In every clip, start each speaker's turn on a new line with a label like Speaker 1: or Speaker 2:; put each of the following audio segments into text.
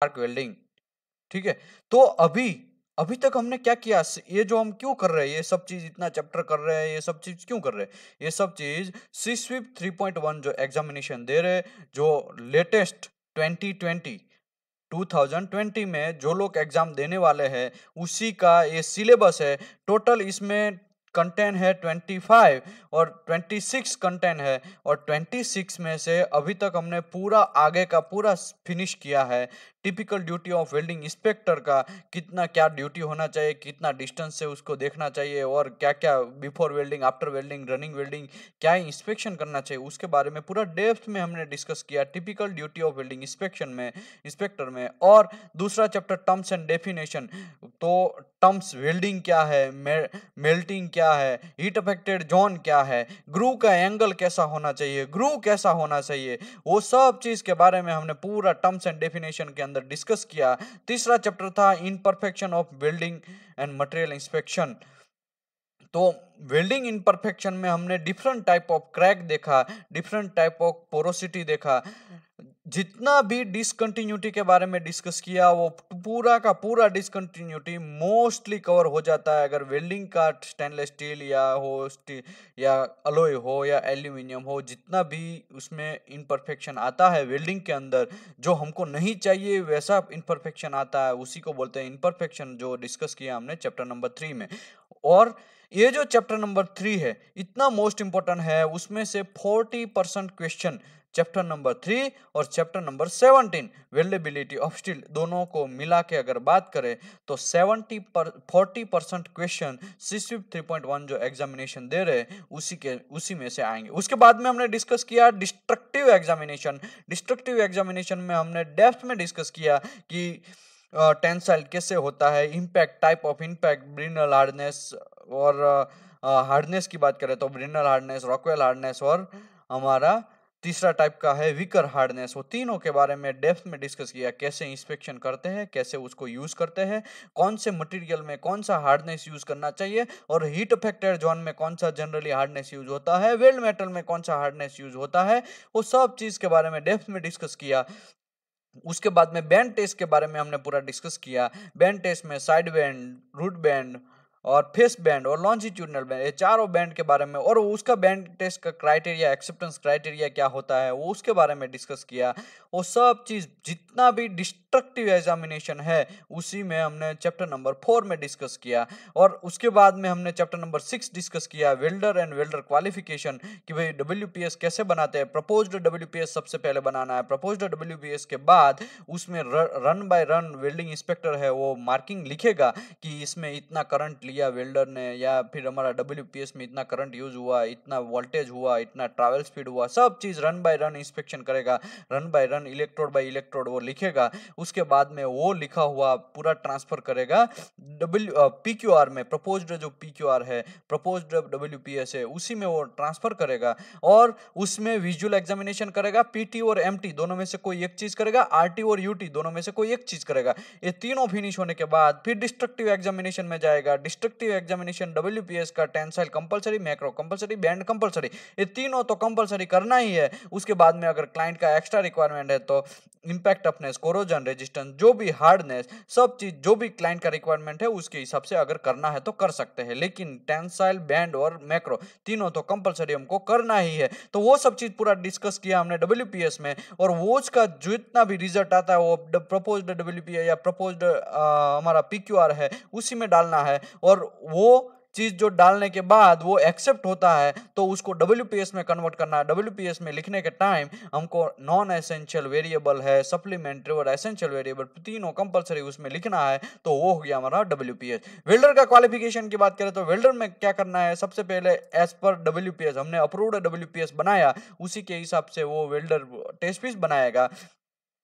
Speaker 1: Arc welding. ठीक है, तो अभी अभी तक हमने क्या किया, ये जो हम क्यों कर रहे हैं, ये सब चीज इतना चैप्टर कर रहे हैं, ये सब चीज क्यों कर रहे हैं, ये सब चीज सी स्विप 3.1 जो एग्जामिनेशन दे रहे, जो लेटेस्ट 2020 2020 में जो लोग एग्जाम देने वाले हैं उसी का ये सिलेबस है। टोटल इसमें कंटेंट है 25 और 26 कंटेंट है, और 26 में से अभी तक हमने पूरा आगे का पूरा फिनिश किया है। Typical duty of welding inspector का कितना क्या ड्यूटी होना चाहिए, कितना डिस्टेंस से उसको देखना चाहिए, और क्या क्या before welding, after welding, running welding क्या इंस्पेक्शन करना चाहिए, उसके बारे में पूरा डेप्थ में हमने डिस्कस किया typical duty of welding inspection में, इंस्पेक्टर में। और दूसरा चैप्टर टर्म्स एंड डेफिनेशन, तो टर्म्स वेल्डिंग क्या है, मेल्टिंग क्या है, हीट अफेक्टेड जोन क्या है, ग्रू का एंगल कैसा होना चाहिए, ग्रू कैसा होना चाहिए, वो सब चीज के बारे में हमने पूरा टर्म्स एंड डेफिनेशन के अंदर डिस्कस किया। तीसरा चैप्टर था imperfection of welding and material inspection. तो वेल्डिंग इनपरफेक्शन में हमने डिफरेंट टाइप ऑफ क्रैक देखा, डिफरेंट टाइप ऑफ पोरोसिटी देखा, जितना भी डिसकंटिन्यूटी के बारे में डिस्कस किया वो पूरा का पूरा डिसकंटिन्यूटी मोस्टली कवर हो जाता है अगर वेल्डिंग का स्टेनलेस स्टील या हो, स्टील या अलॉय हो या एल्यूमिनियम हो, जितना भी उसमें इनपरफेक्शन आता है वेल्डिंग के अंदर, जो हमको नहीं चाहिए वैसा इनपरफेक्शन आता है, उसी को बोलते हैं इनपरफेक्शन, जो डिस्कस किया हमने चैप्टर नंबर 3 में। और ये जो चैप्टर नंबर 3 है इतना मोस्ट इंपॉर्टेंट है, उसमें से 40% क्वेश्चन चैप्टर नंबर 3 और chapter number 17 weldability of steel दोनों को मिला के अगर बात करें तो 40% क्वेश्चन सीस्विप 3.1 जो एग्जामिनेशन दे रहे हैं उसी में से आएंगे। उसके बाद में हमने डिस्कस किया डिस्ट्रक्टिव एग्जामिनेशन। डिस्ट्रक्टिव एग्जामिनेशन में हमने डेप्थ में डिस्कस किया कि टेंसाइल कैसे होता है, impact, type of impact, Brinell hardness, और हार्डनेस की बात करें तो ब्रिनल हार्डनेस, रॉकवेल हार्डनेस, और हमारा तीसरा टाइप का है विकर हार्डनेस। वो तीनों के बारे में डेप्थ में डिस्कस किया, कैसे इंस्पेक्शन करते हैं, कैसे उसको यूज करते हैं, कौन से मटेरियल में कौन सा हार्डनेस यूज करना चाहिए, और हीट अफेक्टेड जोन में कौन सा जनरली हार्डनेस यूज होता है, वेल्ड मेटल में कौन सा हार्डनेस यूज होता है, वो सब चीज के बारे में डेप्थ में डिस्कस किया। उसके बाद में बैंड टेस्ट के बारे में हमने पूरा डिस्कस किया। बैंड टेस्ट में साइड बैंड, रूट बैंड, और फेस बैंड और लॉन्जिट्यूडनल बैंड, ये चारों बैंड के बारे में, और उसका बैंड टेस्ट का क्राइटेरिया, एक्सेप्टेंस क्राइटेरिया क्या होता है वो उसके बारे में डिस्कस किया। वो सब चीज जितना भी डिस्ट्रक्टिव एग्जामिनेशन है उसी में हमने चैप्टर नंबर 4 में डिस्कस किया। और उसके बाद में हमने चैप्टर नंबर 6 डिस्कस किया वेल्डर एंड वेल्डर क्वालिफिकेशन, कि भाई डब्ल्यूपीएस कैसे बनाते हैं। प्रपोज्ड डब्ल्यूपीएस सबसे पहले बनाना है, प्रपोज्ड डब्ल्यूपीएस के बाद उसमें run by run welding inspector है वो मार्किंग लिखेगा कि इसमें इतना करंट लिया वेल्डर ने, या फिर हमारा डब्ल्यूपीएस में इतना करंट यूज हुआ, इतना वोल्टेज हुआ, इतना ट्रैवल स्पीड हुआ, सब चीज रन बाय रन इंस्पेक्शन करेगा, run by run, electrode by electrode वो लिखेगा। उसके बाद में वो लिखा हुआ पूरा ट्रांसफर करेगा पीक्यूआर में, प्रपोज्ड जो पीक्यूआर है, प्रपोज्ड डब्ल्यूपीएस है, उसी में वो ट्रांसफर करेगा, और उसमें विजुअल एग्जामिनेशन करेगा। पीटी और एमटी दोनों में से कोई एक चीज करेगा, आरटी और यूटी दोनों में से कोई एक चीज करेगा। ये तीनों फिनिश होने के बाद फिर डिस्ट्रक्टिव एग्जामिनेशन में जाएगा। डिस्ट्रक्टिव एग्जामिनेशन डब्ल्यूपीएस का tensile compulsory, macro compulsory, band compulsory, ये तीनों तो कंपलसरी करना ही है। उसके बाद में अगर क्लाइंट का एक्स्ट्रा रिक्वायरमेंट है तो इंपैक्ट टफनेस, कोरोजन रेजिस्टेंस, जो भी हार्डनेस, सब चीज जो भी क्लाइंट का रिक्वायरमेंट है उसके हिसाब से अगर करना है तो कर सकते हैं, लेकिन टेंसाइल, बैंड और मैक्रो तीनों तो कंपलसरी हमको करना ही है। तो वो सब चीज पूरा डिस्कस किया हमने डब्ल्यूपीएस में, और वो उसका जितना भी रिजल्ट आता है वो प्रपोज्ड डब्ल्यूपीएस या प्रपोज्ड हमारा पीक्यूआर है उसी में डालना है। और वो चीज जो डालने के बाद वो एक्सेप्ट होता है तो उसको डब्ल्यूपीएस में कन्वर्ट करना है। डब्ल्यूपीएस में लिखने के टाइम हमको नॉन एसेंशियल वेरिएबल है, सप्लीमेंट्री और एसेंशियल वेरिएबल तीनों कंपलसरी उसमें लिखना है, तो वो हो गया हमारा डब्ल्यूपीएस। वेल्डर का क्वालिफिकेशन की बात करें तो वेल्डर में क्या करना है, सबसे पहले एज पर डब्ल्यूपीएस हमने अप्रूव्ड डब्ल्यूपीएस बनाया, उसी के हिसाब से वो वेल्डर टेस्ट पीस बनाएगा,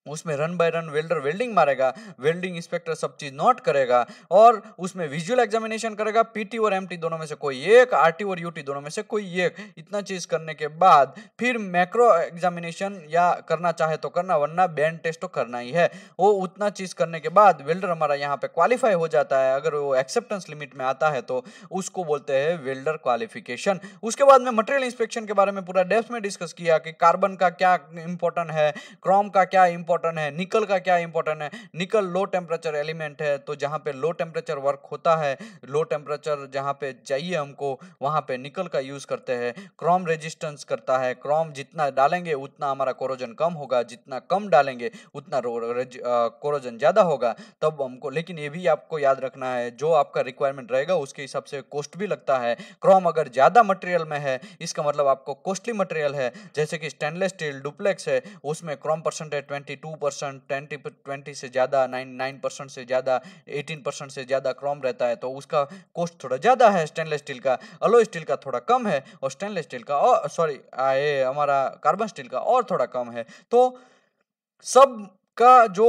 Speaker 1: उसमें run by run welder welding मारेगा, वेल्डिंग इंस्पेक्टर सब चीज नोट करेगा, और उसमें विजुअल एग्जामिनेशन करेगा। पीटी और एमटी दोनों में से कोई एक, आरटी और यूटी दोनों में से कोई एक। इतना चीज करने के बाद फिर मैक्रो एग्जामिनेशन या करना चाहे तो करना, वरना बैंड टेस्ट तो करना ही है। वो उतना चीज करने के बाद वेल्डर हमारा यहाँ पे क्वालिफाई हो जाता है, अगर वो एक्सेप्टेंस लिमिट में आता है तो उसको बोलते हैं वेल्डर क्वालिफिकेशन। उसके बाद में मटेरियल इंस्पेक्शन के बारे में पूरा डेप्थ में डिस्कस किया कि कार्बन का क्या इंपॉर्टेंट है, क्रोम का क्या इंपॉर्टेंट इंपॉर्टेंट है, निकल का क्या इंपॉर्टेंट है। निकल लो टेम्परेचर एलिमेंट है, तो जहाँ पे लो टेम्परेचर वर्क होता है, लो टेम्परेचर जहाँ पे चाहिए हमको, वहाँ पे निकल का यूज करते हैं। क्रोम रेजिस्टेंस करता है, क्रोम जितना डालेंगे उतना हमारा कोरोजन कम होगा, जितना कम डालेंगे उतना कोरोजन ज्यादा होगा। तब हमको, लेकिन ये भी आपको याद रखना है, जो आपका रिक्वायरमेंट रहेगा उसके हिसाब से कॉस्ट भी लगता है। क्रोम अगर ज्यादा मटेरियल में है, इसका मतलब आपको कॉस्टली मटेरियल है, जैसे कि स्टेनलेस स्टील डुप्लेक्स है, उसमें क्रोम परसेंटेज 22%, 20 से ज्यादा, 9% से ज्यादा, 18% से ज्यादा क्रोम रहता है, तो उसका कॉस्ट थोड़ा ज्यादा है स्टेनलेस स्टील का। अलॉय स्टील का थोड़ा कम है, और स्टेनलेस स्टील का, और सॉरी, ये हमारा कार्बन स्टील का और थोड़ा कम है। तो सब का जो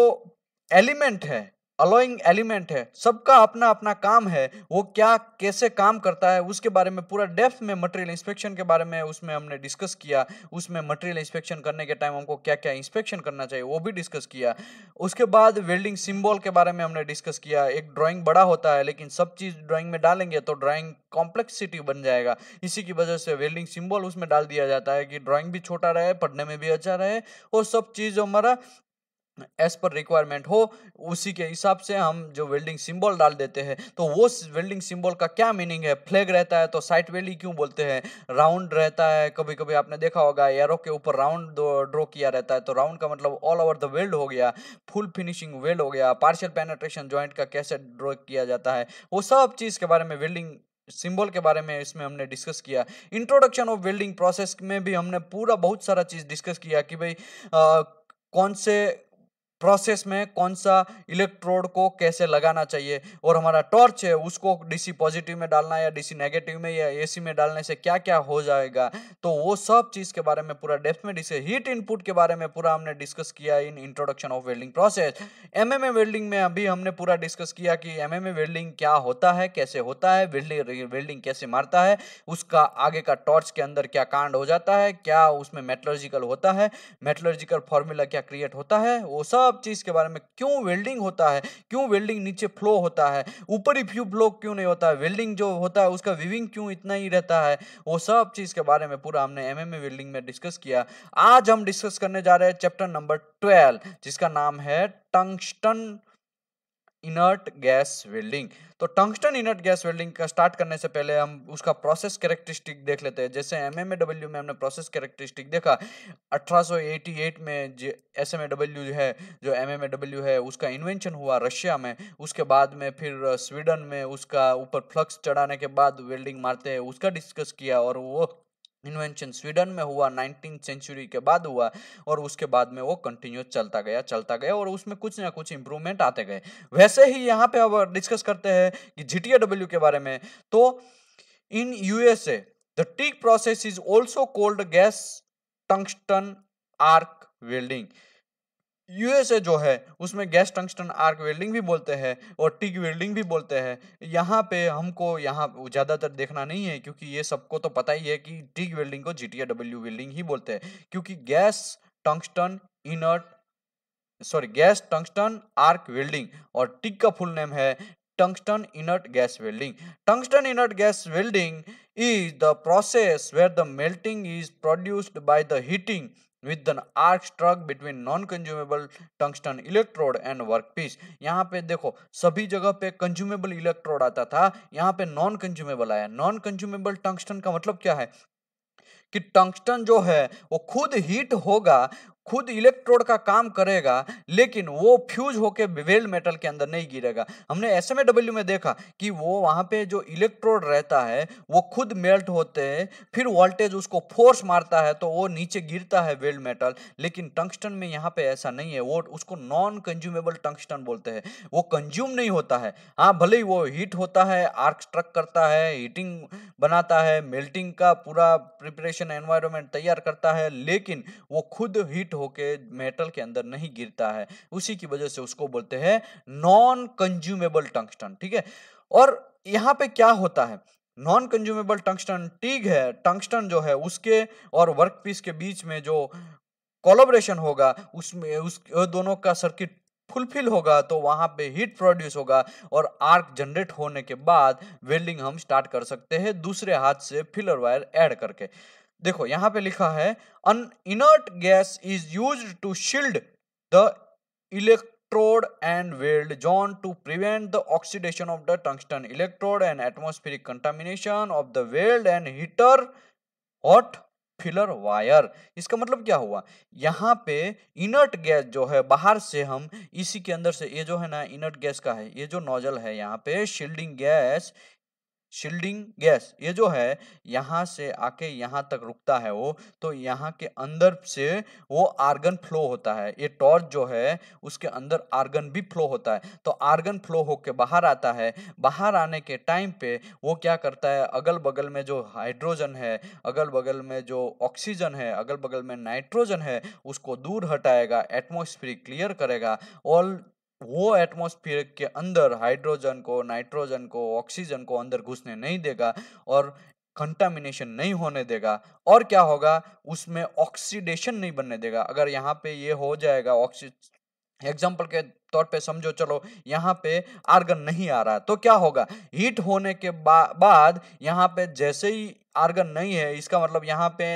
Speaker 1: एलिमेंट है, अलोइंग एलिमेंट है, सबका अपना अपना काम है, वो क्या कैसे काम करता है उसके बारे में पूरा डेप्थ में मटेरियल इंस्पेक्शन के बारे में उसमें हमने डिस्कस किया। उसमें मटेरियल इंस्पेक्शन करने के टाइम हमको क्या क्या इंस्पेक्शन करना चाहिए वो भी डिस्कस किया। उसके बाद वेल्डिंग सिंबल के बारे में हमने डिस्कस किया। एक ड्राइंग बड़ा होता है, लेकिन सब चीज ड्राइंग में डालेंगे तो ड्राइंग कॉम्प्लेक्सिटी बन जाएगा, इसी की वजह से वेल्डिंग सिंबल उसमें डाल दिया जाता है कि ड्राइंग भी छोटा रहे, पढ़ने में भी अच्छा रहे, और सब चीज हमारा एज पर रिक्वायरमेंट हो, उसी के हिसाब से हम जो वेल्डिंग सिंबल डाल देते हैं। तो वो वेल्डिंग सिंबल का क्या मीनिंग है, फ्लैग रहता है तो साइट वेल्डिंग क्यों बोलते हैं, राउंड रहता है, कभी कभी आपने देखा होगा एरो के ऊपर राउंड ड्रॉ किया रहता है, तो राउंड का मतलब ऑल ओवर द वेल्ड हो गया, फुल फिनिशिंग वेल्ड हो गया। पार्शियल पेनिट्रेशन जॉइंट का कैसे ड्रॉ किया जाता है, वो सब चीज के बारे में, वेल्डिंग सिंबल के बारे में इसमें हमने डिस्कस किया। इंट्रोडक्शन ऑफ वेल्डिंग प्रोसेस में भी हमने पूरा बहुत सारा चीज डिस्कस किया कि भाई कौन से प्रोसेस में कौन सा इलेक्ट्रोड को कैसे लगाना चाहिए, और हमारा टॉर्च है उसको डीसी पॉजिटिव में डालना है या डीसी नेगेटिव में या एसी में डालने से क्या क्या हो जाएगा। तो वो सब चीज के बारे में पूरा डेप्थ में डिस्कस, हीट इनपुट के बारे में पूरा हमने डिस्कस किया in introduction of welding process. MMA welding में अभी हमने पूरा डिस्कस किया कि एमएमए वेल्डिंग क्या होता है, कैसे होता है, वेल्डिंग कैसे मारता है, उसका आगे का टॉर्च के अंदर क्या कांड हो जाता है, क्या उसमें मेटलर्जिकल होता है, मेटलर्जिकल फॉर्मूला क्या क्रिएट होता है, वो सब चीज के बारे में, क्यों वेल्डिंग होता है, क्यों वेल्डिंग नीचे फ्लो होता है, ऊपर ही फ्लो क्यों नहीं होता है, वेल्डिंग जो होता है उसका वीविंग क्यों इतना ही रहता है, वो सब चीज के बारे में पूरा हमने एमएमए वेल्डिंग में डिस्कस किया। आज हम डिस्कस करने जा रहे हैं चैप्टर नंबर 12, जिसका नाम है टंगस्टन इनर्ट गैस वेल्डिंग। तो टंगस्टन इनर्ट गैस वेल्डिंग का स्टार्ट करने से पहले हम उसका प्रोसेस कैरेक्टरिस्टिक देख लेते हैं। जैसे एमएमएडब्ल्यू में हमने प्रोसेस कैरेक्टरिस्टिक देखा, 1888 में जो एसएमएडब्ल्यू है, जो एमएमएडब्ल्यू है, उसका इन्वेंशन हुआ रशिया में। उसके बाद में फिर स्वीडन में उसका ऊपर फ्लक्स चढ़ाने के बाद वेल्डिंग मारते हैं, उसका डिस्कस किया, और वो इन्वेंशन स्वीडन में हुआ, 19th सेंचुरी के बाद हुआ, और उसके बाद में वो कंटिन्यू चलता गया, और उसमें कुछ ना कुछ इंप्रूवमेंट आते गए। वैसे ही यहाँ पे अब डिस्कस करते हैं कि जीटीएडब्ल्यू के बारे में। तो in USA the TIG process is also called gas tungsten arc welding. USA जो है उसमें गैस टंगस्टन आर्क वेल्डिंग भी बोलते हैं और टिग वेल्डिंग भी बोलते हैं। यहाँ पे हमको यहाँ ज्यादातर देखना नहीं है, क्योंकि ये सबको तो पता ही है कि टिग वेल्डिंग को जीटीएडब्ल्यू वेल्डिंग ही बोलते हैं, क्योंकि tungsten inert gas tungsten arc welding, और टिग का फुल नेम है tungsten inert gas welding. Tungsten inert gas welding is the process where the melting is produced by the heating with an arc struck between non-consumable tungsten electrode and workpiece। यहाँ पे देखो सभी जगह पे consumable electrode आता था, यहाँ पे नॉन कंज्यूमेबल आया। नॉन कंज्यूमेबल टंगस्टन का मतलब क्या है कि टंगस्टन जो है वो खुद हीट होगा, खुद इलेक्ट्रोड का काम करेगा, लेकिन वो फ्यूज होके वेल्ड मेटल के अंदर नहीं गिरेगा। हमने एसएमएडब्ल्यू में देखा कि वो वहां पे जो इलेक्ट्रोड रहता है वो खुद मेल्ट होते हैं, फिर वोल्टेज उसको फोर्स मारता है तो वो नीचे गिरता है वेल्ड मेटल। लेकिन टंगस्टन में यहाँ पे ऐसा नहीं है, वो उसको नॉन कंज्यूमेबल टंगस्टन बोलते हैं। वो कंज्यूम नहीं होता है, हाँ भले ही वो हीट होता है, आर्क स्ट्रक करता है, हीटिंग बनाता है, मेल्टिंग का पूरा प्रिपरेशन एनवायरनमेंट तैयार करता है, लेकिन वो खुद हीट होके मेटल के अंदर नहीं गिरता है। उसी की वजह से उसको बोलते हैं नॉन कंज्यूमेबल टंगस्टन। ठीक है, और यहाँ पे क्या होता है, नॉन कंज्यूमेबल टंगस्टन टिग है, टंगस्टन जो है उसके और वर्कपीस के बीच में जो कोलैबोरेशन होगा, उसमें उस दोनों का सर्किट फुलफिल होगा, तो वहां पे हीट प्रोड्यूस होगा, और आर्क जनरेट होने के बाद वेल्डिंग हम स्टार्ट कर सकते हैं दूसरे हाथ से फिलर वायर ऐड करके। देखो यहाँ पे लिखा है, an inert gas is used to shield the electrode and weld joint to prevent the oxidation of the tungsten electrode and atmospheric contamination of the weld and heater hot filler wire. इसका मतलब क्या हुआ, यहाँ पे inert gas जो है बाहर से हम इसी के अंदर से, ये जो है ना इनर्ट गैस का है, ये जो नोजल है यहाँ पे शील्डिंग गैस ये जो है यहाँ से आके यहाँ तक रुकता है वो, तो यहाँ के अंदर से वो आर्गन फ्लो होता है, ये टॉर्च जो है उसके अंदर आर्गन भी फ्लो होता है, तो आर्गन फ्लो होके बाहर आता है। बाहर आने के टाइम पे वो क्या करता है, अगल बगल में जो हाइड्रोजन है, अगल बगल में जो ऑक्सीजन है, अगल बगल में नाइट्रोजन है, उसको दूर हटाएगा, एटमॉस्फेयर क्लियर करेगा। और वो एटमॉस्फेयर के अंदर हाइड्रोजन को, नाइट्रोजन को, ऑक्सीजन को अंदर घुसने नहीं देगा और कंटामिनेशन नहीं होने देगा। और क्या होगा, उसमें ऑक्सीडेशन नहीं बनने देगा। अगर यहाँ पे ये हो जाएगा, एग्जाम्पल के तौर पे समझो, चलो यहाँ पे आर्गन नहीं आ रहा तो क्या होगा, हीट होने के बाद यहाँ पे जैसे ही आर्गन नहीं है, इसका मतलब यहाँ पे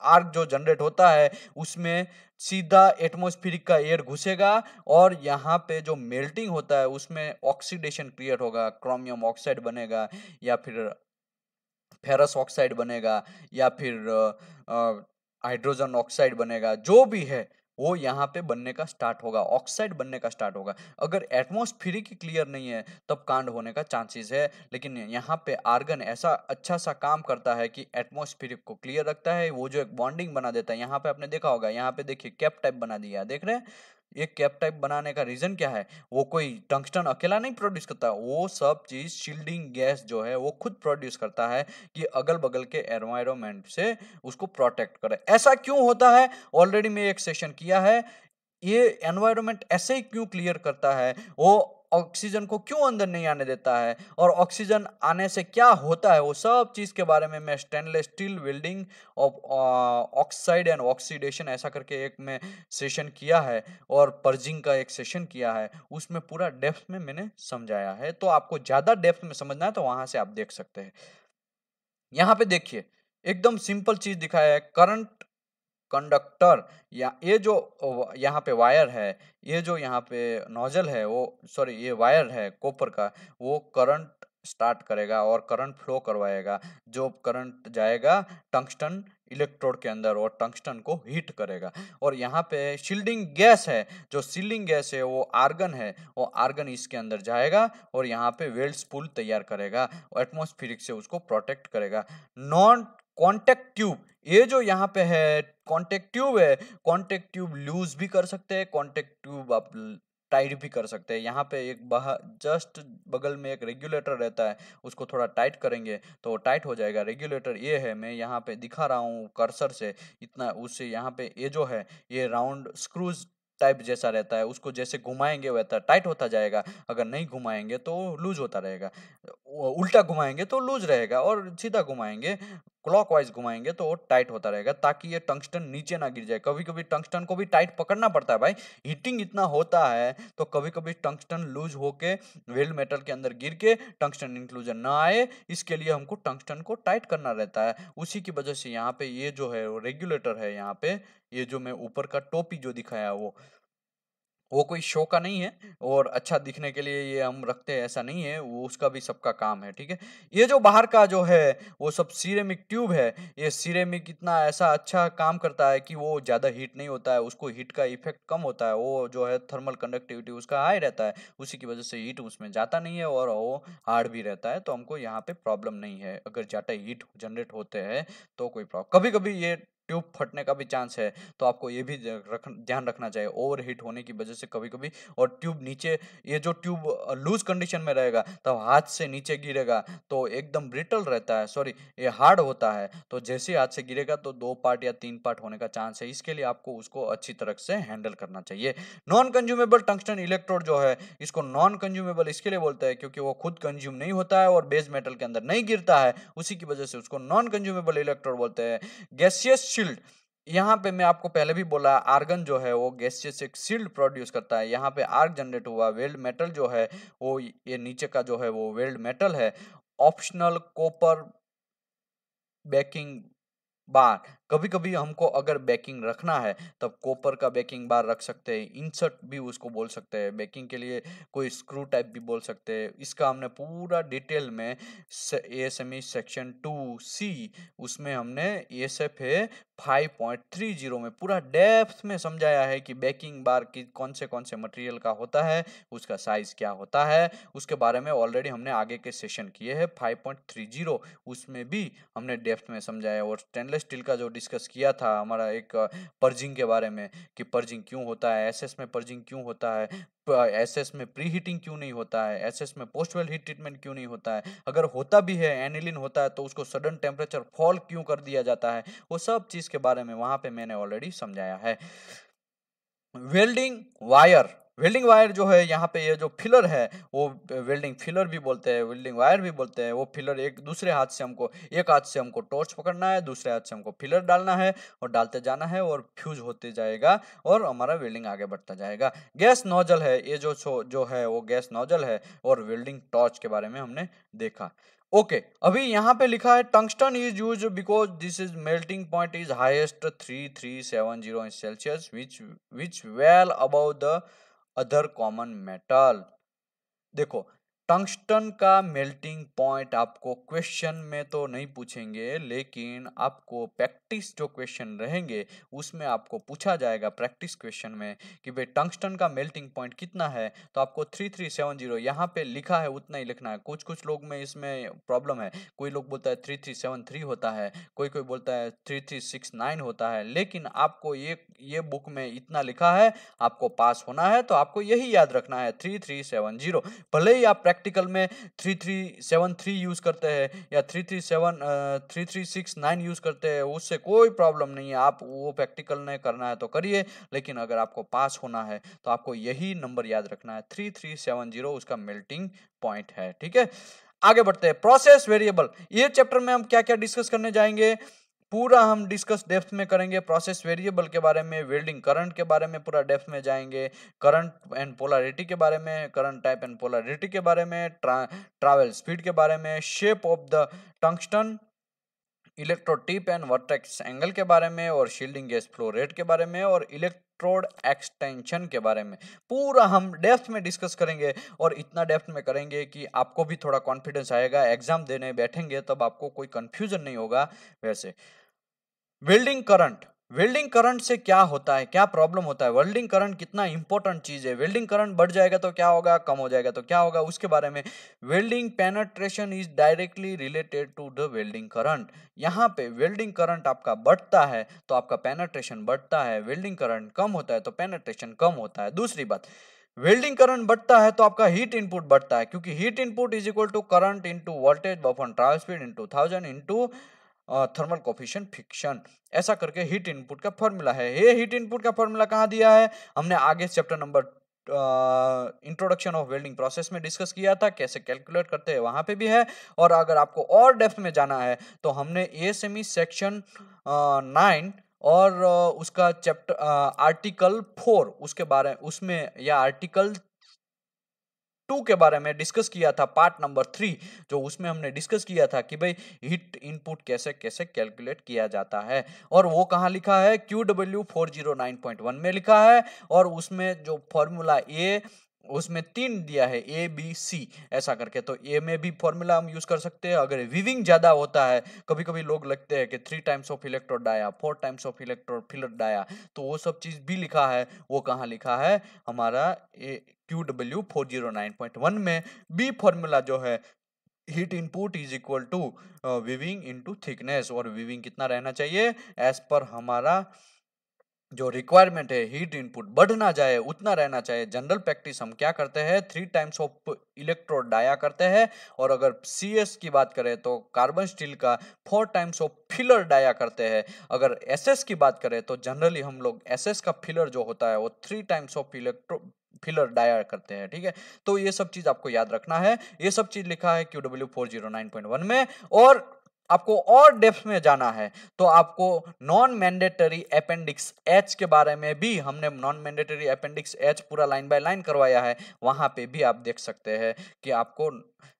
Speaker 1: आर्क जो जनरेट होता है उसमें सीधा एटमॉस्फेरिक का एयर घुसेगा और यहाँ पे जो मेल्टिंग होता है उसमें ऑक्सीडेशन क्रिएट होगा, क्रोमियम ऑक्साइड बनेगा या फिर फेरस ऑक्साइड बनेगा या फिर हाइड्रोजन ऑक्साइड बनेगा, जो भी है वो यहाँ पे बनने का स्टार्ट होगा, ऑक्साइड बनने का स्टार्ट होगा। अगर एटमॉस्फेरिक क्लियर नहीं है तब कांड होने का चांसेस है, लेकिन यहाँ पे आर्गन ऐसा अच्छा सा काम करता है कि एटमॉस्फेरिक को क्लियर रखता है, वो जो एक बॉन्डिंग बना देता है। यहाँ पे आपने देखा होगा, यहाँ पे देखिए कैप टाइप बना दिया है, देख रहे हैं। ये कैप टाइप बनाने का रीजन क्या है, वो कोई टंगस्टन अकेला नहीं प्रोड्यूस करता, वो सब चीज शील्डिंग गैस जो है वो खुद प्रोड्यूस करता है कि अगल बगल के एनवायरनमेंट से उसको प्रोटेक्ट करे। ऐसा क्यों होता है, ऑलरेडी मैं एक सेशन किया है, ये एनवायरनमेंट ऐसे ही क्यों क्लियर करता है, वो ऑक्सीजन को क्यों अंदर नहीं आने देता है और ऑक्सीजन आने से क्या होता है, वो सब चीज के बारे में मैं stainless steel welding of oxide and oxidation ऐसा करके एक मैं सेशन किया है और पर्जिंग का एक सेशन किया है, उसमें पूरा डेप्थ में मैंने समझाया है। तो आपको ज्यादा डेप्थ में समझना है तो वहां से आप देख सकते हैं। यहाँ पे देखिए एकदम सिंपल चीज दिखाया है, करंट कंडक्टर, या ये जो यहाँ पे वायर है, ये जो यहाँ पे नोजल है वो, सॉरी ये वायर है कॉपर का, वो करंट स्टार्ट करेगा और करंट फ्लो करवाएगा, जो करंट जाएगा टंगस्टन इलेक्ट्रोड के अंदर और टंगस्टन को हीट करेगा। और यहाँ पे शील्डिंग गैस है, जो शील्डिंग गैस है वो आर्गन है, वो आर्गन इसके अंदर जाएगा और यहाँ पे वेल्ड स्पूल तैयार करेगा और एटमॉस्फेरिक से उसको प्रोटेक्ट करेगा। नॉन कॉन्टेक्ट ट्यूब, ये जो यहाँ पे है कॉन्टेक्ट ट्यूब है, कॉन्टेक्ट ट्यूब लूज भी कर सकते हैं, कॉन्टेक्ट ट्यूब आप टाइट भी कर सकते हैं। यहाँ पे एक जस्ट बगल में एक रेगुलेटर रहता है, उसको थोड़ा टाइट करेंगे तो टाइट हो जाएगा। रेगुलेटर ये है, मैं यहाँ पे दिखा रहा हूँ कर्सर से, इतना उससे यहाँ पे ये जो है ये राउंड स्क्रूज टाइप जैसा रहता है, उसको जैसे घुमाएंगे वैसा टाइट होता जाएगा, अगर नहीं घुमाएंगे तो लूज होता रहेगा, उल्टा घुमाएंगे तो लूज रहेगा और सीधा घुमाएंगे क्लॉकवाइज घुमाएंगे तो टाइट होता रहेगा, ताकि ये टंगस्टन नीचे ना गिर जाए। कभी कभी टंगस्टन को भी टाइट पकड़ना पड़ता है भाई, हीटिंग इतना होता है तो कभी कभी टंगस्टन लूज होके वेल्ड मेटल के अंदर गिर के टंगस्टन इंक्लूजन ना आए, इसके लिए हमको टंगस्टन को टाइट करना रहता है। उसी की वजह से यहाँ पे ये जो है रेगुलेटर है, यहाँ पे ये जो मैं ऊपर का टोपी जो दिखाया वो कोई शो का नहीं है और अच्छा दिखने के लिए ये हम रखते हैं ऐसा नहीं है, वो उसका भी सबका काम है, ठीक है। ये जो बाहर का जो है वो सब सिरेमिक ट्यूब है, ये सिरेमिक इतना ऐसा अच्छा काम करता है कि वो ज़्यादा हीट नहीं होता है, उसको हीट का इफेक्ट कम होता है, वो जो है थर्मल कंडक्टिविटी उसका हाई रहता है, उसी की वजह से हीट उसमें जाता नहीं है और वो हार्ड भी रहता है, तो हमको यहाँ पे प्रॉब्लम नहीं है। अगर ज़्यादा हीट जनरेट होते हैं तो कोई प्रॉब्लम, कभी कभी ये ट्यूब फटने का भी चांस है, तो आपको ये भी ध्यान रखना चाहिए ओवर हीट होने की वजह से कभी कभी। और ट्यूब नीचे, ये जो ट्यूब लूज कंडीशन में रहेगा तब हाथ से नीचे गिरेगा तो एकदम ब्रिटल रहता है, सॉरी ये हार्ड होता है, तो जैसे ही हाथ से गिरेगा तो 2 पार्ट या 3 पार्ट होने का चांस है, इसके लिए आपको उसको अच्छी तरह से हैंडल करना चाहिए। नॉन कंज्यूमेबल टंगस्टन इलेक्ट्रोड जो है, इसको नॉन कंज्यूमेबल इसके लिए बोलते हैं क्योंकि वो खुद कंज्यूम नहीं होता है और बेस मेटल के अंदर नहीं गिरता है, उसी की वजह से उसको नॉन कंज्यूमेबल इलेक्ट्रोड बोलते हैं। गैसियस शील्ड, यहाँ पे मैं आपको पहले भी बोला आर्गन जो है वो गैसियस एक शील्ड प्रोड्यूस करता है, यहाँ पे आर्क जनरेट हुआ, वेल्ड मेटल जो है वो ये नीचे का जो है वो वेल्ड मेटल है। ऑप्शनल कॉपर बेकिंग बार, कभी कभी हमको अगर बैकिंग रखना है तब कॉपर का बैकिंग बार रख सकते हैं, इंसर्ट भी उसको बोल सकते हैं, बैकिंग के लिए कोई स्क्रू टाइप भी बोल सकते हैं। इसका हमने पूरा डिटेल में एएसएमई सेक्शन 2C उसमें हमने एएसएफए 5.30 में पूरा डेप्थ में समझाया है कि बैकिंग बार की कौन से मटेरियल का होता है, उसका साइज क्या होता है, उसके बारे में ऑलरेडी हमने आगे के सेशन किए हैं 5.30, उसमें भी हमने डेप्थ में समझाया। और स्टेनलेस स्टील का जो डिस्कस किया था हमारा एक पर्जिंग के बारे में कि पर्जिंग क्यों होता है, एसएस में पर्जिंग क्यों होता है, एसएस में प्री हीटिंग क्यों नहीं होता है, एसएस में पोस्ट वेल हीट ट्रीटमेंट क्यों नहीं होता है, अगर होता भी है एनिलिन होता है तो उसको सडन टेम्परेचर फॉल क्यों कर दिया जाता है, वो सब चीज के बारे में वहां पे मैंने ऑलरेडी समझाया है। वेल्डिंग वायर, वेल्डिंग वायर जो है यहाँ पे ये जो फिलर है वो वेल्डिंग फिलर भी बोलते हैं, वेल्डिंग वायर भी बोलते हैं। वो फिलर एक दूसरे हाथ से हमको, एक हाथ से हमको टॉर्च पकड़ना है, दूसरे हाथ से हमको फिलर डालना है और डालते जाना है और फ्यूज होते जाएगा और हमारा वेल्डिंग आगे बढ़ता जाएगा। गैस नोजल है ये जो है वो गैस नोजल है। और वेल्डिंग टॉर्च के बारे में हमने देखा। ओके अभी यहाँ पे लिखा है tungsten is use because this is melting point is highest 3370 Celsius which well above the other common metal. देखो टंगस्टन का मेल्टिंग पॉइंट आपको क्वेश्चन में तो नहीं पूछेंगे, लेकिन आपको प्रैक्टिस जो क्वेश्चन रहेंगे उसमें आपको पूछा जाएगा प्रैक्टिस क्वेश्चन में कि भाई टंगस्टन का मेल्टिंग पॉइंट कितना है, तो आपको 3370 यहाँ पे लिखा है उतना ही लिखना है। कुछ कुछ लोग में इसमें प्रॉब्लम है, कोई लोग बोलता है 3373 होता है, कोई कोई बोलता है 3369 होता है, लेकिन आपको ये बुक में इतना लिखा है, आपको पास होना है तो आपको यही याद रखना है 3370। भले ही आप प्रैक्टिकल में 3373 यूज करते हैं या 3369 यूज करते हैं, उससे कोई प्रॉब्लम नहीं है, आप वो प्रैक्टिकल में करना है तो करिए, लेकिन अगर आपको पास होना है तो आपको यही नंबर याद रखना है 3370 उसका मेल्टिंग पॉइंट है। ठीक है आगे बढ़ते हैं। प्रोसेस वेरिएबल, ये चैप्टर में हम क्या क्या डिस्कस करने जाएंगे पूरा हम डिस्कस डेप्थ में करेंगे। प्रोसेस वेरिएबल के बारे में, वेल्डिंग करंट के बारे में पूरा डेप्थ में जाएंगे, करंट एंड पोलैरिटी के बारे में, करंट टाइप एंड पोलैरिटी के बारे में, ट्रैवल स्पीड के बारे में, shape of the tungsten, electrode tip and vertex angle के बारे में, और शील्डिंग गैस फ्लो रेट के बारे में, और इलेक्ट्रोड एक्सटेंशन के बारे में पूरा हम डेप्थ में डिस्कस करेंगे। और इतना डेप्थ में करेंगे कि आपको भी थोड़ा कॉन्फिडेंस आएगा, एग्जाम देने बैठेंगे तब आपको कोई कंफ्यूजन नहीं होगा। वैसे वेल्डिंग करंट, वेल्डिंग करंट से क्या होता है, क्या प्रॉब्लम होता है, वेल्डिंग करंट कितना इंपॉर्टेंट चीज है, वेल्डिंग करंट बढ़ जाएगा तो क्या होगा, कम हो जाएगा तो क्या होगा, उसके बारे में। Welding penetration is directly related to the welding current. यहाँ पे वेल्डिंग करंट आपका बढ़ता है तो आपका पेनेट्रेशन बढ़ता है, वेल्डिंग करंट कम होता है तो पेनेट्रेशन कम होता है। दूसरी बात, वेल्डिंग करंट बढ़ता है तो आपका हीट इनपुट बढ़ता है, क्योंकि heat input is equal to current into voltage upon transfer speed into 1000 into thermal coefficient friction. ऐसा करके हीट इनपुट का फॉर्मूला है। ये हीट इनपुट का फॉर्मूला कहाँ दिया है, हमने आगे chapter number introduction of welding process में डिस्कस किया था, कैसे कैलकुलेट करते हैं वहां पे भी है। और अगर आपको और डेप्थ में जाना है तो हमने एएसएमई सेक्शन 9 और उसका चैप्टर आर्टिकल 4 उसके बारे उसमें, या आर्टिकल 2 के बारे में डिस्कस किया था, पार्ट नंबर 3, जो उसमें हमने डिस्कस किया था कि भाई हीट इनपुट कैसे कैसे कैलकुलेट किया जाता है। और वो कहाँ लिखा है, QW 409.1 में लिखा है। और उसमें जो फॉर्मूला ए उसमें 3 दिया है, ABC ऐसा करके, तो ए में भी फॉर्मूला हम यूज कर सकते हैं। अगर वीविंग ज्यादा होता है, कभी कभी लोग लगते हैं कि 3 times of electrode dia, 4 times of electrode filler dia, तो वो सब चीज भी लिखा है। वो कहाँ लिखा है, हमारा QW 409.1 में। बी फॉर्मूला जो है, heat input is equal to weaving into thickness, और वीविंग कितना रहना चाहिए, एज पर हमारा जो रिक्वायरमेंट है, हीट इनपुट बढ़ ना जाए उतना रहना चाहिए। जनरल प्रैक्टिस हम क्या करते हैं, 3 टाइम्स ऑफ इलेक्ट्रोड डाया करते हैं। और अगर CS की बात करें तो कार्बन स्टील का 4 टाइम्स ऑफ फिलर डाया करते हैं। अगर SS की बात करें तो जनरली हम लोग SS का फिलर जो होता है वो 3 times of electro filler dia करते हैं। ठीक है, तो ये सब चीज आपको याद रखना है। ये सब चीज लिखा है QW 409.1 में। और आपको और डेप्थ में जाना है तो आपको नॉन मैंडेटरी अपेंडिक्स एच के बारे में भी हमने नॉन मैंडेटरी अपेंडिक्स एच पूरा लाइन बाय लाइन करवाया है, वहां पे भी आप देख सकते हैं कि आपको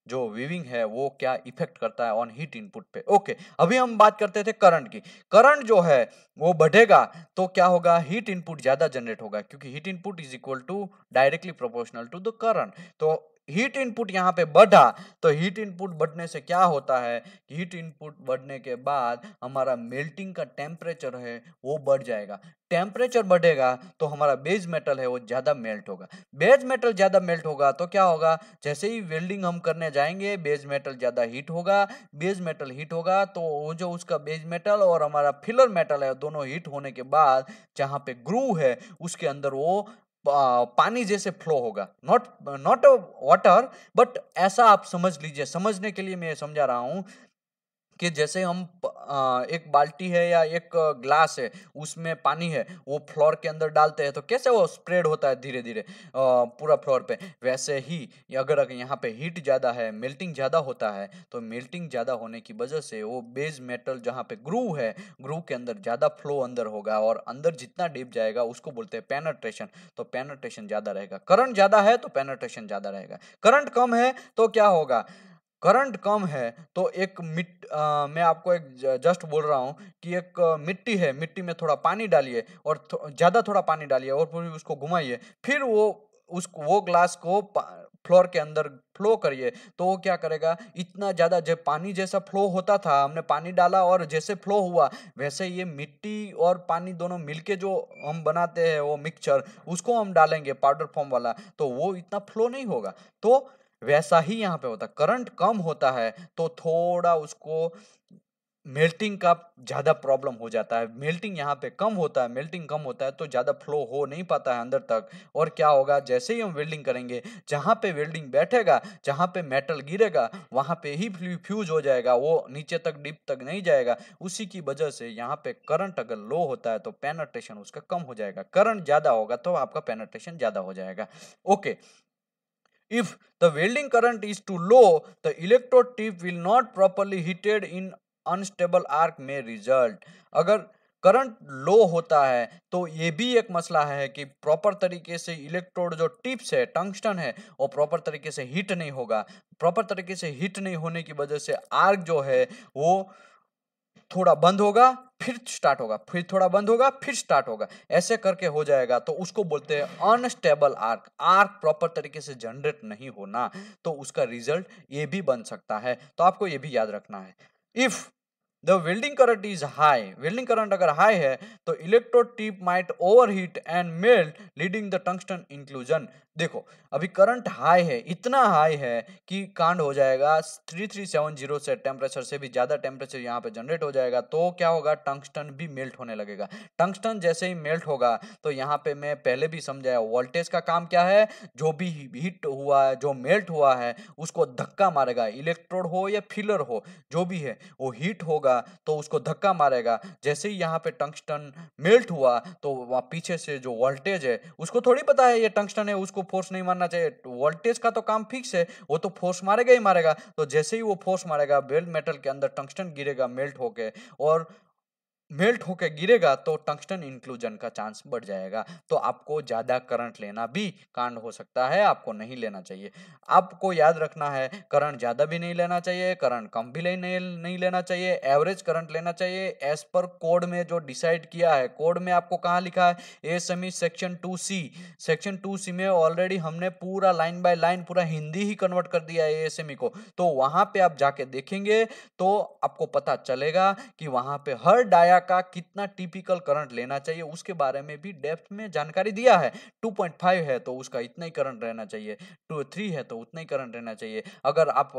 Speaker 1: जो वीविंग है वो क्या इफेक्ट करता है ऑन हीट इनपुट पे। ओके, अभी हम बात करते थे करंट की। करंट जो है वो बढ़ेगा तो क्या होगा, हीट इनपुट ज्यादा जनरेट होगा, क्योंकि heat input is equal to directly proportional to the current. तो हीट इनपुट यहाँ पे बढ़ा, तो हीट इनपुट बढ़ने से क्या होता है, हीट इनपुट बढ़ने के बाद हमारा मेल्टिंग का टेम्परेचर है वो बढ़ जाएगा। टेम्परेचर बढ़ेगा तो हमारा बेस मेटल है वो ज्यादा मेल्ट होगा। बेस मेटल ज्यादा मेल्ट होगा तो क्या होगा, जैसे ही वेल्डिंग हम करने जाएंगे बेस मेटल ज्यादा हीट होगा। बेस मेटल हीट होगा तो वो जो उसका बेस मेटल और हमारा फिलर मेटल है दोनों हीट होने के बाद जहां पे ग्रूव है उसके अंदर वो पानी जैसे फ्लो होगा, नॉट नॉट वाटर, बट ऐसा आप समझ लीजिए, समझने के लिए मैं समझा रहा हूं कि जैसे हम एक बाल्टी है या एक ग्लास है उसमें पानी है वो फ्लोर के अंदर डालते हैं तो कैसे वो स्प्रेड होता है धीरे धीरे पूरा फ्लोर पे, वैसे ही अगर यहाँ पे हीट ज़्यादा है, मेल्टिंग ज़्यादा होता है, तो मेल्टिंग ज़्यादा होने की वजह से वो बेस मेटल जहाँ पे ग्रूव है, ग्रूव के अंदर ज़्यादा फ्लो अंदर होगा और अंदर जितना डीप जाएगा उसको बोलते हैं पेनेट्रेशन। तो पेनेट्रेशन ज़्यादा रहेगा, करंट ज़्यादा है तो पेनेट्रेशन ज़्यादा रहेगा। करंट कम है तो क्या होगा, करंट कम है तो मैं आपको एक जस्ट बोल रहा हूँ कि एक मिट्टी है, मिट्टी में थोड़ा पानी डालिए और ज्यादा थोड़ा पानी डालिए और फिर उसको घुमाइए, फिर वो ग्लास को फ्लोर के अंदर फ्लो करिए, तो वो क्या करेगा, इतना ज्यादा जब पानी जैसा फ्लो होता था, हमने पानी डाला और जैसे फ्लो हुआ वैसे ये मिट्टी और पानी दोनों मिलके जो हम बनाते हैं वो मिक्सचर, उसको हम डालेंगे पाउडर फॉर्म वाला, तो वो इतना फ्लो नहीं होगा। तो वैसा ही यहाँ पे होता है, करंट कम होता है तो थोड़ा उसको मेल्टिंग का ज्यादा प्रॉब्लम हो जाता है। मेल्टिंग यहाँ पे कम होता है, मेल्टिंग कम होता है तो ज्यादा फ्लो हो नहीं पाता है अंदर तक। और क्या होगा, जैसे ही हम वेल्डिंग करेंगे, जहां पे वेल्डिंग बैठेगा, जहां पे मेटल गिरेगा वहां पे ही फ्यूज हो जाएगा, वो नीचे तक डीप तक नहीं जाएगा। उसी की वजह से यहाँ पे करंट अगर लो होता है तो पेनेट्रेशन उसका कम हो जाएगा, करंट ज्यादा होगा तो आपका पेनेट्रेशन ज्यादा हो जाएगा। Okay, if the welding current is too low, the electrode tip will not properly heated in unstable arc may result। अगर करंट लो होता है तो ये भी एक मसला है कि प्रॉपर तरीके से इलेक्ट्रोड जो टिप्स है, टंगस्टन है, वो प्रॉपर तरीके से हीट नहीं होगा। प्रॉपर तरीके से हीट नहीं होने की वजह से आर्क जो है वो थोड़ा बंद होगा फिर स्टार्ट होगा, फिर थोड़ा बंद होगा फिर स्टार्ट होगा, ऐसे करके हो जाएगा। तो उसको बोलते हैं अनस्टेबल आर्क। आर्क प्रॉपर तरीके से जनरेट नहीं होना, तो उसका रिजल्ट ये भी बन सकता है। तो आपको ये भी याद रखना है, if the welding current is high, welding current अगर हाई है तो electrode tip might overheat and melt leading the tungsten inclusion. देखो, अभी करंट हाई है, इतना हाई है कि कांड हो जाएगा 3370 से, टेम्परेचर से भी ज्यादा टेम्परेचर यहाँ पे जनरेट हो जाएगा, तो क्या होगा, टंगस्टन भी मेल्ट होने लगेगा। टंगस्टन जैसे ही मेल्ट होगा तो यहाँ पे मैं पहले भी समझाया, वोल्टेज का काम क्या है, जो भी हीट हुआ है, जो मेल्ट हुआ है उसको धक्का मारेगा, इलेक्ट्रोड हो या फिलर हो, जो भी है वो हीट होगा तो उसको धक्का मारेगा। जैसे ही यहाँ पे टंगस्टन मेल्ट हुआ तो वहाँ पीछे से जो वोल्टेज है, उसको थोड़ी पता है ये टंगस्टन है, उसको फोर्स नहीं मारना चाहिए, वोल्टेज का तो काम फिक्स है, वो तो फोर्स मारेगा ही मारेगा। तो जैसे ही वो फोर्स मारेगा बेल्ट मेटल के अंदर टंगस्टन गिरेगा मेल्ट होके, और मेल्ट होके गिरेगा तो टंगस्टन इंक्लूजन का चांस बढ़ जाएगा। तो आपको ज्यादा करंट लेना भी कांड हो सकता है, आपको नहीं लेना चाहिए। आपको याद रखना है, करंट ज्यादा भी नहीं लेना चाहिए, करंट कम भी नहीं लेना चाहिए, एवरेज करंट लेना चाहिए एज पर कोड में जो डिसाइड किया है। कोड में आपको कहाँ लिखा है, ASME section 2C, section 2C में ऑलरेडी हमने पूरा लाइन बाय लाइन पूरा हिंदी ही कन्वर्ट कर दिया है एएसएमई को। तो वहां पे आप जाके देखेंगे तो आपको पता चलेगा कि वहां पे हर डाया का कितना टिपिकल करंट लेना चाहिए, उसके बारे में भी डेप्थ में जानकारी दिया है। 2.5 है तो उसका इतना ही करंट रहना चाहिए, 3 है तो उतना ही करंट रहना चाहिए। अगर आप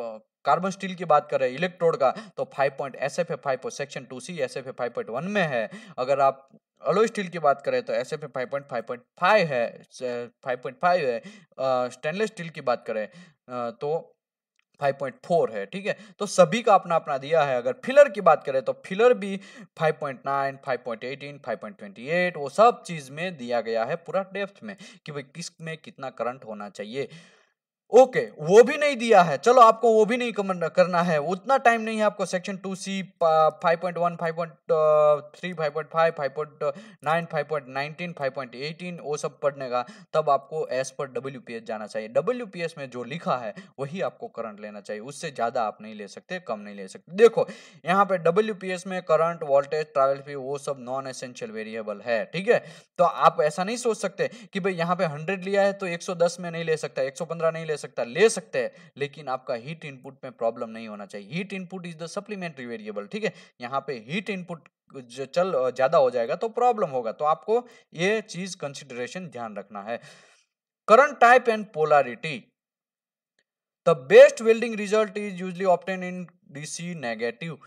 Speaker 1: कार्बन स्टील की बात करें इलेक्ट्रोड का तो 5 point S F A 5 section 2C S F A 5.1 में है। अगर आप अलोय स्टील की बात करें तो एस एफ ए 5.5 है, 5.5 है। स्टेनलेस स्टील की बात करें तो 5.4 है। ठीक है, तो सभी का अपना अपना दिया है। अगर फिलर की बात करें तो फिलर भी 5.9, 5.18, 5.28 वो सब चीज में दिया गया है पूरा डेप्थ में कि भाई किस में कितना करंट होना चाहिए। ओके, वो भी नहीं दिया है, चलो आपको वो भी नहीं करना है, उतना टाइम नहीं है आपको सेक्शन 2C 5.1 5.3 5.5 5.9 5.19 5.18 वो सब पढ़ने का। तब आपको एज पर WPS जाना चाहिए। WPS में जो लिखा है वही आपको करंट लेना चाहिए, उससे ज्यादा आप नहीं ले सकते, कम नहीं ले सकते। देखो यहाँ पे WPS में करंट, वोल्टेज, ट्रैवल फी वो सब नॉन एसेंशियल वेरिएबल है, ठीक है। तो आप ऐसा नहीं सोच सकते कि भाई यहाँ पे 100 लिया है तो 110 में नहीं ले सकता, 115 नहीं ले सकता, ले सकते हैं, लेकिन आपका हीट इनपुट में प्रॉब्लम नहीं होना चाहिए। Heat input is the supplementary variable, ठीक है। यहाँ पे हीट इनपुट चल ज्यादा हो जाएगा तो प्रॉब्लम होगा, तो आपको ये चीज कंसिडरेशन ध्यान रखना है। Current type and polarity, the best welding result is usually obtain in DC negative.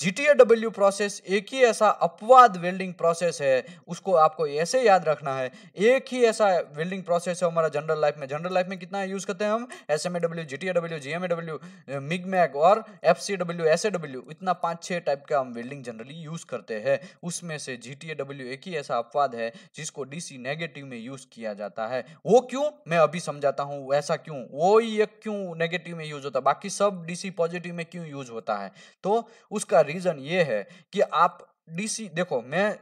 Speaker 1: GTAW process एक ही ऐसा अपवाद वेल्डिंग प्रोसेस है, उसको आपको ऐसे याद रखना है। एक ही ऐसा वेल्डिंग प्रोसेस है हमारा जनरल लाइफ में। जनरल लाइफ में कितना यूज करते हैं हम? SMAW, GTAW, GMAW, मिगमैग और FCW, SAW, इतना 5-6 टाइप का हम वेल्डिंग जनरली यूज करते हैं। उसमें से GTAW एक ही ऐसा अपवाद है जिसको DC नेगेटिव में यूज किया जाता है। वो क्यों, मैं अभी समझाता हूँ। ऐसा क्यों, वो ही एक क्यों नेगेटिव में यूज होता है, बाकी सब DC पॉजिटिव में क्यों यूज होता है? तो उसका रीजन ये है कि आप DC देखो, मैं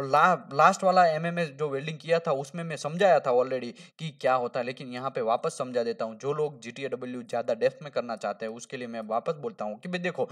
Speaker 1: लास्ट वाला MMA जो वेल्डिंग किया था उसमें मैं समझाया था ऑलरेडी कि क्या होता है, लेकिन यहाँ पे वापस समझा देता हूँ। जो लोग GTAW ज्यादा डेप्थ में करना चाहते हैं उसके लिए मैं वापस बोलता हूँ कि भाई देखो,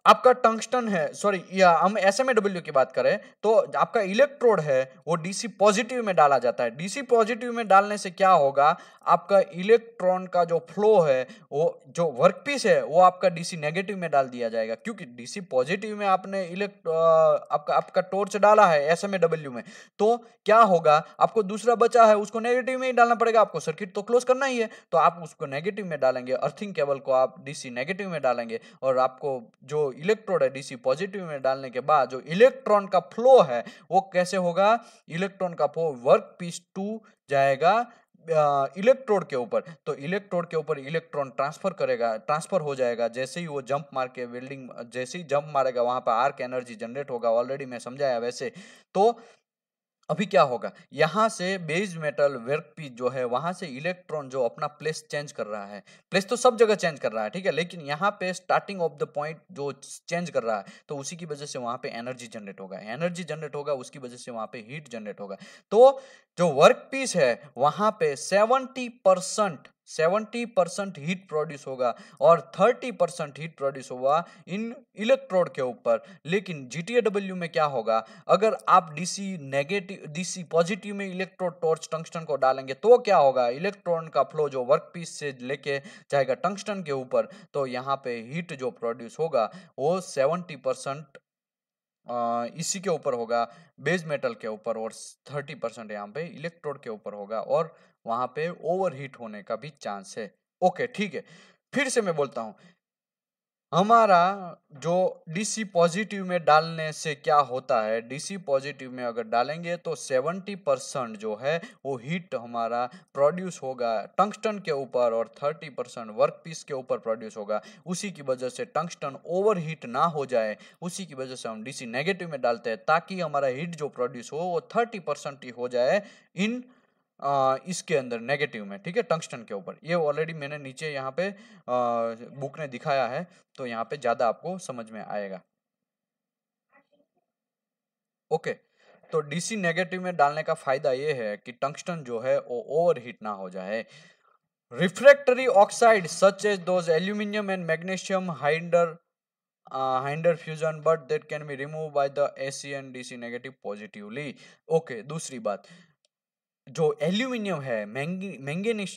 Speaker 1: आपका टंगस्टन है, सॉरी, या हम SMAW की बात करें तो आपका इलेक्ट्रोड है वो DC पॉजिटिव में डाला जाता है। DC पॉजिटिव में डालने से क्या होगा, आपका इलेक्ट्रॉन का जो फ्लो है, वो जो वर्कपीस है वो आपका DC नेगेटिव में डाल दिया जाएगा, क्योंकि DC पॉजिटिव में आपने आपका आपका टॉर्च डाला है SMAW में, तो क्या होगा, आपको दूसरा बचा है उसको नेगेटिव में ही डालना पड़ेगा। आपको सर्किट तो क्लोज करना ही है, तो आप उसको नेगेटिव में डालेंगे, अर्थिंग केबल को आप DC नेगेटिव में डालेंगे, और आपको जो इलेक्ट्रोड है DC पॉजिटिव में डालने के बाद जो इलेक्ट्रॉन का फ्लो है वो कैसे होगा, इलेक्ट्रॉन का फ्लो वर्क पीस टू जाएगा इलेक्ट्रोड के ऊपर, तो इलेक्ट्रोड के ऊपर इलेक्ट्रॉन ट्रांसफर हो जाएगा। जैसे ही वो जंप मार के वेल्डिंग, जैसे ही जंप मारेगा वहां पर आर्क एनर्जी जनरेट होगा, ऑलरेडी मैं समझाया वैसे। तो अभी क्या होगा, यहां से बेस मेटल वर्कपीस जो है वहां से इलेक्ट्रॉन जो अपना प्लेस चेंज कर रहा है, प्लेस तो सब जगह चेंज कर रहा है, ठीक है, लेकिन यहाँ पे स्टार्टिंग ऑफ द पॉइंट जो चेंज कर रहा है, तो उसी की वजह से वहां पे एनर्जी जनरेट होगा, एनर्जी जनरेट होगा, उसकी वजह से वहां पे हीट जनरेट होगा। तो जो वर्कपीस है वहां पे 70% हीट प्रोड्यूस होगा और 30% हीट प्रोड्यूस होगा इन इलेक्ट्रोड के ऊपर। लेकिन GTAW में क्या होगा, अगर आप DC पॉजिटिव में इलेक्ट्रोड टॉर्च टंगस्टन को डालेंगे तो क्या होगा, इलेक्ट्रॉन का फ्लो जो वर्कपीस से लेके जाएगा टंगस्टन के ऊपर, तो यहाँ पे हीट जो प्रोड्यूस होगा वो 70% इसी के ऊपर होगा, बेस मेटल के ऊपर, और 30% यहाँ पे इलेक्ट्रोड के ऊपर होगा, और वहां पे ओवरहीट होने का भी चांस है। ओके, ठीक है, फिर से मैं बोलता हूँ, हमारा जो DC पॉजिटिव में डालने से क्या होता है, DC पॉजिटिव में अगर डालेंगे तो 70% जो है वो हीट हमारा प्रोड्यूस होगा टंगस्टन के ऊपर, और 30% वर्कपीस के ऊपर प्रोड्यूस होगा। उसी की वजह से टंगस्टन ओवर हीट ना हो जाए, उसी की वजह से हम DC नेगेटिव में डालते हैं, ताकि हमारा हीट जो प्रोड्यूस हो वो 30% ही हो जाए इन इसके अंदर नेगेटिव में, ठीक है, टंगस्टन के ऊपर। ये ऑलरेडी मैंने नीचे यहाँ पे बुक ने दिखाया है, तो यहाँ पे ज्यादा आपको समझ में आएगा। ओके, तो DC नेगेटिव में डालने का फायदा ये है कि टंगस्टन जो है वो ओवर हीट ना हो जाए। Refractory oxide such as those aluminium and magnesium hinder fusion but that can be remove by the AC and DC negative positively. Okay, दूसरी बात, जो एल्यूमिनियम है, मैंगनीज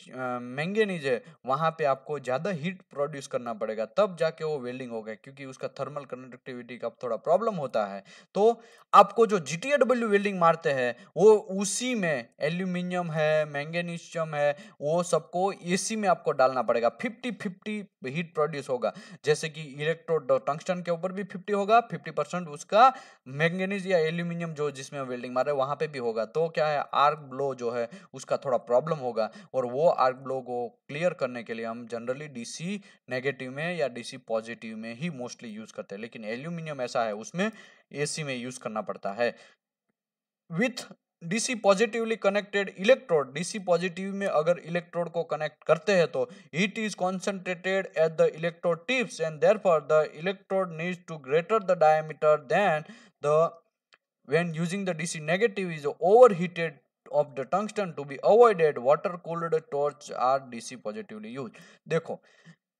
Speaker 1: है, वहां पे आपको ज्यादा हीट प्रोड्यूस करना पड़ेगा तब जाके वो वेल्डिंग होगा, क्योंकि उसका थर्मल कंडक्टिविटी का थोड़ा प्रॉब्लम होता है। तो आपको जो GTAW वेल्डिंग मारते हैं वो उसी में एल्यूमिनियम है, मैंगनीशियम है, वो सबको AC में आपको डालना पड़ेगा। 50-50 हीट प्रोड्यूस होगा, जैसे कि इलेक्ट्रोड टंगस्टन के ऊपर भी 50 होगा, 50% उसका मैंगनीज या एल्यूमिनियम जो जिसमें वेल्डिंग मार रहे हैं वहां पे भी होगा। तो क्या है, आर्क ब्लो जो है उसका थोड़ा प्रॉब्लम होगा, और वो आर्क ब्लो को क्लियर करने के लिए हम जनरली DC नेगेटिव में या DC पॉजिटिव में ही मोस्टली यूज करते हैं, लेकिन एल्यूमिनियम ऐसा है उसमें AC में यूज करना पड़ता है। With DC positively connected electrode, DC positive में अगर इलेक्ट्रोड को कनेक्ट करते हैं तो heat is concentrated at the electrode tips and therefore the electrode needs to greater the diameter than the when using the DC negative is overheated of the tungsten to be avoided water cooled torch are DC positively used। देखो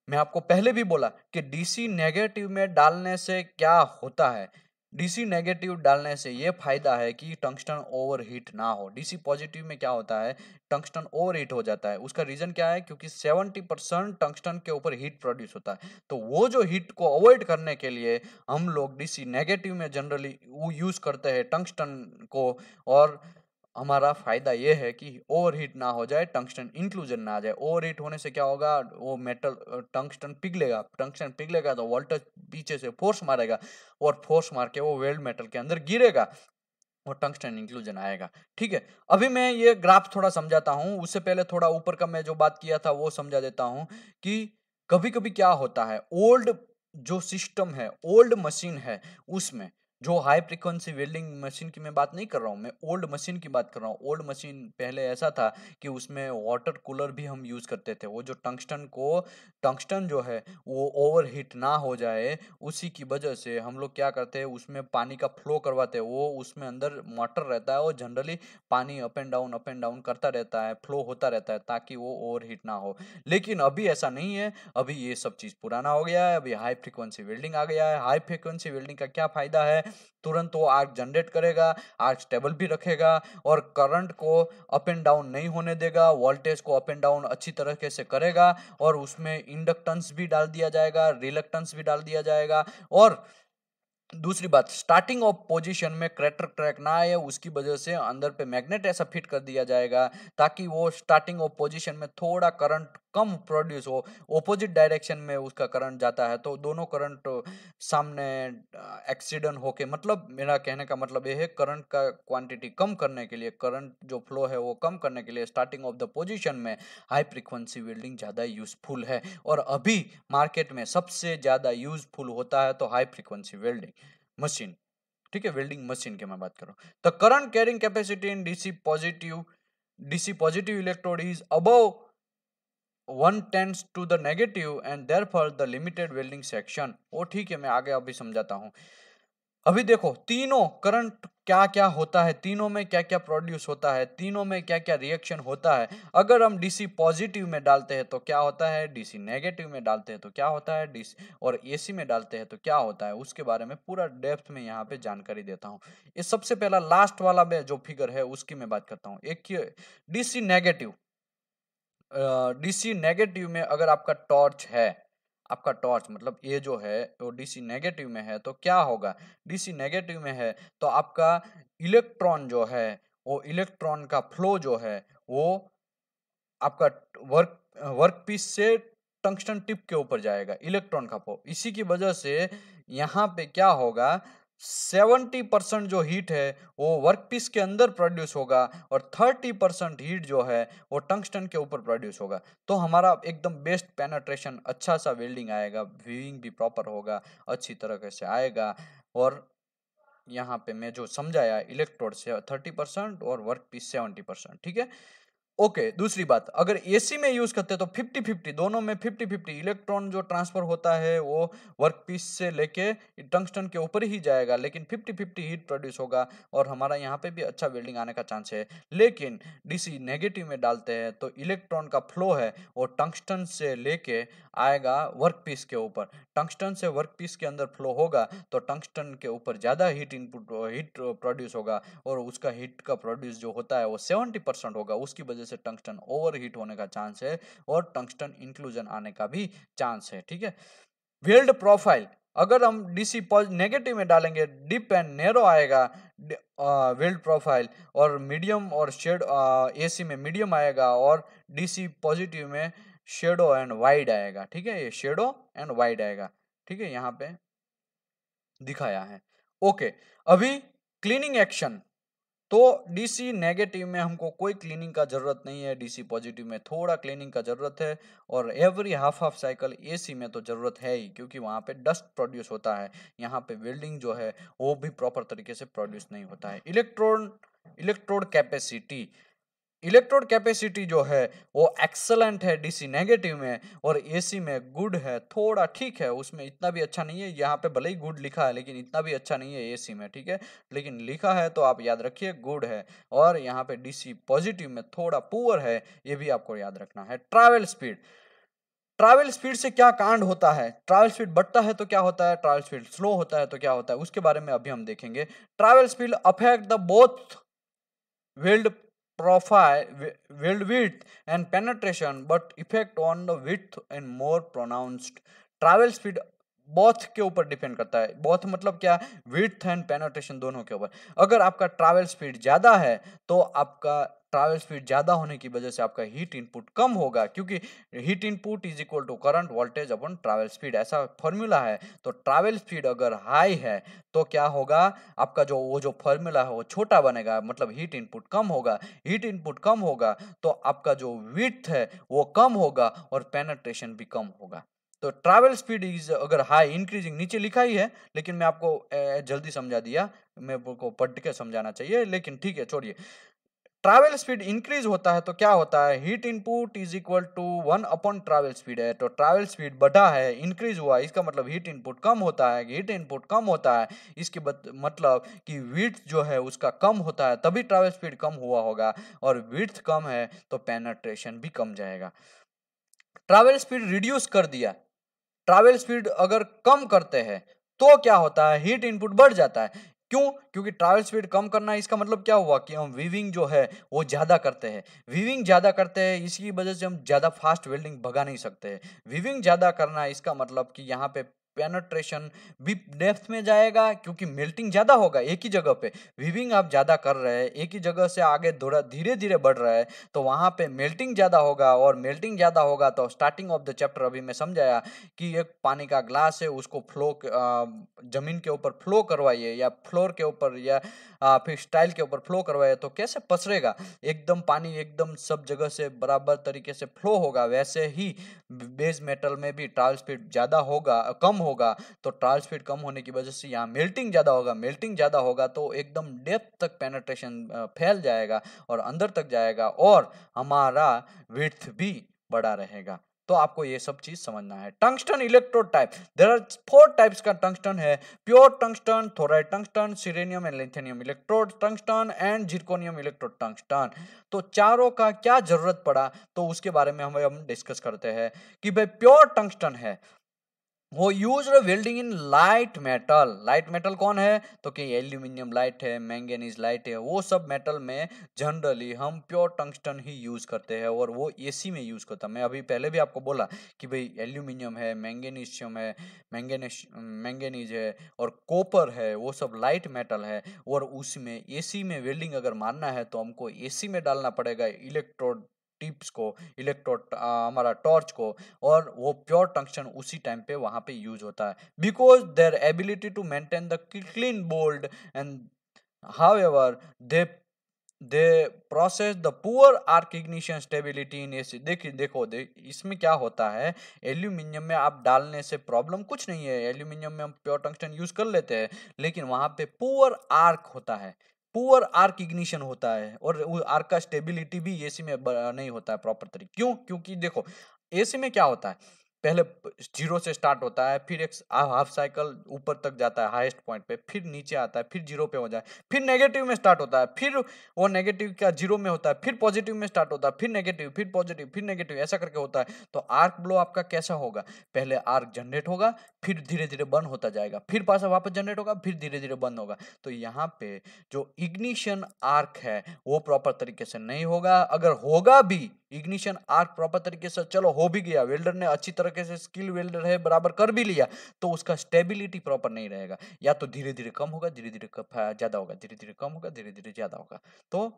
Speaker 1: मैं आपको पहले भी बोला कि DC negative में डालने से क्या होता है। डीसी नेगेटिव डालने से ये फायदा है कि टंगस्टन ओवरहीट ना हो। डीसी पॉजिटिव में क्या होता है, टंगस्टन ओवरहीट हो जाता है। उसका रीजन क्या है, क्योंकि 70% टंगस्टन के ऊपर हीट प्रोड्यूस होता है। तो वो जो हीट को अवॉइड करने के लिए हम लोग डीसी नेगेटिव में जनरली यूज करते हैं टंगस्टन को। और हमारा फायदा ये है कि ओवरहीट ना हो जाए, टंगस्टन इंक्लूजन ना आ जाए। ओवरहीट होने से क्या होगा, वो मेटल टंगस्टन पिघलेगा, टंगस्टन पिघलेगा तो वोल्टेज पीछे से फोर्स मारेगा और फोर्स मार के वो वेल्ड मेटल के अंदर गिरेगा और टंगस्टन इंक्लूजन आएगा। ठीक है, अभी मैं ये ग्राफ थोड़ा समझाता हूँ। उससे पहले थोड़ा ऊपर का मैं जो बात किया था वो समझा देता हूँ कि कभी कभी क्या होता है, ओल्ड जो सिस्टम है, ओल्ड मशीन है, उसमें जो हाई फ्रीक्वेंसी वेल्डिंग मशीन की मैं बात नहीं कर रहा हूँ, मैं ओल्ड मशीन की बात कर रहा हूँ। ओल्ड मशीन पहले ऐसा था कि उसमें वाटर कूलर भी हम यूज करते थे। वो जो टंगस्टन जो है वो ओवरहीट ना हो जाए, उसी की वजह से हम लोग क्या करते हैं, उसमें पानी का फ्लो करवाते हैं। वो उसमें अंदर मोटर रहता है, वो जनरली पानी अप एंड डाउन करता रहता है, फ्लो होता रहता है ताकि वो ओवरहीट ना हो। लेकिन अभी ऐसा नहीं है, अभी ये सब चीज पुराना हो गया है। अभी हाई फ्रीक्वेंसी वेल्डिंग आ गया है। हाई फ्रीक्वेंसी वेल्डिंग का क्या फायदा है, तुरंत वो आग जनरेट करेगा, आग स्टेबल भी रखेगा और करंट को अप एंड डाउन नहीं होने देगा, वोल्टेज को अप एंड डाउन अच्छी तरीके से करेगा। और उसमें इंडक्टेंस भी डाल दिया जाएगा, रिलक्टेंस भी डाल दिया जाएगा। और दूसरी बात, स्टार्टिंग ऑफ पोजीशन में क्रैटर क्रैक ना आए, उसकी वजह से अंदर पे मैग्नेट ऐसा फिट कर दिया जाएगा ताकि वो स्टार्टिंग ऑफ पोजीशन में थोड़ा करंट कम प्रोड्यूस हो। ऑपोजिट डायरेक्शन में उसका करंट जाता है तो दोनों करंट सामने एक्सीडेंट होके, मतलब मेरा कहने का मतलब ये है, करंट का क्वांटिटी कम करने के लिए, करंट जो फ्लो है वो कम करने के लिए स्टार्टिंग ऑफ द पोजीशन में हाई फ्रीक्वेंसी वेल्डिंग ज़्यादा यूजफुल है। और अभी मार्केट में सबसे ज़्यादा यूजफुल होता है तो हाई फ्रीक्वेंसी वेल्डिंग मशीन। ठीक है, वेल्डिंग मशीन की मैं बात कर रहा हूँ। The current carrying capacity in DC positive electrode is above 1 tenth to the negative and therefore the limited welding section. वो ठीक है, मैं आगे अभी समझाता हूँ। अभी देखो तीनों करंट क्या क्या होता है, तीनों में क्या क्या प्रोड्यूस होता है, तीनों में क्या क्या रिएक्शन होता है। अगर हम डीसी पॉजिटिव में डालते हैं तो क्या होता है, डीसी नेगेटिव में डालते हैं तो क्या होता है, डीसी और एसी में डालते हैं तो क्या होता है, उसके बारे में पूरा डेप्थ में यहाँ पे जानकारी देता हूँ। ये सबसे पहला लास्ट वाला में जो फिगर है उसकी मैं बात करता हूँ। एक डीसी नेगेटिव, डीसी नेगेटिव में अगर आपका टॉर्च है, आपका टॉर्च मतलब ये जो है वो डीसी नेगेटिव में है तो क्या होगा, डीसी नेगेटिव में है तो आपका इलेक्ट्रॉन जो है, वो इलेक्ट्रॉन का फ्लो जो है वो आपका वर्क वर्क पीस से टंगस्टन टिप के ऊपर जाएगा, इलेक्ट्रॉन का फ्लो। इसी की वजह से यहाँ पे क्या होगा, 70% जो हीट है वो वर्क पीस के अंदर प्रोड्यूस होगा और 30% हीट जो है वो टंगस्टन के ऊपर प्रोड्यूस होगा। तो हमारा एकदम बेस्ट पेनेट्रेशन, अच्छा सा वेल्डिंग आएगा, वीविंग भी प्रॉपर होगा, अच्छी तरीके से आएगा। और यहाँ पे मैं जो समझाया, इलेक्ट्रोड से 30% और वर्क पीस 70%। ठीक है, ओके। दूसरी बात, अगर एसी में यूज करते हैं तो 50-50, दोनों में 50-50 इलेक्ट्रॉन जो ट्रांसफर होता है वो वर्क पीस से लेके टंगस्टन के ऊपर ही जाएगा, लेकिन 50-50 हीट प्रोड्यूस होगा और हमारा यहाँ पे भी अच्छा वेल्डिंग आने का चांस है। लेकिन डीसी नेगेटिव में डालते हैं तो इलेक्ट्रॉन का फ्लो है वो टंगस्टन से लेके आएगा वर्क पीस के ऊपर, टंगस्टन से वर्क पीस के अंदर फ्लो होगा तो टंगस्टन के ऊपर ज्यादा हीट प्रोड्यूस होगा और उसका हीट का प्रोड्यूस जो होता है वो 70% होगा। उसकी वजह से टंगस्टन ओवर हीट होने का चांस है और टंगस्टन इंक्लूजन आने का भी चांस है। ठीक है, वेल्ड प्रोफाइल, अगर हम डीसी नेगेटिव में डालेंगे डीप एंड नैरो आएगा वेल्ड प्रोफाइल, और मीडियम और शेड एसी में मीडियम आएगा और डीसी पॉजिटिव में शेडो एंड वाइड आएगा। ठीक है, ये शेडो एंड वाइड आएगा। ठीक है, यहाँ पे दिखाया है। ओके, अभी क्लीनिंग एक्शन, तो डीसी नेगेटिव में हमको कोई क्लीनिंग का जरूरत नहीं है, डीसी पॉजिटिव में थोड़ा क्लीनिंग का जरूरत है और एवरी हाफ साइकिल एसी में तो जरूरत है ही, क्योंकि वहाँ पे डस्ट प्रोड्यूस होता है। यहाँ पे वेल्डिंग जो है वो भी प्रॉपर तरीके से प्रोड्यूस नहीं होता है। Electron electrode capacity. Electrode capacity जो है वो एक्सलेंट है डीसी नेगेटिव में, और एसी में गुड है, थोड़ा ठीक है, उसमें इतना भी अच्छा नहीं है। यहाँ पे भले ही गुड लिखा है लेकिन इतना भी अच्छा नहीं है एसी में, ठीक है, लेकिन लिखा है तो आप याद रखिए गुड है। और यहाँ पे डीसी पॉजिटिव में थोड़ा पुअर है, ये भी आपको याद रखना है। ट्रैवल स्पीड, ट्रैवल स्पीड से क्या कांड होता है, ट्रैवल स्पीड बढ़ता है तो क्या होता है, ट्रैवल स्पीड स्लो होता है तो क्या होता है, उसके बारे में अभी हम देखेंगे। Travel speed affect the both wield profile, wield width and penetration, but effect on the width and more pronounced. Travel speed both के ऊपर डिपेंड करता है। बोथ मतलब क्या, विड्थ एंड पेनिट्रेशन दोनों के ऊपर। अगर आपका ट्रैवल स्पीड ज्यादा है तो आपका ट्रैवल स्पीड ज्यादा होने की वजह से आपका हीट इनपुट कम होगा, क्योंकि heat input is equal to current voltage upon travel speed, ऐसा फॉर्मूला है। तो ट्रैवल स्पीड अगर हाई है तो क्या होगा, आपका जो वो जो फॉर्मूला है वो छोटा बनेगा, मतलब हीट इनपुट कम होगा। हीट इनपुट कम होगा तो आपका जो विड्थ है वो कम होगा और पेनिट्रेशन भी कम होगा। तो ट्रैवल स्पीड इज अगर हाई इंक्रीजिंग, नीचे लिखा ही है लेकिन मैं आपको जल्दी समझा दिया, मेरे को पढ़ के समझाना चाहिए, लेकिन ठीक है छोड़िए। ट्रैवल स्पीड इंक्रीज होता है तो क्या होता है, heat input is equal to 1 upon travel speed है। तो ट्रैवल स्पीड बढ़ा है, इंक्रीज हुआ, इसका मतलब हीट इनपुट कम होता है। हीट इनपुट कम होता है, इसके मतलब कि विड्थ जो है उसका कम होता है, तभी ट्रैवल स्पीड कम हुआ होगा। और विड्थ कम है तो पेनिट्रेशन भी कम जाएगा। ट्रैवल स्पीड रिड्यूस कर दिया, ट्रैवल स्पीड अगर कम करते हैं तो क्या होता है, हीट इनपुट बढ़ जाता है। क्यों, क्योंकि ट्रैवल स्पीड कम करना है, इसका मतलब क्या हुआ कि हम वीविंग जो है वो ज्यादा करते हैं। वीविंग ज्यादा करते हैं, इसकी वजह से हम ज्यादा फास्ट वेल्डिंग भगा नहीं सकते हैं। वीविंग ज्यादा करना है, इसका मतलब कि यहाँ पे पेनिट्रेशन भी डेप्थ में जाएगा, क्योंकि मेल्टिंग ज्यादा होगा एक ही जगह पे। वीविंग आप ज्यादा कर रहे हैं, एक ही जगह से आगे थोड़ा धीरे धीरे बढ़ रहा है, तो वहां पे मेल्टिंग ज्यादा होगा। और मेल्टिंग ज्यादा होगा तो स्टार्टिंग ऑफ द चैप्टर अभी मैं समझाया कि एक पानी का ग्लास है, उसको जमीन के ऊपर फ्लो करवाइए या फ्लोर के ऊपर या फिर स्टाइल के ऊपर फ्लो करवाइए तो कैसे पसरेगा, एकदम पानी एकदम सब जगह से बराबर तरीके से फ्लो होगा। वैसे ही बेस मेटल में भी ट्रायल स्पीड ज्यादा होगा, कम होगा, तो ट्रायल स्पीड कम होने की वजह से यहाँ मेल्टिंग ज्यादा होगा। मेल्टिंग ज्यादा होगा तो एकदम डेप्थ तक पेनिट्रेशन फैल जाएगा और अंदर तक जाएगा, और हमारा विड्थ भी बड़ा रहेगा। तो आपको ये सब चीज समझना है। Tungsten electrode type, there are 4 types का टंगस्टन है, pure tungsten, thoriated tungsten, cerium and lithium electrode tungsten and zirconium electrode tungsten. तो चारों का क्या जरूरत पड़ा तो उसके बारे में हम डिस्कस करते हैं कि भाई प्योर टंगस्टन है वो use welding in light metal. Light metal कौन है, तो कि एल्यूमिनियम लाइट है, मैंगनीज लाइट है, वो सब मेटल में जनरली हम प्योर टंगस्टन ही यूज करते हैं, और वो एसी में यूज करता है। मैं अभी पहले भी आपको बोला कि भाई एल्यूमिनियम है, मैंगनीशियम है, मैंगनीज है और कॉपर है, वो सब लाइट मेटल है, और उसमें एसी में वेल्डिंग अगर मारना है तो हमको एसी में डालना पड़ेगा इलेक्ट्रोड टिप्स को, इलेक्ट्रोड हमारा टॉर्च को, और वो प्योर टंक्शन उसी टाइम पे वहां पे यूज होता है, because their ability to maintain the clean bold and however they they process the poor arc ignition stability in AC. देखिए देखो इसमें क्या होता है, एल्यूमिनियम में आप डालने से प्रॉब्लम कुछ नहीं है, एल्यूमिनियम में हम प्योर टंगस्टन यूज कर लेते हैं, लेकिन वहां पे पुअर आर्क होता है, पुअर आर्क इग्निशन होता है, और आर्क का स्टेबिलिटी भी एसी में नहीं होता है प्रॉपर तरीके। क्यों, क्योंकि देखो एसी में क्या होता है, पहले जीरो से स्टार्ट होता है, फिर एक हाफ साइकिल ऊपर तक जाता है हाईएस्ट पॉइंट पे, फिर नीचे आता है, फिर जीरो पे हो जाए, फिर नेगेटिव में स्टार्ट होता है, फिर वो नेगेटिव का जीरो में होता है, फिर पॉजिटिव में स्टार्ट होता है, फिर नेगेटिव, फिर पॉजिटिव, फिर नेगेटिव, ऐसा करके होता है। तो आर्क ब्लो आपका कैसा होगा, पहले आर्क जनरेट होगा, फिर धीरे धीरे बंद होता जाएगा, फिर पास वापस जनरेट होगा, फिर धीरे धीरे बंद होगा। तो यहाँ पे जो इग्निशन आर्क है वो प्रॉपर तरीके से नहीं होगा। अगर होगा भी इग्निशन आर्क प्रॉपर तरीके से, चलो हो भी गया, वेल्डर ने अच्छी तरीके से, स्किल वेल्डर है, बराबर कर भी लिया, तो उसका स्टेबिलिटी प्रॉपर नहीं रहेगा, या तो धीरे धीरे कम होगा, धीरे धीरे ज्यादा होगा, धीरे धीरे कम होगा, धीरे धीरे ज्यादा होगा। तो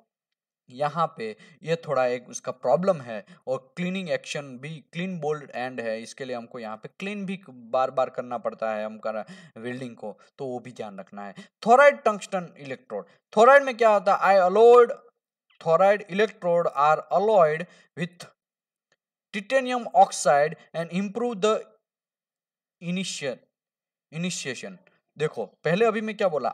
Speaker 1: यहाँ पे ये थोड़ा एक उसका प्रॉब्लम है। और क्लीनिंग एक्शन भी, क्लीन बोल्ड एंड है, इसके लिए हमको यहाँ पे क्लीन भी बार बार करना पड़ता है हमका वेल्डिंग को, तो वो भी ध्यान रखना है। थोराइड टंगस्टन इलेक्ट्रोड, थोराइड में क्या होता है, I alloyed thoriated electrode are alloyed with titanium oxide and improve the initial initiation। देखो पहले अभी मैं क्या बोला,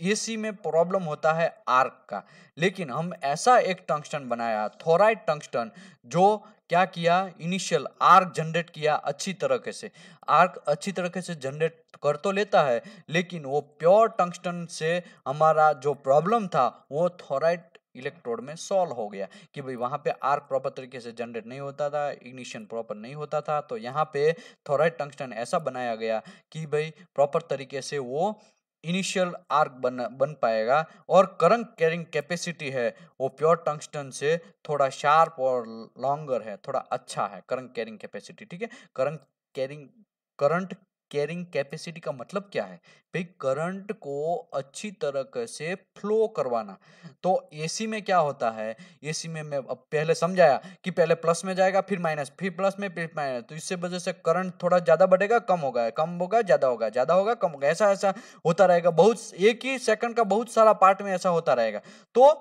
Speaker 1: एसी में प्रॉब्लम होता है आर्क का, लेकिन हम ऐसा एक टंगस्टन बनाया थोराइड टंगस्टन जो क्या किया, इनिशियल आर्क जनरेट किया अच्छी तरीके से। आर्क अच्छी तरीके से जनरेट कर तो लेता है, लेकिन वो प्योर टंगस्टन से हमारा जो प्रॉब्लम था वो थोराइड इलेक्ट्रोड में सॉल्व हो गया कि भाई वहां पे आर्क प्रॉपर तरीके से जनरेट नहीं होता था, इग्निशन प्रॉपर नहीं होता था। तो यहाँ पे थोराइड टंगस्टन ऐसा बनाया गया कि भाई प्रॉपर तरीके से वो इनिशियल आर्क बन पाएगा, और करंट कैरिंग कैपेसिटी है वो प्योर टंगस्टन से थोड़ा शार्प और लॉन्गर है, थोड़ा अच्छा है करंट कैरिंग कैपेसिटी। ठीक है, current carrying current carrying capacity का मतलब क्या है भाई, करंट को अच्छी तरह से फ्लो करवाना। तो एसी में क्या होता है, एसी में मैं अब पहले समझाया कि पहले प्लस में जाएगा फिर माइनस, फिर प्लस में फिर माइनस, तो इससे वजह से करंट थोड़ा ज्यादा बढ़ेगा कम होगा, कम होगा ज्यादा होगा, ज्यादा होगा कम होगा, ऐसा ऐसा होता रहेगा। बहुत एक ही सेकंड का बहुत सारा पार्ट में ऐसा होता रहेगा। तो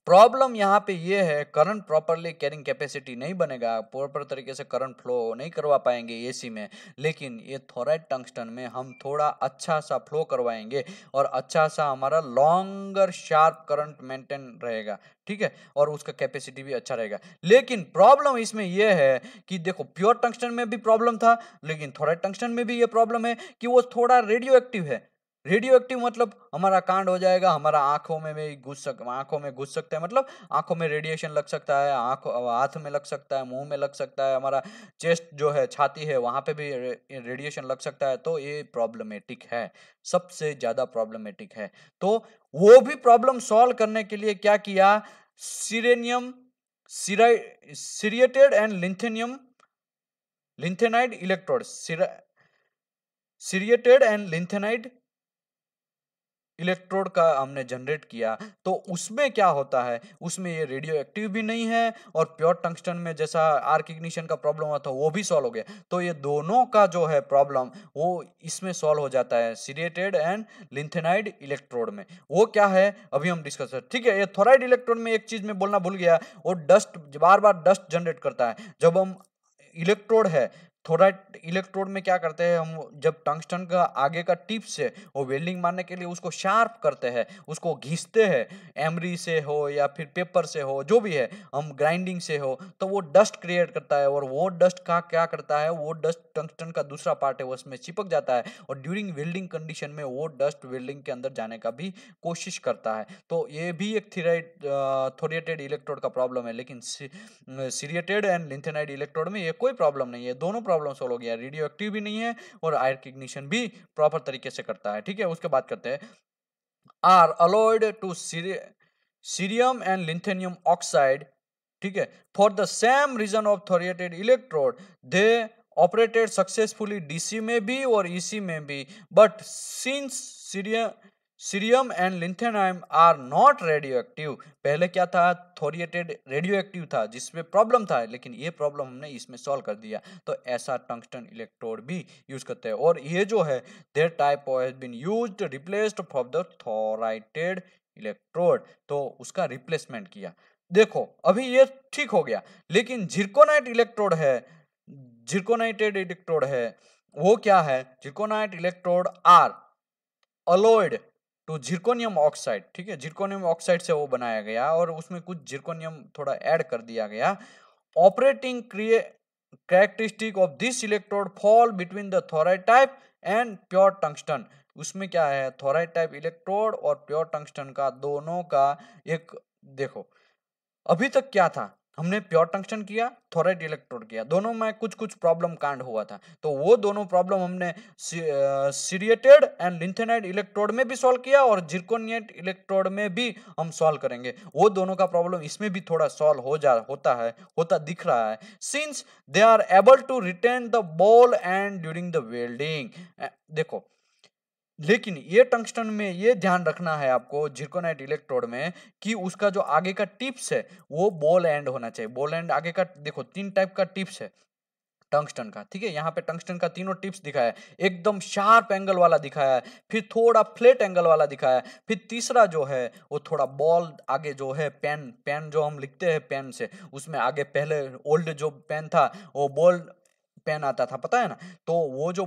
Speaker 1: प्रॉब्लम यहाँ पे ये है, करंट प्रॉपरली कैरिंग कैपेसिटी नहीं बनेगा, प्रॉपर तरीके से करंट फ्लो नहीं करवा पाएंगे एसी में। लेकिन ये थोराइड टंगस्टन में हम थोड़ा अच्छा सा फ्लो करवाएंगे और अच्छा सा हमारा लॉन्गर शार्प करंट मेंटेन रहेगा। ठीक है, और उसका कैपेसिटी भी अच्छा रहेगा। लेकिन प्रॉब्लम इसमें यह है कि देखो प्योर टंगस्टन में भी प्रॉब्लम था, लेकिन थोराइड टंगस्टन में भी ये प्रॉब्लम है कि वो थोड़ा रेडियो एक्टिव है। रेडियो एक्टिव मतलब हमारा कांड हो जाएगा, हमारा आंखों में घुस सकता है, मतलब आंखों में रेडिएशन लग सकता है, हाथ में लग सकता है, मुंह में लग सकता है, हमारा चेस्ट जो है छाती है वहां पे भी रेडिएशन लग सकता है। तो ये प्रॉब्लमेटिक है, सबसे ज्यादा प्रॉब्लमेटिक है। तो वो भी प्रॉब्लम सॉल्व करने के लिए क्या किया, सिरेनियम सीरिएटेड एंड लिंथेनाइड इलेक्ट्रोड, सीरिएटेड एंड लिंथेनाइड इलेक्ट्रोड का हमने जनरेट किया। तो उसमें क्या होता है, उसमें ये रेडियो एक्टिव भी नहीं है, और प्योर टंगस्टन में जैसा आर्क इग्निशन का प्रॉब्लम हुआ था वो भी सॉल्व हो गया। तो ये दोनों का जो है प्रॉब्लम वो इसमें सॉल्व हो जाता है सीरिएटेड एंड लिंथेनाइड इलेक्ट्रोड में। वो क्या है अभी हम डिस्कस कर, ठीक है। ये थोराइड इलेक्ट्रोड में एक चीज में बोलना भूल गया, वो डस्ट बार बार डस्ट जनरेट करता है। जब हम इलेक्ट्रोड है, थोराइड इलेक्ट्रोड में क्या करते हैं हम, जब टंगस्टन का आगे का टिप्स है वो वेल्डिंग मारने के लिए उसको शार्प करते हैं, उसको घिसते हैं, एमरी से हो या फिर पेपर से हो, जो भी है, हम ग्राइंडिंग से हो, तो वो डस्ट क्रिएट करता है। और वो डस्ट का क्या करता है, वो डस्ट टंगस्टन का दूसरा पार्ट है वो उसमें चिपक जाता है, और ड्यूरिंग वेल्डिंग कंडीशन में वो डस्ट वेल्डिंग के अंदर जाने का भी कोशिश करता है। तो ये भी एक थोरिएटेड इलेक्ट्रोड का प्रॉब्लम है। लेकिन सीरिएटेड एंड लिंथेनाइड इलेक्ट्रोड में ये कोई प्रॉब्लम नहीं है, दोनों प्रॉब्लम सोल्व हो गया, रेडियो एक्टिव भी नहीं है और आर्क इग्निशन भी प्रॉपर तरीके से करता है। ठीक है, उसके बाद करते हैं, are alloyed to cerium and lanthanum oxide. ठीक है, for the same reason of thoriated electrode they operated successfully DC में भी और ईसी में भी, but since cerium and lanthanum are not radioactive, पहले क्या था, थोरिएटेड रेडियो एक्टिव था जिसमें प्रॉब्लम था, लेकिन ये प्रॉब्लम हमने इसमें सॉल्व कर दिया। तो ऐसा टंगस्टन इलेक्ट्रोड भी यूज करते हैं, और ये जो है their type has been used replaced for the thoriated electrode, तो उसका रिप्लेसमेंट किया। देखो अभी ये ठीक हो गया, लेकिन जिरकोनाइट इलेक्ट्रोड है, जिरकोनाइटेड इलेक्ट्रोड है, वो क्या है, zirconiated electrode are alloyed to zirconium oxide. ठीक है, जिरकोनियम ऑक्साइड से वो बनाया गया और उसमें कुछ जिरकोनियम थोड़ा ऐड कर दिया गया। Operating characteristic of this electrode fall between the thoriated type and pure tungsten. उसमें क्या है, थोराइड टाइप इलेक्ट्रोड और प्योर टंगस्टन का दोनों का एक, देखो अभी तक क्या था, हमने प्योर टंगस्टन किया, थोराइड इलेक्ट्रोड किया, दोनों में कुछ कुछ प्रॉब्लम कांड हुआ था। तो वो दोनों प्रॉब्लम हमने सीरिएटेड एंड लिंथेनाइड इलेक्ट्रोड में भी सॉल्व किया और जिरकोनिएट इलेक्ट्रोड में भी हम सॉल्व करेंगे। वो दोनों का प्रॉब्लम इसमें भी थोड़ा सॉल्व होता दिख रहा है, since they are able to retain the ball end during the welding. देखो, लेकिन ये टंगस्टन में ये ध्यान रखना है आपको, जिरकोनाइट इलेक्ट्रोड में, कि उसका जो आगे का टिप्स है वो बॉल एंड होना चाहिए। बॉल एंड आगे का, देखो 3 टाइप का टिप्स है टंगस्टन का। ठीक है, यहाँ पे टंगस्टन का तीनों टिप्स दिखाया है, एकदम शार्प एंगल वाला दिखाया है, फिर थोड़ा फ्लैट एंगल वाला दिखाया है, फिर तीसरा जो है वो थोड़ा बॉल आगे जो है, पेन पेन जो हम लिखते हैं पेन से, उसमें आगे पहले ओल्ड जो पेन था वो बॉल पेन आता था, पता है ना? तो वो जो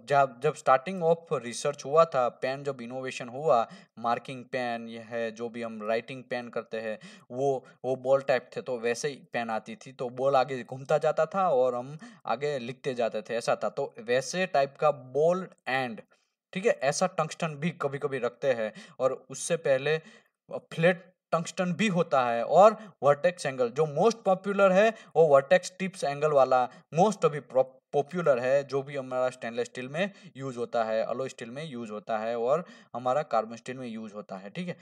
Speaker 1: जब जब स्टार्टिंग ऑफ रिसर्च हुआ था, पेन जब इनोवेशन हुआ, मार्किंग पेन ये है, जो भी हम राइटिंग पेन करते हैं, वो बॉल टाइप थे, तो वैसे ही पेन आती थी, तो बॉल आगे घूमता जाता था और हम आगे लिखते जाते थे, ऐसा था। तो वैसे टाइप का बॉल एंड, ठीक है, ऐसा टंगस्टन भी कभी कभी रखते हैं। और उससे पहले फ्लैट टंगस्टन भी होता है, और वर्टेक्स एंगल जो मोस्ट पॉपुलर है, वो वर्टेक्स टिप्स एंगल वाला मोस्ट अभी पॉपुलर है, जो भी हमारा स्टेनलेस स्टील में यूज होता है, अलोय स्टील में यूज होता है, और हमारा कार्बन स्टील में यूज होता है, ठीक है।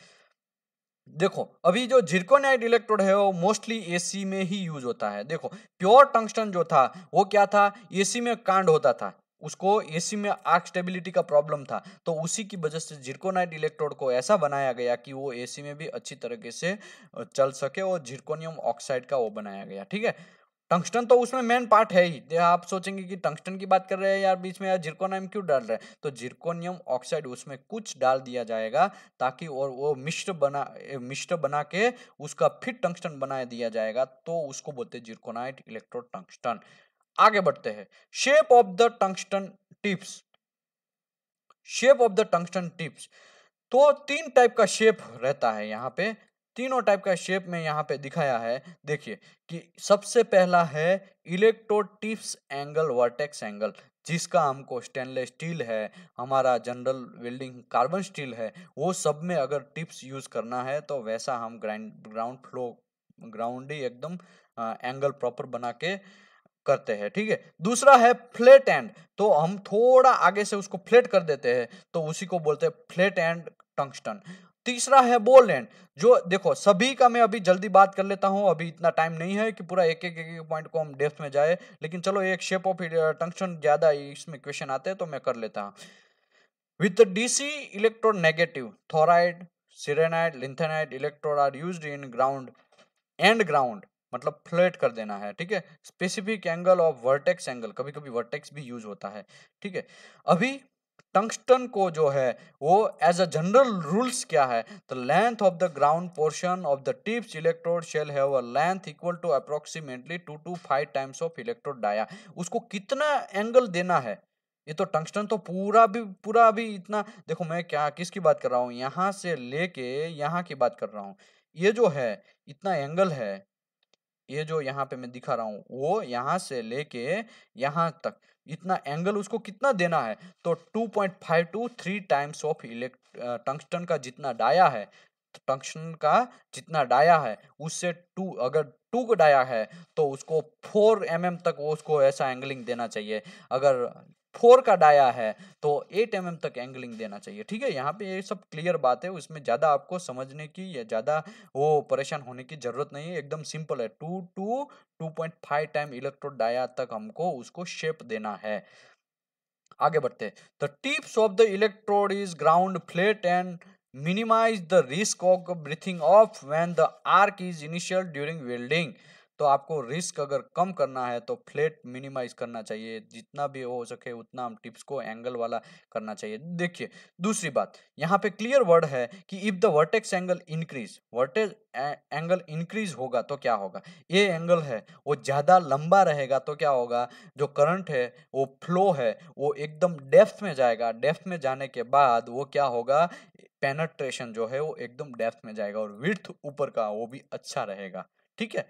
Speaker 1: देखो अभी जो जिरकोनाइट इलेक्ट्रोड है वो मोस्टली एसी में ही यूज होता है। देखो प्योर टंगस्टन जो था वो क्या था, एसी में कांड होता था, उसको एसी में आर्क स्टेबिलिटी का प्रॉब्लम था, तो उसी की वजह से जिरकोनाइट इलेक्ट्रोड को ऐसा बनाया गया कि वो एसी में भी अच्छी तरीके से चल सके, और जिरकोनियम ऑक्साइड का वो बनाया गया, ठीक है। टंगस्टन तो उसमें मेन पार्ट है ही। आप सोचेंगे कि टंगस्टन की बात कर रहे हैं यार बीच में, यार जिरकोनियम क्यों डाल रहे हैं, तो जिरकोनियम ऑक्साइड उसमें कुछ डाल दिया जाएगा ताकि, और वो मिश्र बना के उसका फिर टंगस्टन बना दिया जाएगा, तो उसको बोलते हैं जिरकोनाइट इलेक्ट्रोड टंगस्टन। आगे बढ़ते हैं। Shape of the tungsten tips. Shape of the tungsten tips, तो तीन टाइप का शेप रहता है यहाँ पे। तीनों टाइप का शेप में यहाँ पे दिखाया है। देखिए कि सबसे पहला है electrode tips angle vertex angle, जिसका हमको स्टेनलेस स्टील है, हमारा जनरल वेल्डिंग कार्बन स्टील है, वो सब में अगर टिप्स यूज करना है तो वैसा हम ग्राउंड फ्लो ग्राउंड ही एकदम एंगल प्रॉपर बना के करते हैं, ठीक है। दूसरा है फ्लैट एंड, तो हम थोड़ा आगे से उसको फ्लैट कर देते हैं, तो उसी को बोलते हैं फ्लैट एंड टंगस्टन। तीसरा है बोल एंड, जो देखो सभी का मैं अभी जल्दी बात कर लेता हूं, अभी इतना टाइम नहीं है कि पूरा एक एक पॉइंट को हम डेप्थ में जाए, लेकिन चलो एक शेप ऑफ टंगस्टन ज्यादा इसमें क्वेश्चन आते हैं तो मैं कर लेता हूं। With DC electrode negative, thoriated, ceriated, lanthanated electrode are used in ground and ground, मतलब फ्लैट कर देना है, ठीक है। Specific angle of vertex angle, कभी कभी वर्टेक्स भी यूज होता है, ठीक है। अभी टंगस्टन को जो है वो एज अ जनरल रूल्स क्या है, the length of the ground portion of the tips electrode shall have a length equal to approximately 2 to 5 times of electrode dia. उसको कितना एंगल देना है, ये तो टंगस्टन तो पूरा भी इतना, देखो मैं क्या किसकी बात कर रहा हूँ, यहाँ से लेके यहाँ की बात कर रहा हूँ। ये जो है इतना एंगल है, ये जो यहाँ पे मैं दिखा रहा हूँ, वो यहाँ से लेके यहाँ तक इतना एंगल उसको कितना देना है, तो 2.5 to 3 टाइम्स ऑफ टंगस्टन का जितना डाया है, टंगस्टन का जितना डाया है उससे टू, अगर टू का डाया है तो उसको 4 mm तक वो उसको ऐसा एंगलिंग देना चाहिए। अगर 4 का डाया है तो 8 mm तक एंगलिंग देना चाहिए, ठीक है। यहाँ पे ये सब क्लियर बात है, उसमें ज्यादा आपको समझने की या ज्यादा वो परेशान होने की जरूरत नहीं है, एकदम सिंपल है। 2 to 2.5 टाइम इलेक्ट्रोड डाया तक हमको उसको शेप देना है। आगे बढ़ते हैं। The tips of the electrode is ground flat and minimize the risk of breathing off when the arc is initial during welding. तो आपको रिस्क अगर कम करना है तो फ्लैट मिनिमाइज करना चाहिए, जितना भी हो सके उतना हम टिप्स को एंगल वाला करना चाहिए। देखिए दूसरी बात, यहाँ पे क्लियर वर्ड है कि if the vertex angle increase, vertex angle increase होगा तो क्या होगा, ये एंगल है वो ज्यादा लंबा रहेगा तो क्या होगा, जो करंट है वो फ्लो है वो एकदम डेप्थ में जाएगा, डेप्थ में जाने के बाद वो क्या होगा, पेनेट्रेशन जो है वो एकदम डेप्थ में जाएगा, और विड्थ ऊपर का वो भी अच्छा रहेगा, ठीक है।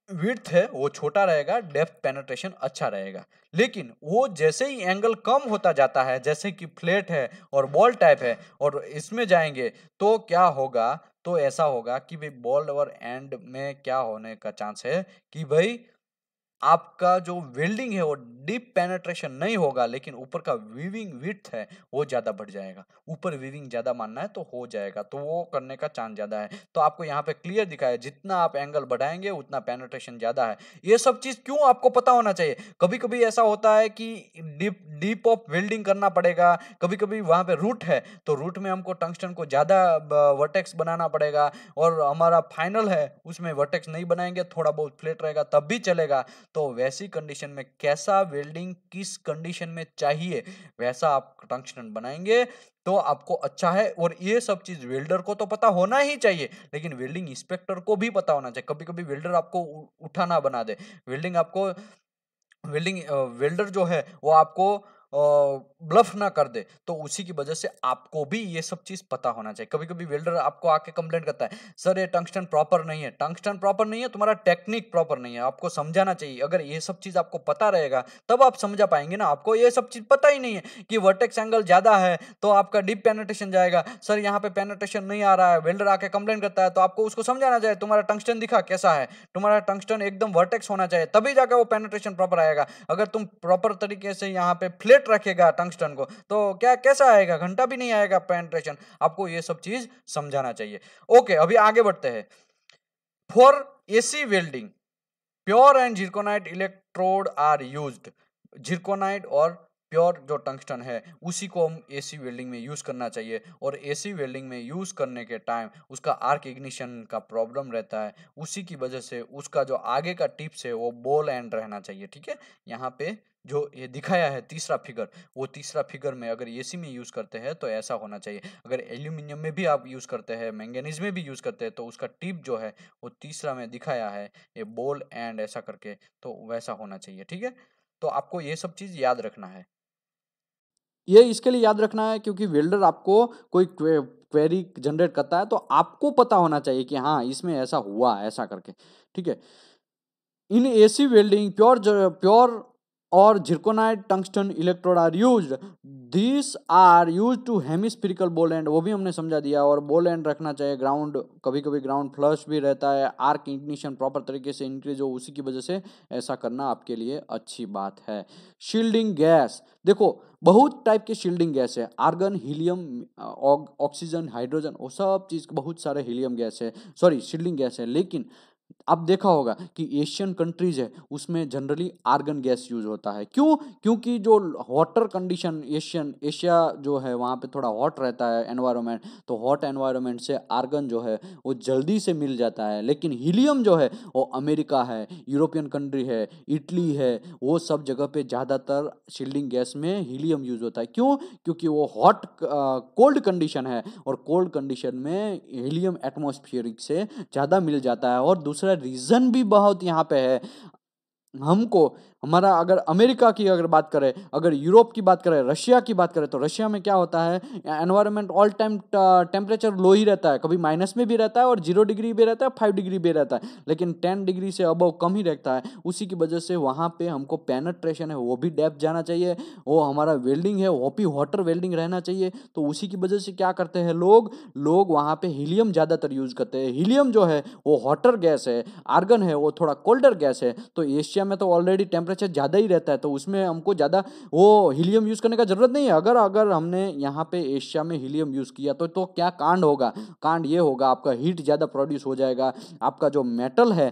Speaker 1: विड्थ है वो छोटा रहेगा, डेप्थ पेनेट्रेशन अच्छा रहेगा। लेकिन वो जैसे ही एंगल कम होता जाता है, जैसे कि फ्लैट है और बॉल टाइप है और इसमें जाएंगे, तो क्या होगा, तो ऐसा होगा कि भाई बॉल और एंड में क्या होने का चांस है कि भाई आपका जो वेल्डिंग है वो डीप पेनेट्रेशन नहीं होगा, लेकिन ऊपर का वीविंग विड्थ है वो ज्यादा बढ़ जाएगा। ऊपर वीविंग ज्यादा मानना है तो हो जाएगा, तो वो करने का चांस ज्यादा है। तो आपको यहाँ पे क्लियर दिखा है जितना आप एंगल बढ़ाएंगे उतना पेनेट्रेशन ज्यादा है। ये सब चीज क्यों आपको पता होना चाहिए। कभी कभी ऐसा होता है कि डीप डीप ऑफ वेल्डिंग करना पड़ेगा, कभी कभी वहां पे रूट है तो रूट में हमको टंगस्टन को ज्यादा वर्टेक्स बनाना पड़ेगा, और हमारा फाइनल है उसमें वर्टेक्स नहीं बनाएंगे, थोड़ा बहुत फ्लैट रहेगा तब भी चलेगा। तो वैसी कंडीशन में कैसा वेल्डिंग किस कंडीशन में चाहिए वैसा आप टंगस्टन बनाएंगे तो आपको अच्छा है। और ये सब चीज वेल्डर को तो पता होना ही चाहिए, लेकिन वेल्डिंग इंस्पेक्टर को भी पता होना चाहिए। कभी कभी वेल्डर आपको उठा ना बना दे, वेल्डिंग आपको वेल्डर जो है वो आपको ब्लफ ना कर दे, तो उसी की वजह से आपको भी ये सब चीज पता होना चाहिए। कभी कभी वेल्डर आपको आके कंप्लेंट करता है, सर ये टंगस्टन प्रॉपर नहीं है। टंगस्टन प्रॉपर नहीं है, तुम्हारा टेक्निक प्रॉपर नहीं है, आपको समझाना चाहिए। अगर ये सब चीज आपको पता रहेगा तब आप समझा पाएंगे ना। आपको ये सब चीज पता ही नहीं है कि वर्टेक्स एंगल ज्यादा है तो आपका डीप पेनिट्रेशन जाएगा, सर यहाँ पे पेनिट्रेशन नहीं आ रहा है, वेल्डर आके कंप्लेंट करता है, तो आपको उसको समझाना चाहिए तुम्हारा टंगस्टन दिखा कैसा है, तुम्हारा टंगस्टन एकदम वर्टेक्स होना चाहिए, तभी जाकर वो पेनिट्रेशन प्रॉपर आएगा। अगर तुम प्रॉपर तरीके से यहाँ पे फ्लैट रखेगा टंगस्टन को तो क्या कैसा आएगा, घंटा भी नहीं आएगा पेनिट्रेशन। आपको ये सब चीज समझाना चाहिए। ओके, अभी आगे बढ़ते हैं। For AC welding pure and zirconiated electrode are used. Zirconiated और प्योर जो टंगस्टन है उसी को हम एसी वेल्डिंग में यूज करना चाहिए। और एसी वेल्डिंग में यूज करने के टाइम उसका आर्क इग्निशन का प्रॉब्लम रहता है, उसी की वजह से उसका जो आगे का टिप्स है वो बॉल एंड रहना चाहिए। ठीक है, यहाँ पे जो ये दिखाया है तीसरा फिगर, वो तीसरा फिगर में अगर एसी में यूज करते हैं तो ऐसा होना चाहिए। अगर एल्यूमिनियम में भी आप यूज करते हैं, मैंगनीज में भी यूज करते हैं, तो उसका टिप जो है वो तीसरा में दिखाया है ये बॉल एंड ऐसा करके, तो वैसा होना चाहिए। ठीक है, तो आपको ये सब चीज याद रखना है।
Speaker 2: ये इसके लिए याद रखना है क्योंकि वेल्डर आपको कोई क्वेरी जनरेट करता है तो आपको पता होना चाहिए कि हाँ इसमें ऐसा हुआ ऐसा करके। ठीक है, इन एसी वेल्डिंग प्योर और zirconite tungsten electrode are used. These are used to hemispherical ball end, वो भी हमने समझा दिया। और बॉल एंड रखना चाहिए, ग्राउंड कभी कभी ग्राउंड फ्लश भी रहता है, आर्क इग्निशन प्रॉपर तरीके से इंक्रीज हो, उसी की वजह से ऐसा करना आपके लिए अच्छी बात है। शील्डिंग गैस, देखो बहुत टाइप के शील्डिंग गैस है, आर्गन, हीलियम, ऑक्सीजन, हाइड्रोजन, वो सब चीज बहुत सारे हीलियम गैस है, सॉरी शील्डिंग गैस है। लेकिन अब देखा होगा कि एशियन कंट्रीज है उसमें जनरली आर्गन गैस यूज होता है। क्यों? क्योंकि जो वाटर कंडीशन एशिया जो है वहाँ पे थोड़ा हॉट रहता है एनवायरनमेंट, तो हॉट एनवायरनमेंट से आर्गन जो है वो जल्दी से मिल जाता है। लेकिन हीलियम जो है वो अमेरिका है, यूरोपियन कंट्री है, इटली है, वो सब जगह पे ज़्यादातर शील्डिंग गैस में हीलियम यूज होता है। क्यों? क्योंकि वो हॉट कोल्ड कंडीशन है और कोल्ड कंडीशन में हीलियम एटमॉस्फेरिक से ज़्यादा मिल जाता है। और दूसरा रीज़न भी बहुत यहाँ पे है, हमको हमारा अगर अमेरिका की अगर बात करें, अगर यूरोप की बात करें, रशिया की बात करें, तो रशिया में क्या होता है, environment all time temperature low ही रहता है, कभी माइनस में भी रहता है और 0 डिग्री भी रहता है, 5 डिग्री भी रहता है, लेकिन 10 डिग्री से अबव कम ही रहता है। उसी की वजह से वहाँ पे हमको पेनेट्रेशन है वो भी डेप्थ जाना चाहिए, वो हमारा वेल्डिंग है वो भी वाटर वेल्डिंग रहना चाहिए। तो उसी की वजह से क्या करते हैं लोग लोग वहाँ पे हीलियम ज़्यादातर यूज़ करते हैं। हीलियम जो है वो हॉटर गैस है, आर्गन है वो थोड़ा कोल्डर गैस है। तो एशिया में तो ऑलरेडी टेम्परेचर ज़्यादा ही रहता है, तो उसमें हमको ज़्यादा वो हीलियम यूज़ करने का ज़रूरत नहीं है। अगर अगर हमने यहाँ पे एशिया में हीलियम यूज़ किया तो क्या कांड होगा? कांड ये होगा, आपका हीट ज़्यादा प्रोड्यूस हो जाएगा, आपका जो मेटल है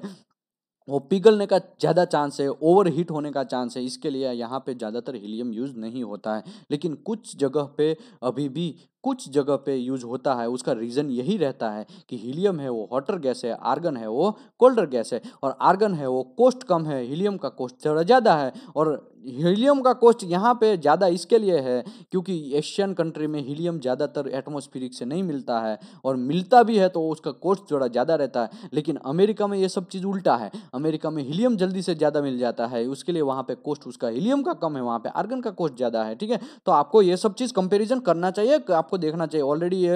Speaker 2: वो पिघलने का ज़्यादा चांस है, ओवर हीट होने का चांस है। इसके लिए यहाँ पे ज़्यादातर हीलियम यूज़ नहीं होता है। लेकिन कुछ जगह पे अभी भी कुछ जगह पे यूज़ होता है, उसका रीज़न यही रहता है कि हीलियम है वो हॉटर गैस है, आर्गन है वो कोल्डर गैस है। और आर्गन है वो कॉस्ट कम है, हीलियम का कॉस्ट थोड़ा ज़्यादा है। और हीलियम का कॉस्ट यहाँ पे ज़्यादा इसके लिए है क्योंकि एशियन कंट्री में हीलियम ज़्यादातर एटमॉस्फेरिक से नहीं मिलता है, और मिलता भी है तो उसका कॉस्ट थोड़ा ज़्यादा रहता है। लेकिन अमेरिका में ये सब चीज़ उल्टा है, अमेरिका में हीलियम जल्दी से ज़्यादा मिल जाता है, उसके लिए वहाँ पे कॉस्ट उसका हीलियम का कम है, वहाँ पे आर्गन का कॉस्ट ज़्यादा है। ठीक है, तो आपको ये सब चीज़ कंपैरिजन करना चाहिए, आपको देखना चाहिए। ऑलरेडी ये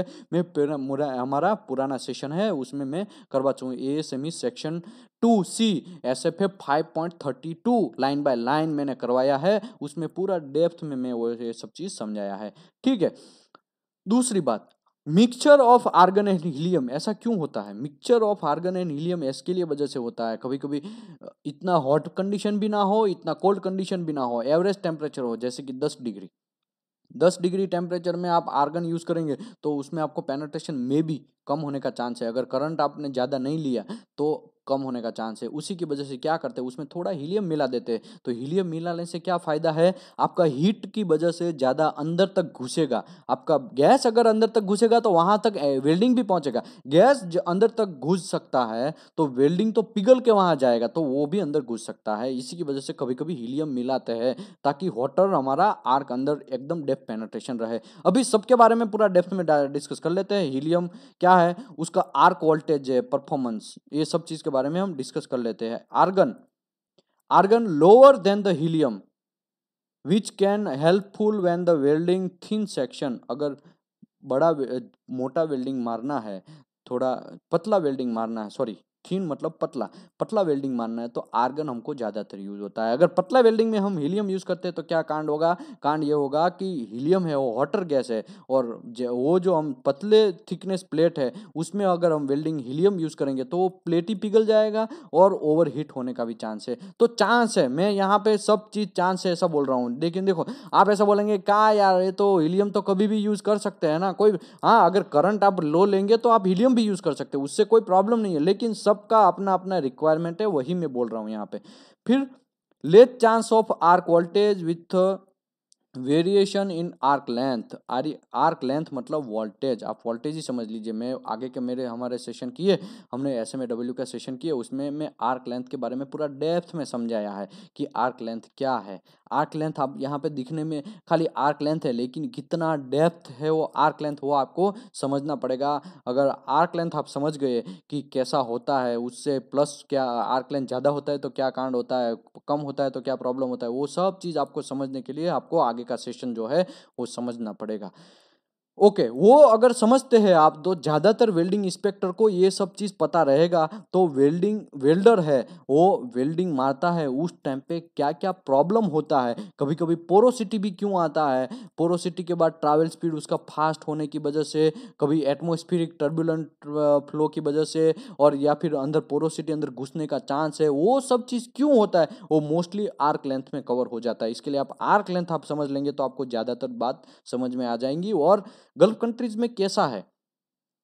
Speaker 2: हमारा पुराना सेशन है उसमें मैं करवा चुका हूँ, ASME section 2C SFA 5.32 line by line मैंने करवाया है, उसमें पूरा डेप्थ में मैं वो ये सब चीज़ समझाया है। ठीक है, दूसरी बात, mixture of argon and helium ऐसा क्यों होता है? Mixture of argon and helium इसके लिए वजह से होता है, कभी कभी इतना हॉट कंडीशन भी ना हो, इतना कोल्ड कंडीशन भी ना हो, एवरेज टेम्परेचर हो, जैसे कि 10 डिग्री। 10 डिग्री टेम्परेचर में आप आर्गन यूज़ करेंगे तो उसमें आपको पेनिट्रेशन में भी कम होने का चांस है। अगर करंट आपने ज़्यादा नहीं लिया तो कम होने का चांस है। उसी की वजह से क्या करते हैं, उसमें थोड़ा हीलियम मिला देते हैं। तो हीलियम मिलाने से क्या फ़ायदा है, आपका हीट की वजह से ज़्यादा अंदर तक घुसेगा। आपका गैस अगर अंदर तक घुसेगा तो वहाँ तक वेल्डिंग भी पहुँचेगा। गैस अंदर तक घुस सकता है तो वेल्डिंग तो पिघल के वहाँ जाएगा, तो वो भी अंदर घुस सकता है। इसी की वजह से कभी कभी हीलियम मिलाते हैं ताकि वाटर हमारा आर्क अंदर एकदम डेप्थ पेनिट्रेशन रहे। अभी सबके बारे में पूरा डेप्थ में डिस्कस कर लेते हैं। हीलियम क्या है, उसका आर्क वोल्टेज है, परफॉर्मेंस, ये सब चीज़ के बारे में हम डिस्कस कर लेते हैं। Argon, argon lower than the helium which can helpful when the welding thin section. अगर बड़ा मोटा वेल्डिंग मारना है, थोड़ा पतला वेल्डिंग मारना है, सॉरी थीन मतलब पतला, पतला वेल्डिंग मारना है तो आर्गन हमको ज़्यादातर यूज होता है। अगर पतला वेल्डिंग में हम हीलियम यूज करते हैं तो क्या कांड होगा, कांड ये होगा कि हीलियम है वो हॉटर गैस है, और वो जो हम पतले थिकनेस प्लेट है उसमें अगर हम वेल्डिंग हीलियम यूज करेंगे तो वो प्लेट ही पिघल जाएगा और ओवर हीट होने का भी चांस है। तो चांस है, मैं यहाँ पे सब चीज़ चांस है ऐसा बोल रहा हूँ, लेकिन देखो आप ऐसा बोलेंगे क्या यार ये तो हीलियम तो कभी भी यूज कर सकते हैं ना, कोई हाँ अगर करंट आप लो लेंगे तो आप हीलियम भी यूज कर सकते हो, उससे कोई प्रॉब्लम नहीं है, लेकिन सबका अपना अपना रिक्वायरमेंट है, वही मैं बोल रहा हूँ यहाँ पे। फिर less chance of arc voltage with variation in arc length. Arc length मतलब वोल्टेज, आप वोल्टेज ही समझ लीजिए। मैं आगे के मेरे हमारे सेशन किए, हमने SMAW का सेशन किए, उसमें मैं आर्क लेंथ के बारे में पूरा डेप्थ में समझाया है कि आर्क लेंथ क्या है। आर्क लेंथ आप यहाँ पे दिखने में खाली आर्क लेंथ है, लेकिन कितना डेप्थ है वो आर्क लेंथ वो आपको समझना पड़ेगा। अगर आर्क लेंथ आप समझ गए कि कैसा होता है, उससे प्लस क्या आर्क लेंथ ज़्यादा होता है तो क्या कांड होता है, कम होता है तो क्या प्रॉब्लम होता है, वो सब चीज़ आपको समझने के लिए आपको आगे का सेशन जो है वो समझना पड़ेगा। ओके वो अगर समझते हैं आप तो ज़्यादातर वेल्डिंग इंस्पेक्टर को ये सब चीज़ पता रहेगा, तो वेल्डर है वो वेल्डिंग मारता है उस टाइम पे क्या क्या प्रॉब्लम होता है, कभी कभी पोरोसिटी भी क्यों आता है, पोरोसिटी के बाद ट्रैवल स्पीड उसका फास्ट होने की वजह से, कभी एटमॉस्फेरिक टर्बुलेंट फ्लो की वजह से, और या फिर अंदर पोरोसिटी अंदर घुसने का चांस है, वो सब चीज़ क्यों होता है वो मोस्टली आर्क लेंथ में कवर हो जाता है। इसके लिए आप आर्क लेंथ आप समझ लेंगे तो आपको ज़्यादातर बात समझ में आ जाएंगी। और गल्फ कंट्रीज में कैसा है,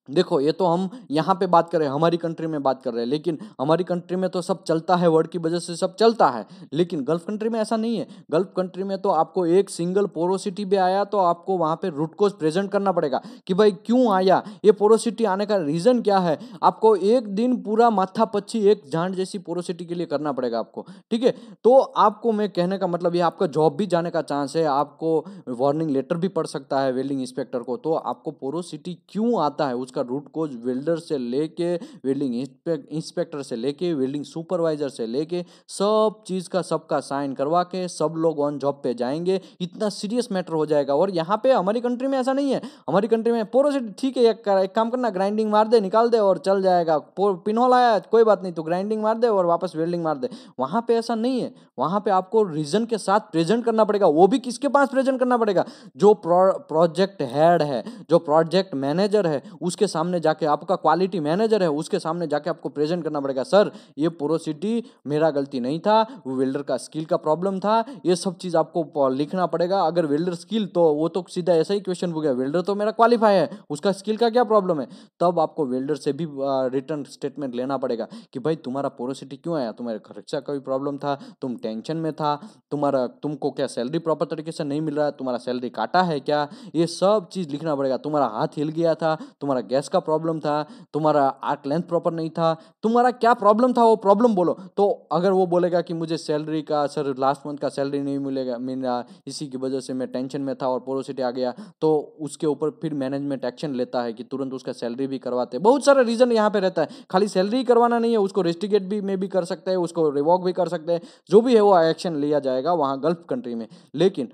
Speaker 2: देखो ये तो हम यहाँ पे बात कर रहे हैं, हमारी कंट्री में बात कर रहे हैं, लेकिन हमारी कंट्री में तो सब चलता है, वर्ड की वजह से सब चलता है, लेकिन गल्फ कंट्री में ऐसा नहीं है। गल्फ कंट्री में तो आपको एक सिंगल पोरोसिटी भी आया तो आपको वहाँ पे रूट कोज प्रेजेंट करना पड़ेगा कि भाई क्यों आया, ये पोरोसिटी आने का रीज़न क्या है, आपको एक दिन पूरा माथा पच्ची एक झांड जैसी पोरोसिटी के लिए करना पड़ेगा आपको, ठीक है। तो आपको मैं कहने का मतलब ये आपका जॉब भी जाने का चांस है, आपको वार्निंग लेटर भी पड़ सकता है वेल्डिंग इंस्पेक्टर को। तो आपको पोरोसिटी क्यों आता है उसका रूट कोज वेल्डर से लेके वेल्डिंग इंस्पेक्टर से लेके वेल्डिंग सुपरवाइजर से लेके सब चीज़ का सबका साइन करवा के सब लोग ऑन जॉब पे जाएंगे, इतना सीरियस मैटर हो जाएगा। और यहाँ पे हमारी कंट्री में ऐसा नहीं है, हमारी कंट्री में पोरोसिटी ठीक है, एक काम करना ग्राइंडिंग मार दे निकाल दे और चल जाएगा, पिनहोल आया कोई बात नहीं तो ग्राइंडिंग मार दे और वापस वेल्डिंग मार दे। वहाँ पे ऐसा नहीं है, वहाँ पे आपको रीजन के साथ प्रेजेंट करना पड़ेगा, वो भी किसके पास प्रेजेंट करना पड़ेगा, जो प्रोजेक्ट हेड है, जो प्रोजेक्ट मैनेजर है उसके सामने जाके, आपका क्वालिटी मैनेजर है उसके सामने जाके आपको प्रेजेंट करना पड़ेगा, सर ये पोरोसिटी मेरा गलती नहीं था, वो वेल्डर का स्किल का प्रॉब्लम था, ये सब चीज़ आपको लिखना पड़ेगा। अगर वेल्डर स्किल तो वो तो सीधा ऐसा ही क्वेश्चन हो गया, वेल्डर तो मेरा क्वालिफाई है उसका स्किल का क्या प्रॉब्लम है, तब आपको वेल्डर से भी रिटर्न स्टेटमेंट लेना पड़ेगा कि भाई तुम्हारा पोरोसिटी क्यों आया, तुम्हारे खर्चा का भी प्रॉब्लम था, तुम टेंशन में था, तुमको क्या सैलरी प्रॉपर तरीके से नहीं मिल रहा है, तुम्हारा सैलरी काटा है क्या, ये सब चीज़ लिखना पड़ेगा। तुम्हारा हाथ हिल गया था, तुम्हारा गैस का प्रॉब्लम था, तुम्हारा आर्क लेंथ प्रॉपर नहीं था, तुम्हारा क्या प्रॉब्लम था वो प्रॉब्लम बोलो। तो अगर वो बोलेगा कि मुझे सैलरी का सर लास्ट मंथ का सैलरी नहीं मिला इसी की वजह से मैं टेंशन में था और पोरोसिटी आ गया, तो उसके ऊपर फिर मैनेजमेंट एक्शन लेता है कि तुरंत उसका सैलरी भी करवाते हैं। बहुत सारा रीजन यहाँ पे रहता है, खाली सैलरी ही करवाना नहीं है, उसको रेस्टिगेट भी में भी कर सकते हैं, उसको रिवॉक भी कर सकते हैं, जो भी है वो एक्शन लिया जाएगा वहाँ गल्फ कंट्री में। लेकिन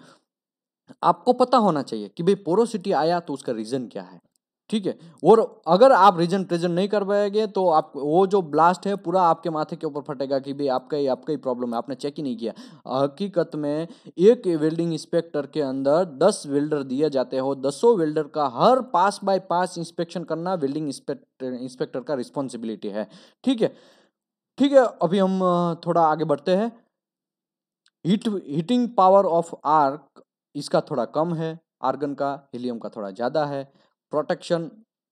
Speaker 2: आपको पता होना चाहिए कि भाई पोरोसिटी आया तो उसका रीजन क्या है, ठीक है। और अगर आप रीजन प्रेजेंट नहीं कर पाएंगे तो आप वो जो ब्लास्ट है पूरा आपके माथे के ऊपर फटेगा कि भाई आपका ही प्रॉब्लम है, आपने चेक ही नहीं किया। हकीकत में एक वेल्डिंग इंस्पेक्टर के अंदर 10 वेल्डर दिए जाते हो, 10 वेल्डर का हर पास बाय पास इंस्पेक्शन करना वेल्डिंग इंस्पेक्टर का रिस्पॉन्सिबिलिटी है, ठीक है। ठीक है, अभी हम थोड़ा आगे बढ़ते हैं। हीटिंग पावर ऑफ आर्क इसका थोड़ा कम है, आर्गन का, हीलियम का थोड़ा ज़्यादा है। प्रोटेक्शन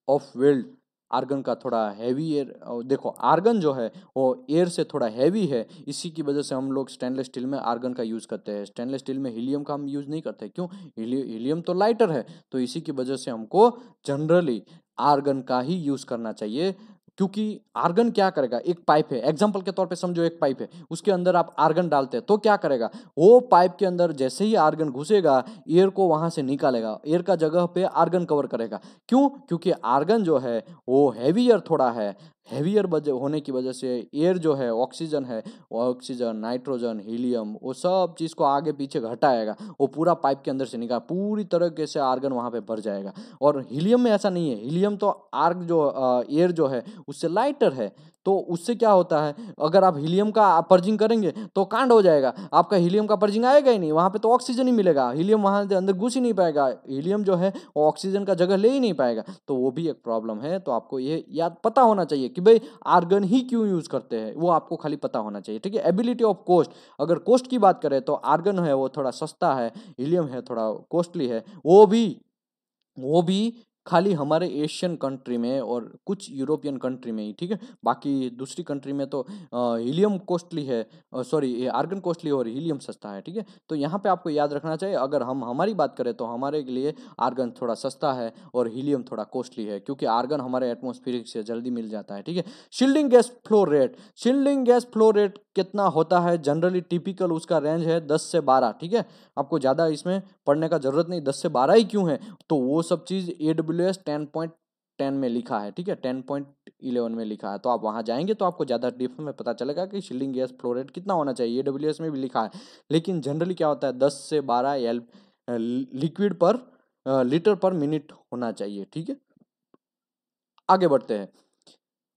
Speaker 2: ऑफ वेल्ड, आर्गन का थोड़ा हैवी एयर, देखो आर्गन जो है वो एयर से थोड़ा हैवी है, इसी की वजह से हम लोग स्टेनलेस स्टील में आर्गन का यूज़ करते हैं, स्टेनलेस स्टील में हीलियम का हम यूज़ नहीं करते। क्यों, हीलियम तो लाइटर है, तो इसी की वजह से हमको जनरली आर्गन का ही यूज़ करना चाहिए। क्योंकि आर्गन क्या करेगा, एक पाइप है, एग्जाम्पल के तौर पे समझो एक पाइप है, उसके अंदर आप आर्गन डालते हैं तो क्या करेगा, वो पाइप के अंदर जैसे ही आर्गन घुसेगा एयर को वहां से निकालेगा, एयर का जगह पे आर्गन कवर करेगा। क्यों, क्योंकि आर्गन जो है वो हैवियर थोड़ा है, हेवियर होने की वजह से एयर जो है, ऑक्सीजन है, ऑक्सीजन, नाइट्रोजन, हीलियम, वो सब चीज़ को आगे पीछे घटाएगा, वो पूरा पाइप के अंदर से निकाल, पूरी तरीके से आर्गन वहाँ पे भर जाएगा। और हीलियम में ऐसा नहीं है, हीलियम तो आर्ग जो एयर जो है उससे लाइटर है, तो उससे क्या होता है, अगर आप हीलियम का पर्जिंग करेंगे तो कांड हो जाएगा, आपका हीलियम का पर्जिंग आएगा ही नहीं, वहाँ पे तो ऑक्सीजन ही मिलेगा, हीलियम वहाँ के अंदर घुस ही नहीं पाएगा, हीलियम जो है वो ऑक्सीजन का जगह ले ही नहीं पाएगा, तो वो भी एक प्रॉब्लम है। तो आपको ये याद पता होना चाहिए कि भाई आर्गन ही क्यों यूज करते हैं, वो आपको खाली पता होना चाहिए, ठीक है। एबिलिटी ऑफ कोस्ट, अगर कोस्ट की बात करें तो आर्गन है वो थोड़ा सस्ता है, हीलियम है थोड़ा कॉस्टली है, वो भी खाली हमारे एशियन कंट्री में और कुछ यूरोपियन कंट्री में ही, ठीक है। बाकी दूसरी कंट्री में तो हीलियम कॉस्टली है, सॉरी आर्गन कॉस्टली और हीलियम सस्ता है, ठीक है। तो यहाँ पे आपको याद रखना चाहिए, अगर हम हमारी बात करें तो हमारे लिए आर्गन थोड़ा सस्ता है और हीलियम थोड़ा कॉस्टली है, क्योंकि आर्गन हमारे एटमॉस्फेरिक से जल्दी मिल जाता है, ठीक है। Shielding gas flow rate, shielding gas flow rate कितना होता है, जनरली टिपिकल उसका रेंज है 10 से 12, ठीक है। आपको ज़्यादा इसमें पढ़ने का जरूरत नहीं, 10 से 12 ही क्यों है, तो वो सब चीज़ AWS 10.10 में लिखा है, ठीक है, 10.11 में लिखा है, तो आप वहाँ जाएंगे तो आपको ज़्यादा डिप्थ में पता चलेगा कि शील्डिंग गैस फ्लो रेट कितना होना चाहिए, AWS में भी लिखा है। लेकिन जनरली क्या होता है, 10 से 12 लिक्विड पर लीटर पर मिनट होना चाहिए, ठीक है। आगे बढ़ते हैं।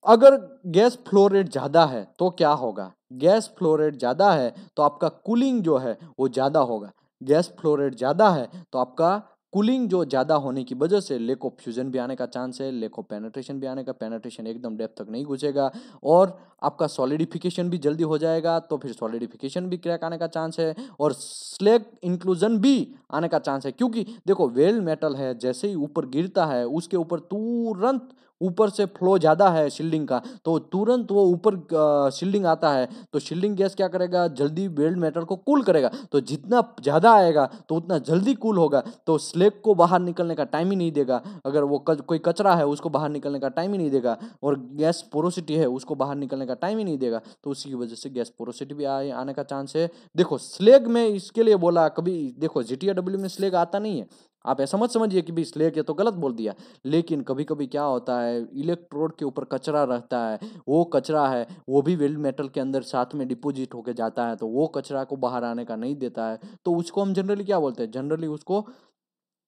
Speaker 2: अगर गैस फ्लो रेट ज़्यादा है तो क्या होगा, गैस फ्लो रेट ज़्यादा है तो आपका कूलिंग जो है वो ज़्यादा होगा, गैस फ्लो रेट ज़्यादा है तो आपका कूलिंग जो ज़्यादा होने की वजह से लेक ऑफ फ्यूजन भी आने का चांस है, लेक ऑफ पेनेट्रेशन भी आने का, पेनेट्रेशन एकदम डेप्थ तक नहीं घुसेगा, और आपका सॉलिडिफिकेशन भी जल्दी हो जाएगा, तो फिर सॉलिडिफिकेशन भी क्रैक आने का चांस है, और स्लैग इंक्लूजन भी आने का चांस है, क्योंकि देखो वेल्ड मेटल है, जैसे ही ऊपर गिरता है उसके ऊपर तुरंत ऊपर से फ्लो ज़्यादा है शील्डिंग का, तो तुरंत वो ऊपर शील्डिंग आता है, तो शील्डिंग गैस क्या करेगा, जल्दी वेल्ड मेटल को कूल करेगा, तो जितना ज़्यादा आएगा तो उतना जल्दी कूल होगा, तो स्लैग को बाहर निकलने का टाइम ही नहीं देगा, अगर वो कोई कचरा है उसको बाहर निकलने का टाइम ही नहीं देगा, और गैस पोरोसिटी है उसको बाहर निकलने का टाइम ही नहीं देगा, तो उसी की वजह से गैस पोरोसिटी भी आने का चांस है। देखो स्लैग में इसके लिए बोला, कभी देखो GTAW में स्लैग आता नहीं है, आप ऐसा मत समझिए कि भी स्लैग है तो गलत बोल दिया, लेकिन कभी कभी क्या होता है, इलेक्ट्रोड के ऊपर कचरा रहता है, वो कचरा है वो भी वेल्ड मेटल के अंदर साथ में डिपोजिट होके जाता है, तो वो कचरा को बाहर आने का नहीं देता है, तो उसको हम जनरली क्या बोलते हैं, जनरली उसको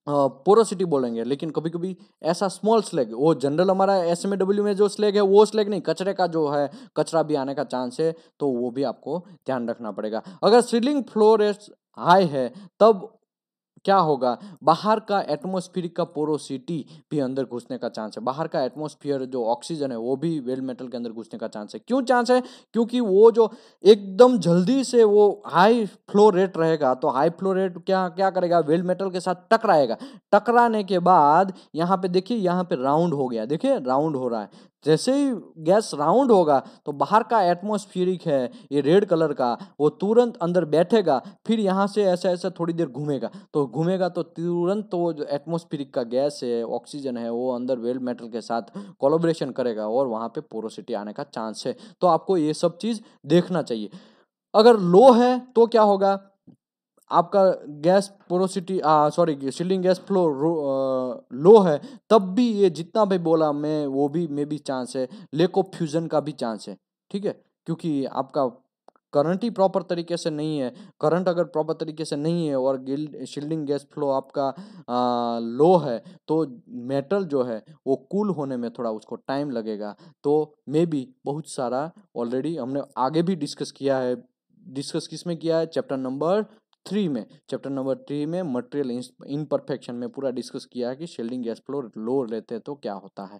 Speaker 2: पोरोसिटी बोलेंगे। लेकिन कभी कभी ऐसा स्मॉल स्लैग, वो जनरल हमारा SMA में जो स्लैग है वो स्लैग नहीं, कचरे का जो है, कचरा भी आने का चांस है, तो वो भी आपको ध्यान रखना पड़ेगा। अगर सीलिंग फ्लो रेट हाई है तब क्या होगा, बाहर का एटमॉस्फेरिक का पोरोसिटी भी अंदर घुसने का चांस है, बाहर का एटमॉस्फेयर जो ऑक्सीजन है वो भी वेल मेटल के अंदर घुसने का चांस है। क्यों चांस है, क्योंकि वो जो एकदम जल्दी से वो हाई फ्लो रेट रहेगा, तो हाई फ्लो रेट क्या क्या करेगा, वेल मेटल के साथ टकराएगा, टकराने के बाद यहाँ पे देखिए, यहाँ पे राउंड हो गया, देखिए राउंड हो रहा है, जैसे ही गैस राउंड होगा तो बाहर का एटमॉस्फेरिक है ये रेड कलर का, वो तुरंत अंदर बैठेगा, फिर यहाँ से ऐसा ऐसा थोड़ी देर घूमेगा, तो घूमेगा तो तुरंत तो वो जो एटमॉस्फेरिक का गैस है, ऑक्सीजन है, वो अंदर वेल मेटल के साथ कोलैबोरेशन करेगा और वहाँ पे पोरोसिटी आने का चांस है। तो आपको ये सब चीज़ देखना चाहिए। अगर लो है तो क्या होगा, आपका gas porosity sorry shielding gas flow low है, तब भी ये जितना भी बोला मैं, वो भी में भी चांस है, लेक ऑफ फ्यूजन का भी चांस है, ठीक है, क्योंकि आपका करंट ही प्रॉपर तरीके से नहीं है, करंट अगर प्रॉपर तरीके से नहीं है और शील्डिंग गैस फ्लो आपका लो है, तो मेटल जो है वो कूल होने में थोड़ा उसको टाइम लगेगा, तो मे बी बहुत सारा ऑलरेडी हमने आगे भी डिस्कस किया है, डिस्कस किस में किया है, चैप्टर नंबर 3 में मटेरियल इनपरफेक्शन में पूरा डिस्कस किया है कि शील्डिंग गैस फ्लो लो रहते हैं तो क्या होता है।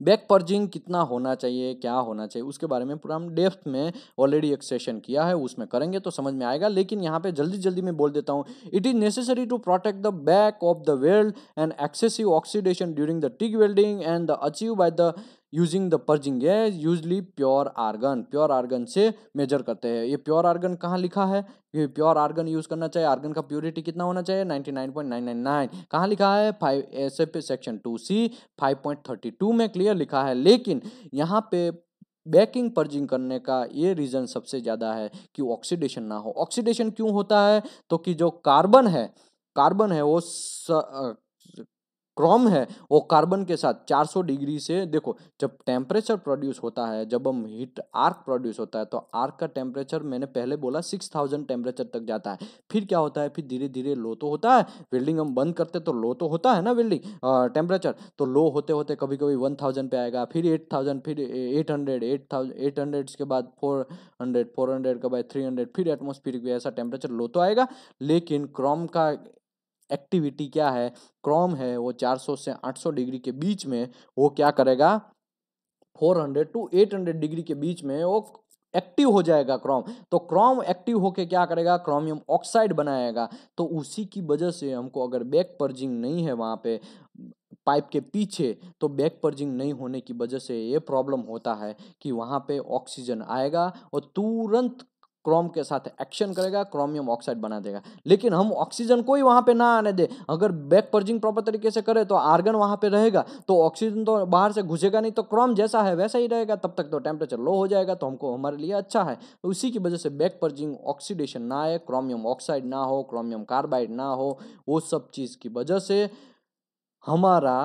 Speaker 2: बैक पर्जिंग कितना होना चाहिए, क्या होना चाहिए, उसके बारे में पूरा हम डेप्थ में ऑलरेडी एक सेशन किया है, उसमें करेंगे तो समझ में आएगा, लेकिन यहाँ पे जल्दी जल्दी में बोल देता हूँ। It is necessary to protect the back of the weld and excessive oxidation during the TIG welding and the achieve by the using the purging gas usually pure argon से मेजर करते हैं। ये प्योर आर्गन कहाँ लिखा है, ये pure argon use करना चाहिए, आर्गन का प्योरिटी कितना होना चाहिए, 99.999, कहाँ लिखा है, 5 SF सेक्शन 2C 5.32 में क्लियर लिखा है। लेकिन यहाँ पे बैकिंग पर्जिंग करने का ये रीज़न सबसे ज़्यादा है कि ऑक्सीडेशन ना हो। ऑक्सीडेशन क्यों होता है, तो कि जो कार्बन है वो क्रोम है वो कार्बन के साथ 400 डिग्री से, देखो जब टेम्परेचर प्रोड्यूस होता है, जब हम हीट आर्क प्रोड्यूस होता है तो आर्क का टेम्परेचर मैंने पहले बोला 6000 टेम्परेचर तक जाता है। फिर क्या होता है, फिर धीरे धीरे लो तो होता है, वेल्डिंग हम बंद करते तो लो तो होता है ना वेल्डिंग टेम्परेचर, तो लो होते होते कभी कभी 1000 पे आएगा, फिर 8000, फिर 800, 800 के बाद 400, 400 के बाद 300, फिर एटमोस्फियर भी ऐसा टेम्परेचर लो तो आएगा। लेकिन क्रोम का एक्टिविटी क्या है, क्रोम है वो 400 से 800 डिग्री के बीच में वो क्या करेगा, 400 टू 800 डिग्री के बीच में वो एक्टिव हो जाएगा क्रोम। तो क्रोम एक्टिव होके क्या करेगा, क्रोमियम ऑक्साइड बनाएगा। तो उसी की वजह से हमको अगर बैक पर्जिंग नहीं है वहां पे पाइप के पीछे, तो बैक पर्जिंग नहीं होने की वजह से ये प्रॉब्लम होता है कि वहां पे ऑक्सीजन आएगा और तुरंत क्रोम के साथ एक्शन करेगा, क्रोमियम ऑक्साइड बना देगा। लेकिन हम ऑक्सीजन को ही वहां पे ना आने दे, अगर बैक पर्जिंग प्रॉपर तरीके से करे तो आर्गन वहां पे रहेगा, तो ऑक्सीजन तो बाहर से घुसेगा नहीं, तो क्रोम जैसा है वैसा ही रहेगा, तब तक तो टेम्परेचर लो हो जाएगा, तो हमको हमारे लिए अच्छा है। तो उसी की वजह से बैक पर्जिंग ऑक्सीडेशन ना आए, क्रोमियम ऑक्साइड ना हो, क्रोमियम कार्बाइड ना हो, वो सब चीज की वजह से हमारा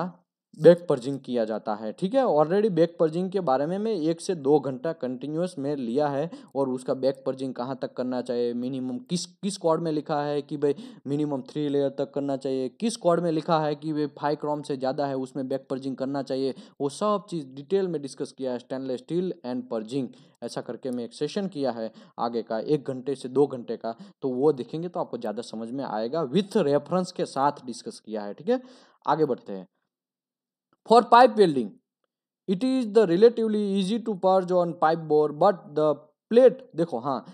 Speaker 2: बैक पर्जिंग किया जाता है। ठीक है, ऑलरेडी बैक पर्जिंग के बारे में मैं 1 से 2 घंटा कंटिन्यूस में लिया है, और उसका बैक पर्जिंग कहाँ तक करना चाहिए, मिनिमम किस किस कॉर्ड में लिखा है कि भाई मिनिमम 3 लेयर तक करना चाहिए, किस कॉर्ड में लिखा है कि भाई 5 क्रोम से ज़्यादा है उसमें बैक पर्जिंग करना चाहिए, वो सब चीज़ डिटेल में डिस्कस किया है, स्टेनलेस स्टील एंड पर्जिंग ऐसा करके मैं एक सेशन किया है आगे का 1 घंटे से 2 घंटे का, तो वो देखेंगे तो आपको ज़्यादा समझ में आएगा, विथ रेफरेंस के साथ डिस्कस किया है। ठीक है, आगे बढ़ते हैं। For pipe welding it is the relatively easy to purge on pipe bore, but the plate, देखो हाँ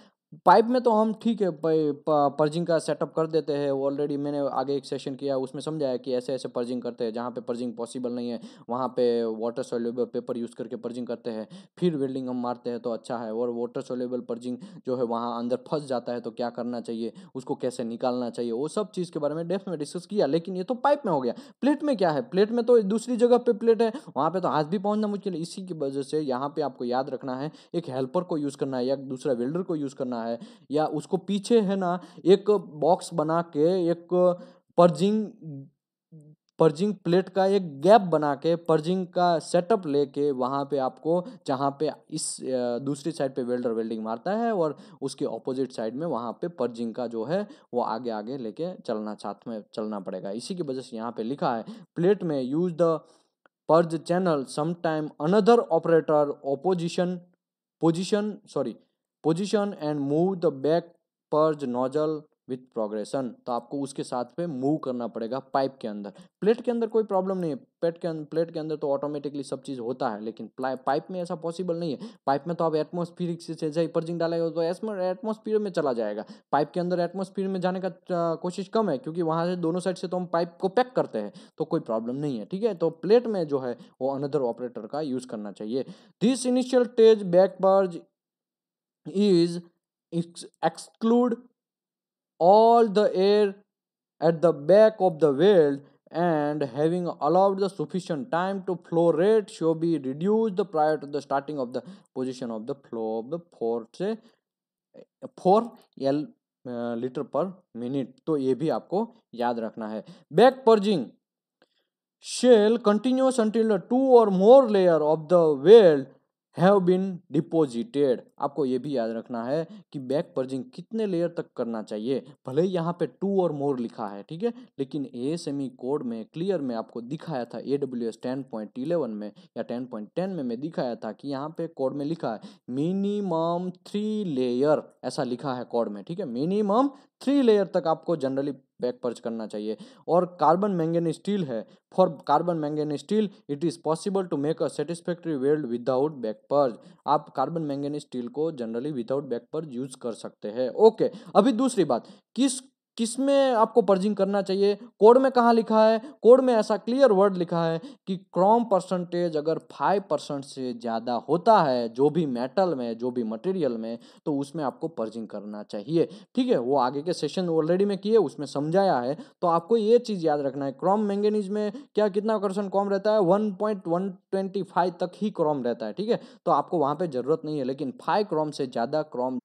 Speaker 2: पाइप में तो हम ठीक है पर्जिंग का सेटअप कर देते हैं, ऑलरेडी मैंने आगे एक सेशन किया उसमें समझाया कि ऐसे ऐसे पर्जिंग करते हैं, जहाँ पे पर्जिंग पॉसिबल नहीं है वहाँ पे वाटर सोल्यूबल पेपर यूज़ करके पर्जिंग करते हैं, फिर वेल्डिंग हम मारते हैं तो अच्छा है। और वाटर सोल्यूबल पर्जिंग जो है वहाँ अंदर फंस जाता है तो क्या करना चाहिए, उसको कैसे निकालना चाहिए, वो सब चीज़ के बारे में डेप्थ में डिस्कस किया। लेकिन ये तो पाइप में हो गया, प्लेट में क्या है, प्लेट में तो दूसरी जगह पे प्लेट है, वहाँ पे तो हाथ भी पहुँचना मुश्किल है। इसी की वजह से यहाँ पे आपको याद रखना है, एक हेल्पर को यूज़ करना है या दूसरा वेल्डर को यूज़ करना है, या उसको पीछे है ना एक बॉक्स बना के एक पर्जिंग पर्जिंग प्लेट का एक गैप बना के पर्जिंग का सेटअप लेके वहाँ पे आपको, जहाँ पे इस दूसरी साइड पे वेल्डर वेल्डिंग मारता है और उसके ऑपोजिट साइड में वहाँ पे पर्जिंग का जो है वो आगे आगे लेके चलना, साथ में चलना पड़ेगा। इसी की वजह से यहाँ पे लिखा है प्लेट में use the purge channel sometime another operator opposition position and move the back purge nozzle with progression. तो आपको उसके साथ पे मूव करना पड़ेगा पाइप के अंदर। प्लेट के अंदर कोई प्रॉब्लम नहीं है, प्लेट के अंदर तो ऑटोमेटिकली सब चीज़ होता है, लेकिन पाइप में ऐसा पॉसिबल नहीं है। पाइप में तो आप एटमोस्फियरिक से जैसे ही पर्जिंग डालेगा तो एटमोस्फियर में चला जाएगा। पाइप के अंदर एटमोस्फियर में जाने का कोशिश कम है, क्योंकि वहाँ से दोनों साइड से तो हम पाइप को पैक करते हैं, तो कोई प्रॉब्लम नहीं है। ठीक है, तो प्लेट में जो है वो अनदर ऑपरेटर का यूज़ करना चाहिए। This initial stage back purge is exclude all the air at the back of the weld, and having allowed the sufficient time to flow rate should be reduced prior to the starting of the position of the flow of the 4 litre पर minute. तो ये भी आपको याद रखना है। Back purging shall continues until the 2 or more layer of the weld have been deposited। आपको ये भी याद रखना है कि बैक पर्जिंग कितने लेयर तक करना चाहिए। भले ही यहाँ पे 2 और more लिखा है, ठीक है, लेकिन ASME कोड में क्लियर में आपको दिखाया था, AWS 10.11 में या 10.10 में मैं दिखाया था कि यहाँ पे कोड में लिखा है मिनिमम 3 लेयर, ऐसा लिखा है कोड में। ठीक है, मिनिमम 3 लेयर तक आपको जनरली बैक पर्ज करना चाहिए। और कार्बन मैंगनीज स्टील है, for carbon manganese steel it is possible to make a satisfactory weld without back purge. आप कार्बन मैंगनीज स्टील को generally without back purge use कर सकते हैं। ओके, अभी दूसरी बात, किस में आपको पर्जिंग करना चाहिए, कोड में कहाँ लिखा है, कोड में ऐसा क्लियर वर्ड लिखा है कि क्रोम परसेंटेज अगर 5% से ज़्यादा होता है जो भी मेटल में, जो भी मटेरियल में, तो उसमें आपको पर्जिंग करना चाहिए। ठीक है, वो आगे के सेशन ऑलरेडी में किए, उसमें समझाया है। तो आपको ये चीज़ याद रखना है, क्रोम मैंगनीज में क्या कितना परसेंट क्रोम रहता है, 1.125 तक ही क्रोम रहता है। ठीक है, तो आपको वहाँ पे ज़रूरत नहीं है, लेकिन 5 क्रोम से ज़्यादा क्रोम।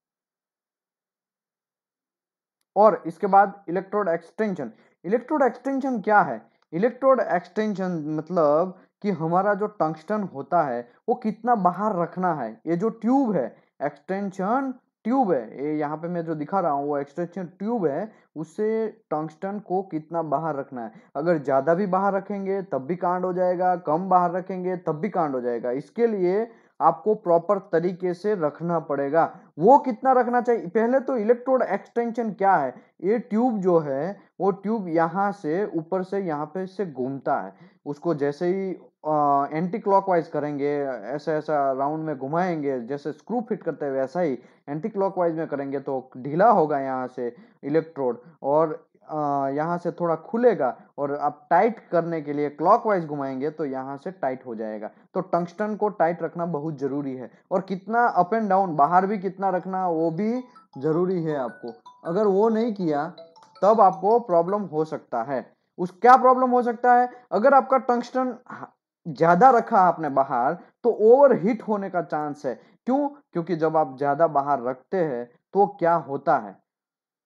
Speaker 2: और इसके बाद इलेक्ट्रोड एक्सटेंशन। इलेक्ट्रोड एक्सटेंशन क्या है, इलेक्ट्रोड एक्सटेंशन मतलब कि हमारा जो टंगस्टन होता है वो कितना बाहर रखना है। ये जो ट्यूब है, एक्सटेंशन ट्यूब है, ये यहाँ पे मैं जो दिखा रहा हूँ वो एक्सटेंशन ट्यूब है, उससे टंगस्टन को कितना बाहर रखना है। अगर ज्यादा भी बाहर रखेंगे तब भी कांड हो जाएगा, कम बाहर रखेंगे तब भी कांड हो जाएगा। इसके लिए आपको प्रॉपर तरीके से रखना पड़ेगा। वो कितना रखना चाहिए, पहले तो इलेक्ट्रोड एक्सटेंशन क्या है। ये ट्यूब जो है वो ट्यूब यहाँ से ऊपर से यहाँ पे से घूमता है। उसको जैसे ही एंटी क्लॉकवाइज करेंगे, ऐसा ऐसा राउंड में घुमाएंगे, जैसे स्क्रू फिट करते हैं वैसा ही एंटी क्लॉकवाइज में करेंगे तो ढीला होगा यहाँ से इलेक्ट्रोड, और यहाँ से थोड़ा खुलेगा, और आप टाइट करने के लिए क्लॉकवाइज घुमाएंगे तो यहाँ से टाइट हो जाएगा। तो टंगस्टन को टाइट रखना बहुत जरूरी है, और कितना अप एंड डाउन बाहर भी कितना रखना वो भी जरूरी है आपको। अगर वो नहीं किया तब आपको प्रॉब्लम हो सकता है। उस क्या प्रॉब्लम हो सकता है, अगर आपका टंगस्टन ज्यादा रखा आपने बाहर तो ओवर हीट होने का चांस है। क्यों? क्योंकि जब आप ज्यादा बाहर रखते हैं तो क्या होता है,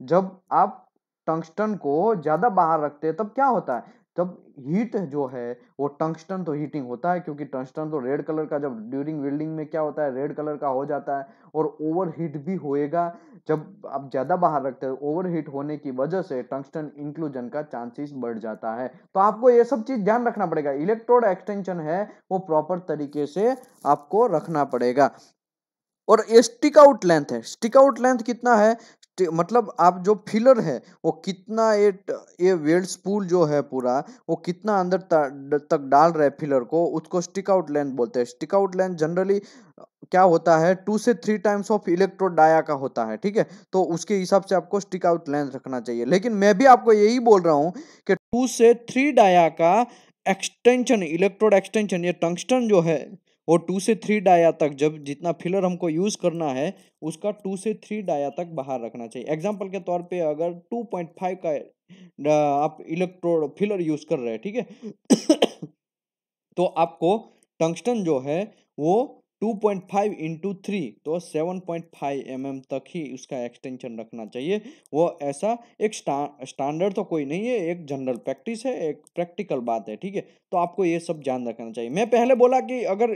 Speaker 2: जब आप टंगस्टन को ज्यादा बाहर रखते हैं तब क्या होता है, जब हीट जो है वो टंगस्टन तो हीटिंग होता है, क्योंकि टंगस्टन तो रेड कलर का जब ड्यूरिंग वेल्डिंग में क्या होता है रेड कलर का हो जाता है, और ओवर हीट भी होएगा। जब आप ज्यादा बाहर रखते हैं ओवर हीट होने की वजह से टंगस्टन इंक्लूजन का चांसेस बढ़ जाता है। तो आपको ये सब चीज ध्यान रखना पड़ेगा। इलेक्ट्रोड एक्सटेंशन है वो प्रॉपर तरीके से आपको रखना पड़ेगा। और ये स्टिक आउट लेंथ है, स्टिक आउट लेंथ कितना है, मतलब आप जो फिलर है वो कितना ये वेल्ड स्पूल जो है पूरा वो कितना अंदर तक डाल रहे हैं फिलर को, उसको स्टिक आउट लेंथ बोलते हैं। स्टिक आउट लेंथ जनरली क्या होता है 2 से 3 टाइम्स ऑफ इलेक्ट्रोड डाया का होता है, ठीक है। तो उसके हिसाब से आपको स्टिक आउट लेंथ रखना चाहिए। लेकिन मैं भी आपको यही बोल रहा हूं कि 2 से 3 डाया का एक्सटेंशन, इलेक्ट्रोड एक्सटेंशन, ये टंगस्टन जो है वो 2 से 3 डाया तक, जब जितना फिलर हमको यूज करना है उसका 2 से 3 डाया तक बाहर रखना चाहिए। एग्जाम्पल के तौर पे अगर 2.5 का आप इलेक्ट्रोड फिलर यूज कर रहे हैं, ठीक है तो आपको टंगस्टन जो है वो 2.5 इंटू 3 तो 7.5 तक ही उसका एक्सटेंशन रखना चाहिए। वो ऐसा एक स्टैंडर्ड तो कोई नहीं है, एक जनरल प्रैक्टिस है, एक प्रैक्टिकल बात है, ठीक है। तो आपको ये सब ध्यान रखना चाहिए। मैं पहले बोला कि अगर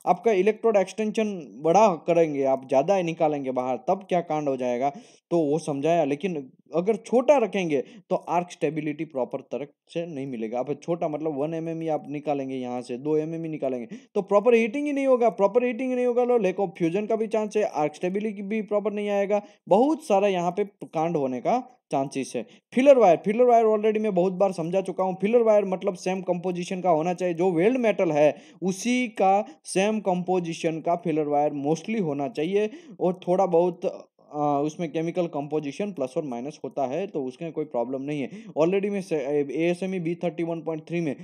Speaker 2: आपका इलेक्ट्रोड एक्सटेंशन बड़ा करेंगे, आप ज़्यादा निकालेंगे बाहर तब क्या कांड हो जाएगा, तो वो समझाया। लेकिन अगर छोटा रखेंगे तो आर्क स्टेबिलिटी प्रॉपर तरह से नहीं मिलेगा। अब छोटा मतलब 1 ही आप निकालेंगे, यहाँ से 2 ही निकालेंगे तो प्रॉपर हीटिंग ही नहीं होगा। प्रॉपर हीटिंग ही नहीं होगा तो लेक ऑफ फ्यूजन का भी चांस है, आर्क स्टेबिलिटी भी प्रॉपर नहीं आएगा, बहुत सारा यहाँ पे कांड होने का चांसेस है। Filler wire, filler wire already मैं बहुत बार समझा चुका हूँ। फिलर वायर मतलब सेम कंपोजिशन का होना चाहिए, जो वेल्ड मेटल है उसी का सेम कंपोजिशन का फिलर वायर मोस्टली होना चाहिए। और थोड़ा बहुत उसमें केमिकल कंपोजिशन प्लस और माइनस होता है तो उसमें कोई प्रॉब्लम नहीं है। ऑलरेडी मैं ASME B31.3 में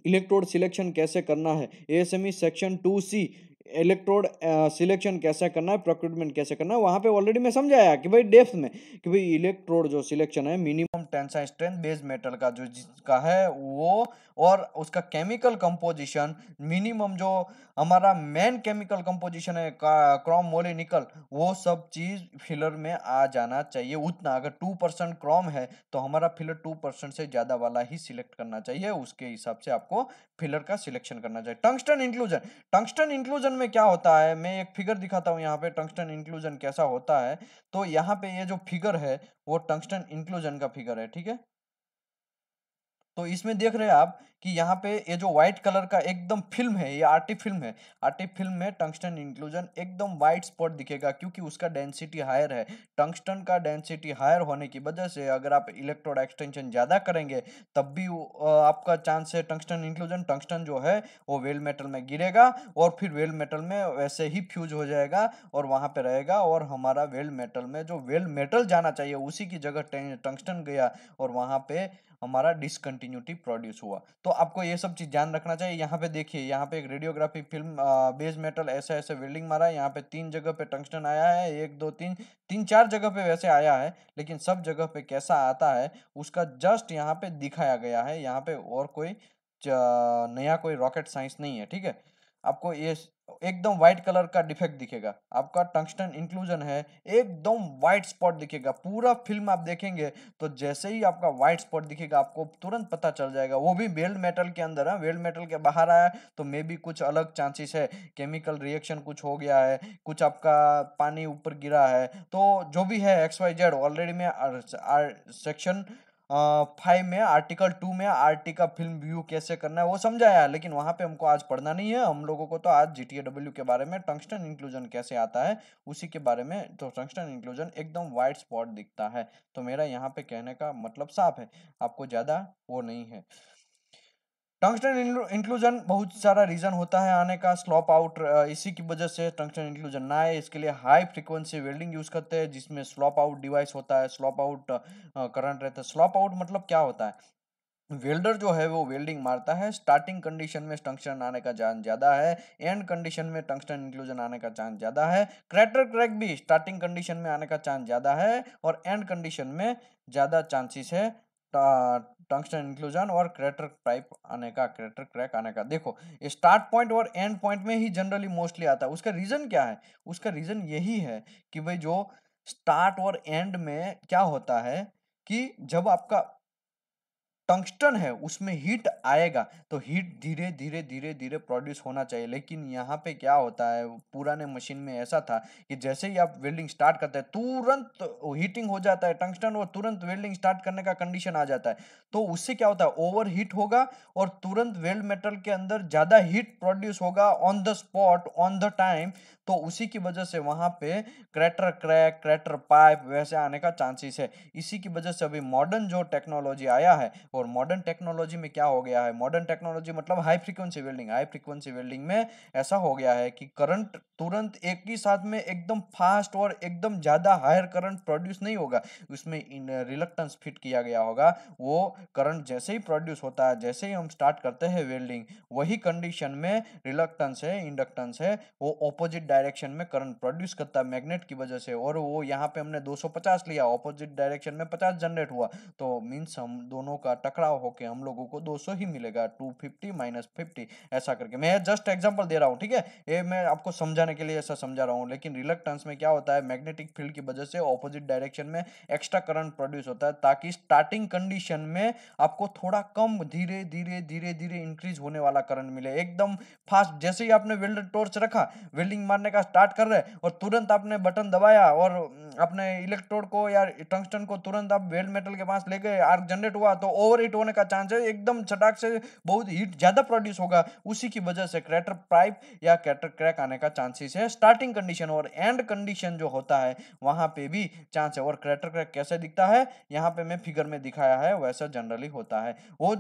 Speaker 2: इलेक्ट्रोड सिलेक्शन कैसे करना है, ASME section 2C electrode selection कैसे करना है, प्रोक्यूरमेंट कैसे करना है, वहां पे ऑलरेडी मैं समझाया कि भाई डेप्थ में कि भाई इलेक्ट्रोड जो सिलेक्शन है minimum tensile strength base metal का जो जिसका है वो, और उसका केमिकल कंपोजिशन मिनिमम जो हमारा मेन केमिकल कंपोजिशन है क्रोम मोली निकल, वो सब चीज फिलर में आ जाना चाहिए उतना। अगर 2% क्रोम है तो हमारा फिलर 2% से ज्यादा वाला ही सिलेक्ट करना चाहिए, उसके हिसाब से आपको फिलर का सिलेक्शन करना चाहिए। टंगस्टन इंक्लूजन, टंगस्टन इंक्लूजन में क्या होता है, मैं एक फिगर दिखाता हूँ यहाँ पे टंगस्टन इंक्लूजन कैसा होता है। तो यहाँ पे ये जो फिगर है वो टंगस्टन इंक्लूजन का फिगर है, ठीक है। तो इसमें देख रहे हैं आप कि यहाँ पे ये जो व्हाइट कलर का एकदम फिल्म है, ये आरटी फिल्म है। आरटी फिल्म में टंगस्टन इंक्लूजन एकदम व्हाइट स्पॉट दिखेगा क्योंकि उसका डेंसिटी हायर है। टंगस्टन का डेंसिटी हायर होने की वजह से अगर आप इलेक्ट्रोड एक्सटेंशन ज्यादा करेंगे तब भी आपका चांस है टंगस्टन इंक्लूजन, टंगस्टन जो है वो वेल मेटल में गिरेगा और फिर वेल मेटल में वैसे ही फ्यूज हो जाएगा और वहां पे रहेगा, और हमारा वेल मेटल में जो वेल मेटल जाना चाहिए उसी की जगह टंगस्टन गया और वहां पे हमारा डिसकंटिन्यूटी प्रोड्यूस हुआ। तो आपको ये सब चीज ध्यान रखना चाहिए। यहाँ पे देखिए, यहाँ पे एक रेडियोग्राफी फिल्म बेस मेटल ऐसे ऐसे वेल्डिंग मारा है, यहाँ पे 3 जगह पे टंगस्टन आया है, 1 2 3 3 4 जगह पे वैसे आया है, लेकिन सब जगह पे कैसा आता है उसका जस्ट यहाँ पे दिखाया गया है। यहाँ पे और कोई नया कोई रॉकेट साइंस नहीं है, ठीक है। आपको ये
Speaker 1: एकदम व्हाइट कलर का डिफेक्ट दिखेगा। आपका टंगस्टन इंक्लूजन है, एकदम व्हाइट स्पॉट दिखेगा। पूरा फिल्म आप देखेंगे तो जैसे ही आपका व्हाइट स्पॉट दिखेगा आपको तुरंत पता चल जाएगा। वो भी वेल्ड मेटल के अंदर है, वेल्ड मेटल के बाहर आया तो मे बी कुछ अलग चांसेस है, केमिकल रिएक्शन कुछ हो गया है, कुछ आपका पानी ऊपर गिरा है। तो जो भी है XYZ, ऑलरेडी मैं सेक्शन 5 में आर्टिकल 2 में आरटी का फिल्म व्यू कैसे करना है वो समझाया है, लेकिन वहां पे हमको आज पढ़ना नहीं है। हम लोगों को तो आज GTAW के बारे में, टंगस्टन इंक्लूजन कैसे आता है उसी के बारे में। तो टंगस्टन इंक्लूजन एकदम व्हाइट स्पॉट दिखता है। तो मेरा यहाँ पे कहने का मतलब साफ है, आपको ज्यादा वो नहीं है। टंगस्टन इंक्लूजन बहुत सारा रीजन होता है आने का, स्लॉप आउट, इसी की वजह से टंगस्टन इंक्लूजन ना आए इसके लिए हाई फ्रीक्वेंसी वेल्डिंग यूज करते हैं, जिसमें स्लॉप आउट डिवाइस होता है, स्लॉप आउट करंट रहता है। स्लॉप आउट मतलब क्या होता है? वेल्डर जो है वो वेल्डिंग मारता है, स्टार्टिंग कंडीशन में टंगस्टन आने का चांस ज्यादा है, एंड कंडीशन में टंगस्टन इंक्लूजन आने का चांस ज्यादा है। क्रैटर क्रैक भी स्टार्टिंग कंडीशन में आने का चांस ज्यादा है और एंड कंडीशन में ज्यादा चांसेस है टंगस्टन इंक्लूजन और क्रैटर पाइप आने का, क्रैटर क्रैक आने का। देखो, स्टार्ट पॉइंट और एंड पॉइंट में ही जनरली मोस्टली आता है। उसका रीजन क्या है? उसका रीजन यही है कि भाई जो स्टार्ट और एंड में क्या होता है कि जब आपका टंगस्टन है उसमें हीट आएगा तो हीट धीरे धीरे धीरे धीरे प्रोड्यूस होना चाहिए, लेकिन यहाँ पे क्या होता है, पुराने मशीन में ऐसा था कि जैसे ही आप वेल्डिंग स्टार्ट करते हैं तुरंत हीटिंग हो जाता है टंगस्टन और तुरंत वेल्डिंग स्टार्ट करने का कंडीशन आ जाता है। तो उससे क्या होता है, ओवर हीट होगा और तुरंत वेल्ड मेटल के अंदर ज्यादा हीट प्रोड्यूस होगा on the spot on the time. तो उसी की वजह से वहां पे क्रैटर क्रैक, क्रैटर पाइप वैसे आने का चांसेस है। इसी की वजह से अभी मॉडर्न जो टेक्नोलॉजी आया है, और मॉडर्न टेक्नोलॉजी में क्या हो गया है, मॉडर्न टेक्नोलॉजी मतलब high frequency welding. High frequency welding में ऐसा हो गया है कि करंट तुरंत एक ही साथ में एकदम फास्ट और एकदम ज्यादा हायर करंट प्रोड्यूस नहीं होगा, उसमें रिलक्टेंस फिट किया गया होगा। वो करंट जैसे ही प्रोड्यूस होता है, जैसे ही हम स्टार्ट करते हैं वेल्डिंग, वही कंडीशन में रिलक्टेंस है, इंडक्टेंस है, वो ऑपोजिट डायरेक्शन में करंट प्रोड्यूस करता है मैग्नेट की वजह से। और वो यहाँ पे हमने 250 लिया, ऑपोजिट डायरेक्शन में 50 जनरेट हुआ, तो मीन्स हम दोनों का टकराव होके हम लोगों को 200 ही मिलेगा, 250 माइनस 50 ऐसा करके। मैं जस्ट एग्जांपल दे रहा हूँ, ठीक है, ये मैं आपको समझाने के लिए ऐसा समझा रहा हूँ। लेकिन रिलक्टेंस में क्या होता है, मैग्नेटिक फील्ड की वजह से ऑपोजिट डायरेक्शन में एक्स्ट्रा करंट प्रोड्यूस होता है, ताकि स्टार्टिंग कंडीशन में आपको थोड़ा कम धीरे धीरे धीरे धीरे इंक्रीज होने वाला करंट मिले। एकदम फास्ट जैसे ही आपने वेल्डर टॉर्च रखा, वेल्डिंग मारने का स्टार्ट कर रहे और तुरंत आपने बटन दबाया और अपने इलेक्ट्रोड को या टंगस्टन को तुरंत आप वेल्ड मेटल के पास ले गए, आर्क जनरेट हुआ, तो ओवर हीट होने का चांस है, एकदम चटाक से बहुत हीट ज्यादा प्रोड्यूस होगा। उसी की वजह से क्रैटर पाइप या क्रैटर क्रैक आने का चांसेस है स्टार्टिंग कंडीशन और एंड कंडीशन जो होता है वहां पे भी चांस है। और क्रैटर क्रैक कैसे दिखता है, यहाँ पे मैं फिगर में दिखाया है वैसा जनरली होता है। वो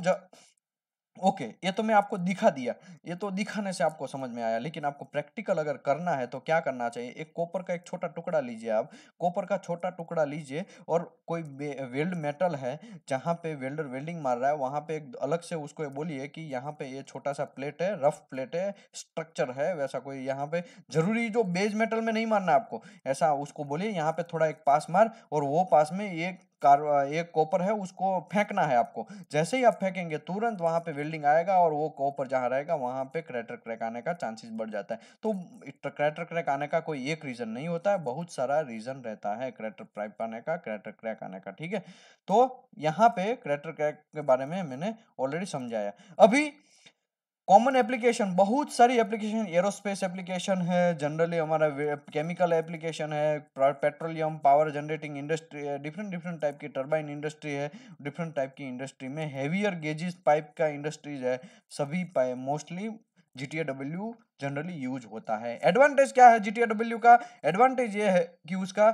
Speaker 1: ओके, ये तो मैं आपको दिखा दिया, ये तो दिखाने से आपको समझ में आया, लेकिन आपको प्रैक्टिकल अगर करना है तो क्या करना चाहिए, एक कॉपर का एक छोटा टुकड़ा लीजिए, आप कॉपर का छोटा टुकड़ा लीजिए और कोई वेल्ड मेटल है जहाँ पे वेल्डर वेल्डिंग मार रहा है, वहां पे एक अलग से उसको बोलिए कि यहाँ पे ये छोटा सा प्लेट है, रफ प्लेट है, स्ट्रक्चर है वैसा कोई, यहाँ पे जरूरी जो बेज मेटल में नहीं मारना है आपको, ऐसा उसको बोलिए यहाँ पे थोड़ा एक पास मार, और वो पास में एक कॉपर है उसको फेंकना है आपको। जैसे ही आप फेंकेंगे तुरंत वहां पे वेल्डिंग आएगा और वो कॉपर जहां रहेगा वहां पे क्रैटर क्रैक आने का चांसेस बढ़ जाता है। तो क्रैटर क्रैक आने का कोई एक रीजन नहीं होता है, बहुत सारा रीजन रहता है क्रैटर पाइप आने का, क्रैटर क्रैक आने का, ठीक है। तो यहाँ पे क्रैटर क्रैक के बारे में मैंने ऑलरेडी समझाया। अभी कॉमन एप्लीकेशन, बहुत सारी एप्लीकेशन, एरोस्पेस एप्लीकेशन है, जनरली हमारा केमिकल एप्लीकेशन है, पेट्रोलियम पावर जनरेटिंग इंडस्ट्री है, डिफरेंट डिफरेंट टाइप की टर्बाइन इंडस्ट्री है, डिफरेंट टाइप की इंडस्ट्री में हेवियर गेजेस पाइप का इंडस्ट्रीज है, सभी pipe mostly GTAW generally use होता है। एडवांटेज क्या है GTAW का? एडवांटेज ये है कि उसका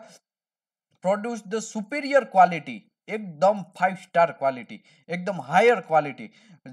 Speaker 1: प्रोड्यूस द सुपीरियर क्वालिटी, एकदम 5 स्टार क्वालिटी, एकदम higher quality.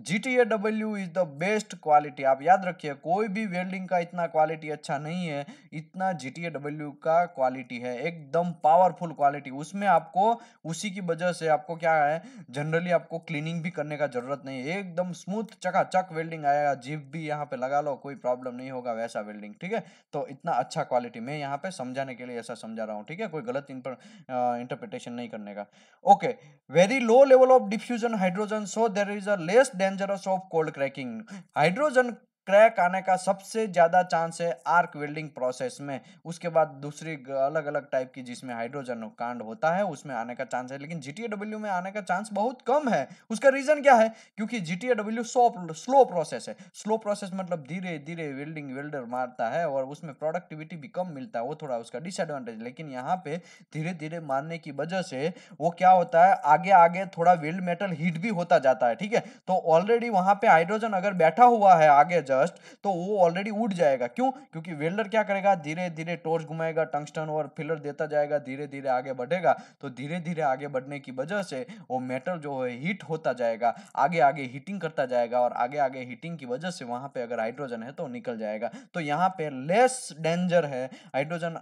Speaker 1: GTAW is the best quality. आप याद रखिए, कोई भी वेल्डिंग का इतना क्वालिटी अच्छा नहीं है, इतना GTAW का क्वालिटी है, एकदम पावरफुल क्वालिटी। उसमें आपको उसी की वजह से आपको क्या है, जनरली आपको क्लीनिंग भी करने का जरूरत नहीं है, एकदम स्मूथ चकाचक वेल्डिंग आएगा, जिप भी यहाँ पे लगा लो कोई प्रॉब्लम नहीं होगा वैसा वेल्डिंग, ठीक है। तो इतना अच्छा क्वालिटी मैं यहाँ पे समझाने के लिए ऐसा समझा रहा हूँ, ठीक है, कोई गलत इंटरप्रिटेशन नहीं करने का। Okay, very low level of diffusion hydrogen, so there is a less dangerous of cold cracking. Hydrogen crack आने का सबसे ज्यादा चांस है आर्क वेल्डिंग प्रोसेस में। उसके बाद दूसरी अलग अलग टाइप की जिसमें हाइड्रोजन कांड होता है उसमें आने का चांस है, लेकिन जीटीएडब्ल्यू में आने का चांस बहुत कम है। उसका रीजन क्या है? क्योंकि जीटीएडब्ल्यू स्लो प्रोसेस है। स्लो प्रोसेस मतलब धीरे धीरे वेल्डिंग वेल्डर मारता है और उसमें प्रोडक्टिविटी भी कम मिलता है, वो थोड़ा उसका डिसएडवांटेज। लेकिन यहाँ पे धीरे धीरे मारने की वजह से वो क्या होता है, आगे आगे थोड़ा वेल्ड मेटल हीट भी होता जाता है, ठीक है। तो ऑलरेडी वहां पे हाइड्रोजन अगर बैठा हुआ है आगे जस्ट, तो वो ऑलरेडी उड़ जाएगा। क्यों? क्योंकि वेल्डर क्या करेगा, धीरे धीरे टॉर्च घुमाएगा, टंगस्टन और फिलर देता जाएगा, धीरे धीरे आगे बढ़ेगा। तो धीरे धीरे आगे बढ़ने की वजह से वो मेटल जो है हीट होता जाएगा, आगे आगे हीटिंग करता जाएगा, और आगे आगे हीटिंग की वजह से वहां पे अगर हाइड्रोजन है तो निकल जाएगा। तो यहाँ पे लेस डेंजर है, हाइड्रोजन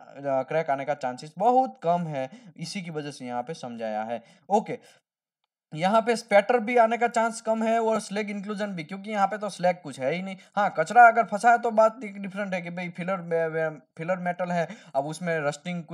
Speaker 1: क्रैक आने का चांसेस बहुत कम है, इसी की वजह से यहाँ पे समझाया है। ओके, यहाँ पे स्पैटर भी आने का चांस कम है और स्लैग इंक्लूजन भी, क्योंकि यहाँ पे तो स्लैग कुछ है ही नहीं। हाँ, कचरा अगर फंसा है तो बात एक डिफरेंट है कि भाई फिलर मेटल है, अब उसमें रस्टिंग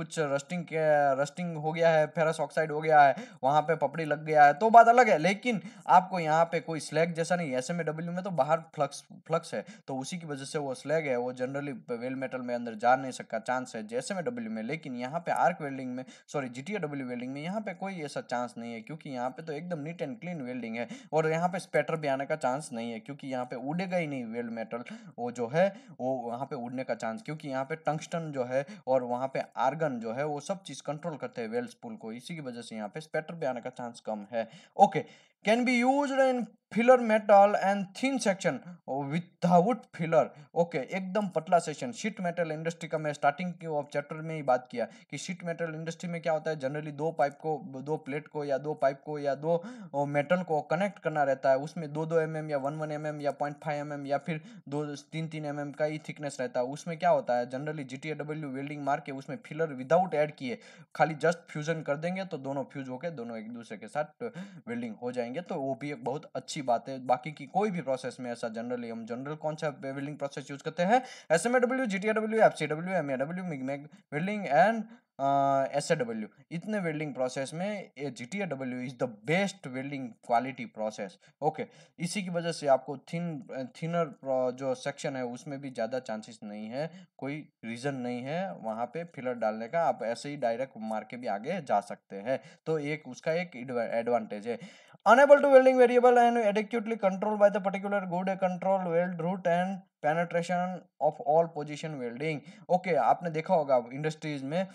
Speaker 1: हो गया है, फेरस ऑक्साइड हो गया है, वहां पे पपड़ी लग गया है, तो बात अलग है। लेकिन आपको यहाँ पे कोई स्लैग जैसा नहीं, एसएमएडब्ल्यू में तो बाहर फ्लक्स है, तो उसी की वजह से वो स्लैग है, वो जनरली वेल मेटल में अंदर जा नहीं सकता, चांस है जैसे में डब्ल्यू में। लेकिन यहाँ पे आर्क वेल्डिंग में, सॉरी जीटीएडब्ल्यू वेल्डिंग में, यहाँ पे कोई ऐसा चांस नहीं है, क्योंकि यहाँ पे तो एकदम नीट एंड क्लीन वेल्डिंग है। और यहाँ पे स्पैटर भी आने का चांस नहीं है, क्योंकि यहाँ पे उड़ेगा ही नहीं वेल्ड मेटल, वो जो है वो वहाँ पे उड़ने का चांस, क्योंकि यहाँ पे टंगस्टन जो है और वहाँ पे आर्गन जो है वो सब चीज कंट्रोल करते हैं वेल्ड स्पूल को, इसी की वजह से यहाँ पे स्पैटर भी आने का चांस कम है। Okay, can be used in filler metal and thin section without filler. Okay, एकदम पतला सेक्शन। शीट मेटल इंडस्ट्री का मैं स्टार्टिंग की चैप्टर में ही बात किया कि शीट मेटल इंडस्ट्री में क्या होता है, जनरली दो प्लेट को या दो पाइप को या दो मेटल को कनेक्ट करना रहता है, उसमें 2-2 mm या 1-1 mm या 0.5 mm या फिर 2-3-3 mm का ही थिकनेस रहता है। उसमें क्या होता है, जनरली जीटीएडब्ल्यू वेल्डिंग मार के उसमें फिलर विदाउट ऐड किए खाली जस्ट फ्यूजन कर देंगे, तो दोनों फ्यूज होकर दोनों एक दूसरे के साथ वेल्डिंग हो जाएंगे, तो वो भी एक बहुत अच्छी बात है। बाकी की कोई भी प्रोसेस में ऐसा जनरली हम जनरल कौन सा वेल्डिंग प्रोसेस यूज करते हैं, SMAW, GTAW, FCW, MAW, MIG MAG welding and SAW. इतने वेल्डिंग प्रोसेस में GTAW is the best welding quality process. Okay, इसी की वजह से आपको थिनर जो सेक्शन है उसमें भी ज्यादा चांसेस नहीं है, कोई रीजन नहीं है वहां पे फिलर डालने का, आप ऐसे ही डायरेक्ट मार के भी आगे जा सकते हैं। तो एक उसका एक एडवांटेज है। Unable to welding variable and adequately controlled by the particular good control weld route and penetration of all position welding। Okay, आपने देखा होगा इंडस्ट्रीज में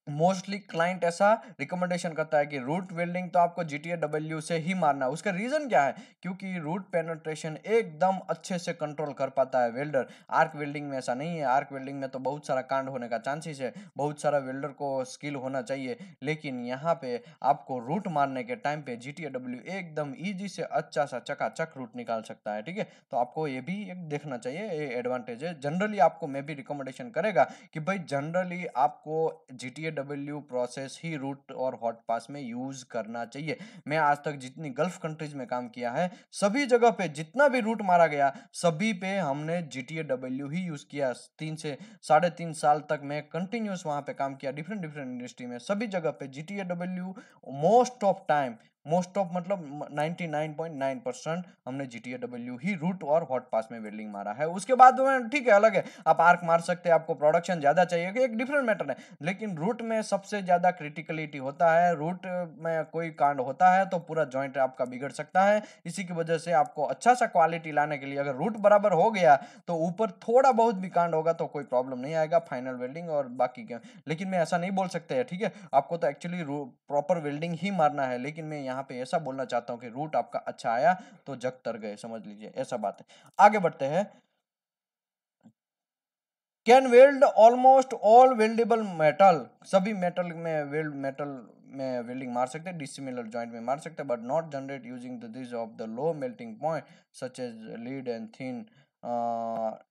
Speaker 1: मोस्टली क्लाइंट ऐसा रिकमेंडेशन करता है कि रूट वेल्डिंग तो आपको जीटीएडब्ल्यू से ही मारना है। उसका रीजन क्या है? क्योंकि रूट पेनिट्रेशन एकदम अच्छे से कंट्रोल कर पाता है वेल्डर। आर्क वेल्डिंग में ऐसा नहीं है, आर्क वेल्डिंग में तो बहुत सारा कांड होने का चांसेस है, बहुत सारा वेल्डर को स्किल होना चाहिए। लेकिन यहाँ पे आपको रूट मारने के टाइम पे जीटीएडब्ल्यू एकदम ईजी से अच्छा सा चकाचक रूट निकाल सकता है, ठीक है। तो आपको ये भी एक देखना चाहिए, ये एडवांटेज है। जनरली आपको मैं भी रिकमेंडेशन करेगा कि भाई जनरली आपको जीटीएडब्ल्यू प्रोसेस ही रूट और हॉट पास में यूज करना चाहिए। मैं आज तक जितनी गल्फ कंट्रीज में काम किया है, सभी जगह पे जितना भी रूट मारा गया, सभी पे हमने जीटीएडब्ल्यू ही यूज किया। 3 से 3.5 साल तक मैं कंटिन्यूस वहां पे काम किया, डिफरेंट डिफरेंट इंडस्ट्री में, सभी जगह पे जीटीएडब्ल्यू मोस्ट ऑफ मतलब 99.9% हमने जीटीएडब्ल्यू ही रूट और हॉट पास में वेल्डिंग मारा है। उसके बाद में ठीक है, अलग है, आप आर्क मार सकते हैं, आपको प्रोडक्शन ज्यादा चाहिए, कि एक डिफरेंट मैटर है। लेकिन रूट में सबसे ज्यादा क्रिटिकलिटी होता है, रूट में कोई कांड होता है तो पूरा जॉइंट आपका बिगड़ सकता है। इसी की वजह से आपको अच्छा सा क्वालिटी लाने के लिए अगर रूट बराबर हो गया तो ऊपर थोड़ा बहुत भी कांड होगा तो कोई प्रॉब्लम नहीं आएगा, फाइनल वेल्डिंग और बाकी क्या। लेकिन मैं ऐसा नहीं बोल सकते है, ठीक है, आपको तो एक्चुअली प्रॉपर वेल्डिंग ही मारना है। लेकिन मैं यहाँ पे ऐसा बोलना चाहता हूँ कि रूट आपका अच्छा आया तो जग तर गए, समझ लीजिए, ऐसा बात है। आगे बढ़ते हैं। Can weld almost all weldable metal. सभी मेटल में वेल्डिंग मार सकते हैं, डिसिमिलर जॉइंट में मार सकते हैं, but not generate using this of the low melting point such as lead and thin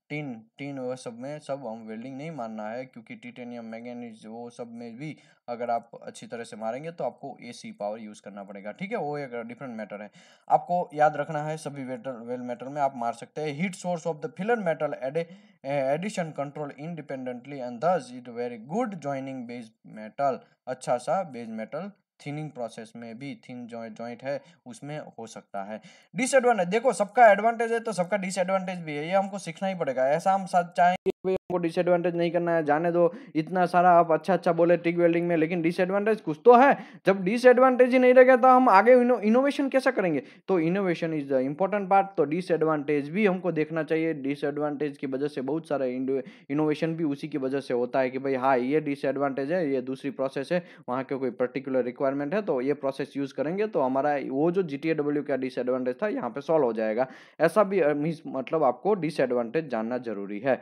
Speaker 1: tin tin वो सब में सब हम वेल्डिंग नहीं मारना है, क्योंकि टिटेनियम मैंगनीज वो सब में भी अगर आप अच्छी तरह से मारेंगे तो आपको एसी पावर यूज करना पड़ेगा, ठीक है, वो एक डिफरेंट मैटर है। आपको याद रखना है सभी वेल मेटल में आप मार सकते हैं। Heat source of the filler metal addition control independently and thus it very good joining base metal. अच्छा सा बेस मेटल थिनिंग प्रोसेस में भी थिन जॉइंट है उसमें हो सकता है। डिसएडवांटेज देखो, सबका एडवांटेज है तो सबका डिसएडवांटेज भी है, ये हमको सीखना ही पड़ेगा। ऐसा हम चाहेंगे भाई हमको डिसएडवांटेज नहीं करना है, जाने दो, इतना सारा आप अच्छा बोले टिक वेल्डिंग में, लेकिन डिसएडवांटेज कुछ तो है। जब डिसएडवांटेज ही नहीं रहेगा तो हम आगे इनोवेशन कैसा करेंगे? तो innovation is the important part. तो डिसएडवांटेज भी हमको देखना चाहिए। डिसएडवांटेज की वजह से बहुत सारा इनोवेशन भी उसी की वजह से होता है कि भाई हाँ ये डिसएडवांटेज है, ये दूसरी प्रोसेस है, वहाँ के कोई पर्टिकुलर रिक्वायरमेंट है तो ये प्रोसेस यूज करेंगे तो हमारा वो जो GTAW का डिसएडवांटेज था यहाँ पे सॉल्व हो जाएगा। ऐसा भी मतलब आपको डिसएडवांटेज जानना जरूरी है।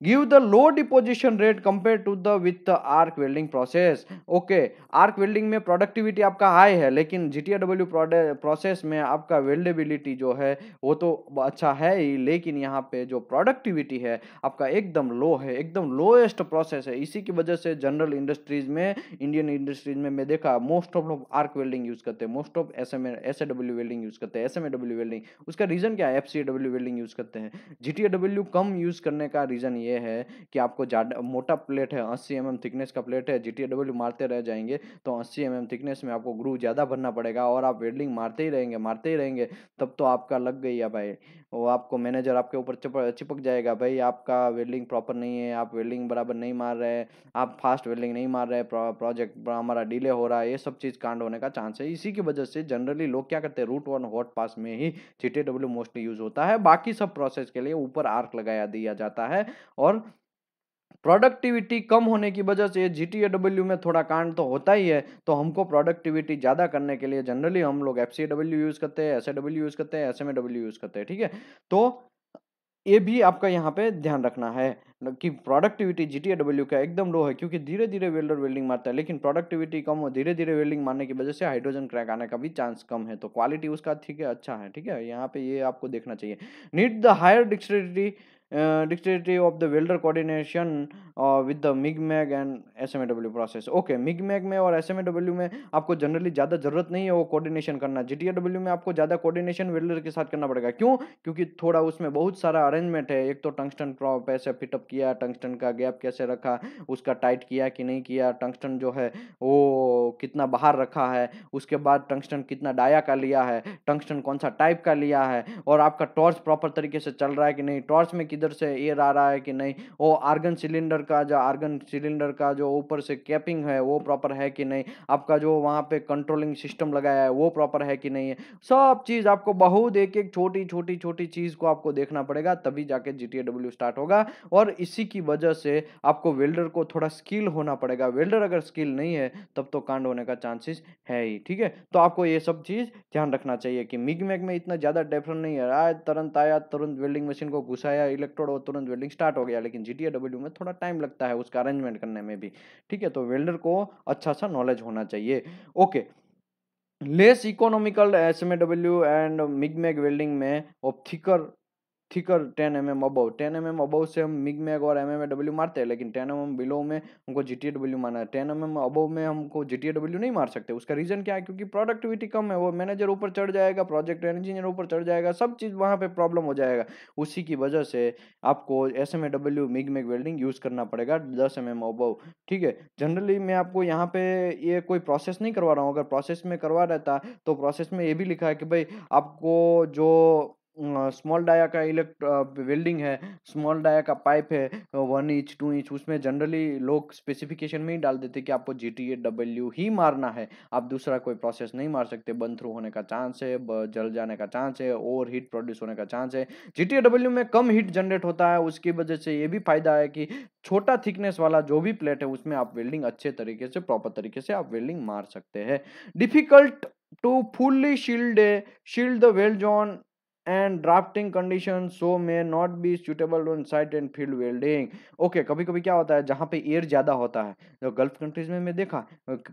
Speaker 1: Give the low deposition rate compared to the with the arc welding process. Okay, arc welding में प्रोडक्टिविटी आपका हाई है, लेकिन GTAW प्रोसेस में आपका वेल्डेबिलिटी जो है वो तो अच्छा है ही, लेकिन यहाँ पे जो प्रोडक्टिविटी है आपका एकदम लो है, एकदम लोएस्ट प्रोसेस है। इसी की वजह से जनरल इंडस्ट्रीज में, इंडियन इंडस्ट्रीज में मैं देखा मोस्ट ऑफ लोग आर्क वेल्डिंग यूज करते हैं, most of SAW welding use करते हैं, SMAW वेल्डिंग। उसका रीजन क्या है? FCW वेल्डिंग यूज करते हैं। GTAW कम यूज करने का रीजन ये है कि आपको ज्यादा मोटा प्लेट है, 80 mm थिकनेस का प्लेट है, GTAW मारते रह जाएंगे तो 80 mm थिकनेस में आपको ग्रू ज्यादा भरना पड़ेगा, और आप वेल्डिंग मारते ही रहेंगे, तब तो आपका लग गई है भाई, वो आपको मैनेजर आपके ऊपर चिपक जाएगा, भाई आपका वेल्डिंग प्रॉपर नहीं है, आप वेल्डिंग बराबर नहीं मार रहे, आप फास्ट वेल्डिंग नहीं मार रहे, प्रोजेक्ट हमारा डिले हो रहा है, ये सब चीज कांड होने का चांस है। इसी की वजह से जनरली लोग क्या करते हैं, रूट वन हॉट पास में ही GTAW मोस्टली यूज होता है, बाकी सब प्रोसेस के लिए ऊपर आर्क लगाया दिया जाता है। और प्रोडक्टिविटी कम होने की वजह से GTAW में थोड़ा कांड तो होता ही है, तो हमको प्रोडक्टिविटी ज़्यादा करने के लिए जनरली हम लोग FCAW यूज़ करते हैं, SAW यूज़ करते हैं, SMAW यूज़ करते हैं, ठीक है। तो ये भी आपका यहाँ पे ध्यान रखना है कि प्रोडक्टिविटी GTAW का एकदम लो है, क्योंकि धीरे धीरे वेल्डर वेल्डिंग मारता है, लेकिन प्रोडक्टिविटी कम हो, धीरे धीरे वेल्डिंग मारने की वजह से हाइड्रोजन क्रैक आने का भी चांस कम है। तो क्वालिटी उसका ठीक है, अच्छा है, ठीक है, यहाँ पे ये आपको देखना चाहिए। Need the higher dexterity of the welder coordination with the MIG MAG and SMAW process. Okay, MIG MAG में और SMAW में आपको जनरली ज़्यादा जरूरत नहीं है वो कोऑर्डिनेशन करना। GTAW में आपको ज़्यादा कोऑर्डिनेशन वेल्डर के साथ करना पड़ेगा। क्यों? क्योंकि थोड़ा उसमें बहुत सारा अरेंजमेंट है। एक तो टंगस्टन कैसे फिटअप किया, टंगस्टन का गैप कैसे रखा, उसका टाइट किया कि नहीं किया, टंगस्टन जो है वो कितना बाहर रखा है, उसके बाद टंगस्टन कितना डाया का लिया है, टंगस्टन कौन सा टाइप का लिया है, और आपका टॉर्च प्रॉपर तरीके से चल रहा है कि नहीं, टॉर्च में किधर से एयर आ रहा है कि नहीं, वो आर्गन सिलेंडर का जो ऊपर से कैपिंग है वो प्रॉपर है कि नहीं, आपका जो वहाँ पे कंट्रोलिंग सिस्टम लगाया है वो प्रॉपर है कि नहीं है। सब चीज आपको बहुत एक एक छोटी छोटी छोटी चीज को आपको देखना पड़ेगा, तभी जाके GTAW स्टार्ट होगा। और इसी की वजह से आपको वेल्डर को थोड़ा स्किल होना पड़ेगा। वेल्डर अगर स्किल नहीं है तब तो कांड होने का चांसेस है ही, ठीक है। तो आपको ये सब चीज ध्यान रखना चाहिए कि मिग मैग में इतना ज्यादा डिफरेंस नहीं है, आज तुरंत आया, तुरंत वेल्डिंग मशीन को घुसाया इलेक्ट्रोड और तुरंत वेल्डिंग स्टार्ट हो गया, लेकिन GTAW में थोड़ा टाइम लगता है उसका अरेंजमेंट करने में भी, ठीक है। तो वेल्डर को अच्छा सा नॉलेज होना चाहिए। Okay, less economical SMAW and MiG-mag welding में और thicker 10 mm above, 10 mm above से हम मिग-मैग और MMAW मारते हैं, लेकिन 10 mm बिलो में हमको GTAW मारना है। 10 mm अबव में हमको GTAW नहीं मार सकते। उसका रीजन क्या है? क्योंकि प्रोडक्टिविटी कम है, वो मैनेजर ऊपर चढ़ जाएगा, प्रोजेक्ट इंजीनियर ऊपर चढ़ जाएगा, सब चीज वहां पे प्रॉब्लम हो जाएगा। उसी की वजह से आपको SMAW मिग-मैग वेल्डिंग यूज करना पड़ेगा 10 mm अबव, ठीक है। जनरली मैं आपको यहाँ पे ये कोई प्रोसेस नहीं करवा रहा हूँ, अगर प्रोसेस में करवा रहता तो प्रोसेस में ये भी लिखा है कि भाई आपको जो स्मॉल डाया का वेल्डिंग है, स्मॉल डाया का पाइप है 1 इंच 2 इंच, उसमें जनरली लोग स्पेसिफिकेशन में ही डाल देते कि आपको GTAW ही मारना है, आप दूसरा कोई प्रोसेस नहीं मार सकते, बर्न थ्रू होने का चांस है, जल जाने का चांस है, ओवर हीट प्रोड्यूस होने का चांस है। GTAW में कम हीट जनरेट होता है, उसकी वजह से ये भी फायदा है कि छोटा थिकनेस वाला जो भी प्लेट है उसमें आप वेल्डिंग अच्छे तरीके से, प्रॉपर तरीके से आप वेल्डिंग मार सकते हैं। Difficult to fully shield the weld zone and drafting conditions so may not be suitable on site and field welding। Okay, कभी कभी क्या होता है जहाँ पे एयर ज्यादा होता है, जो गल्फ कंट्रीज में मैं देखा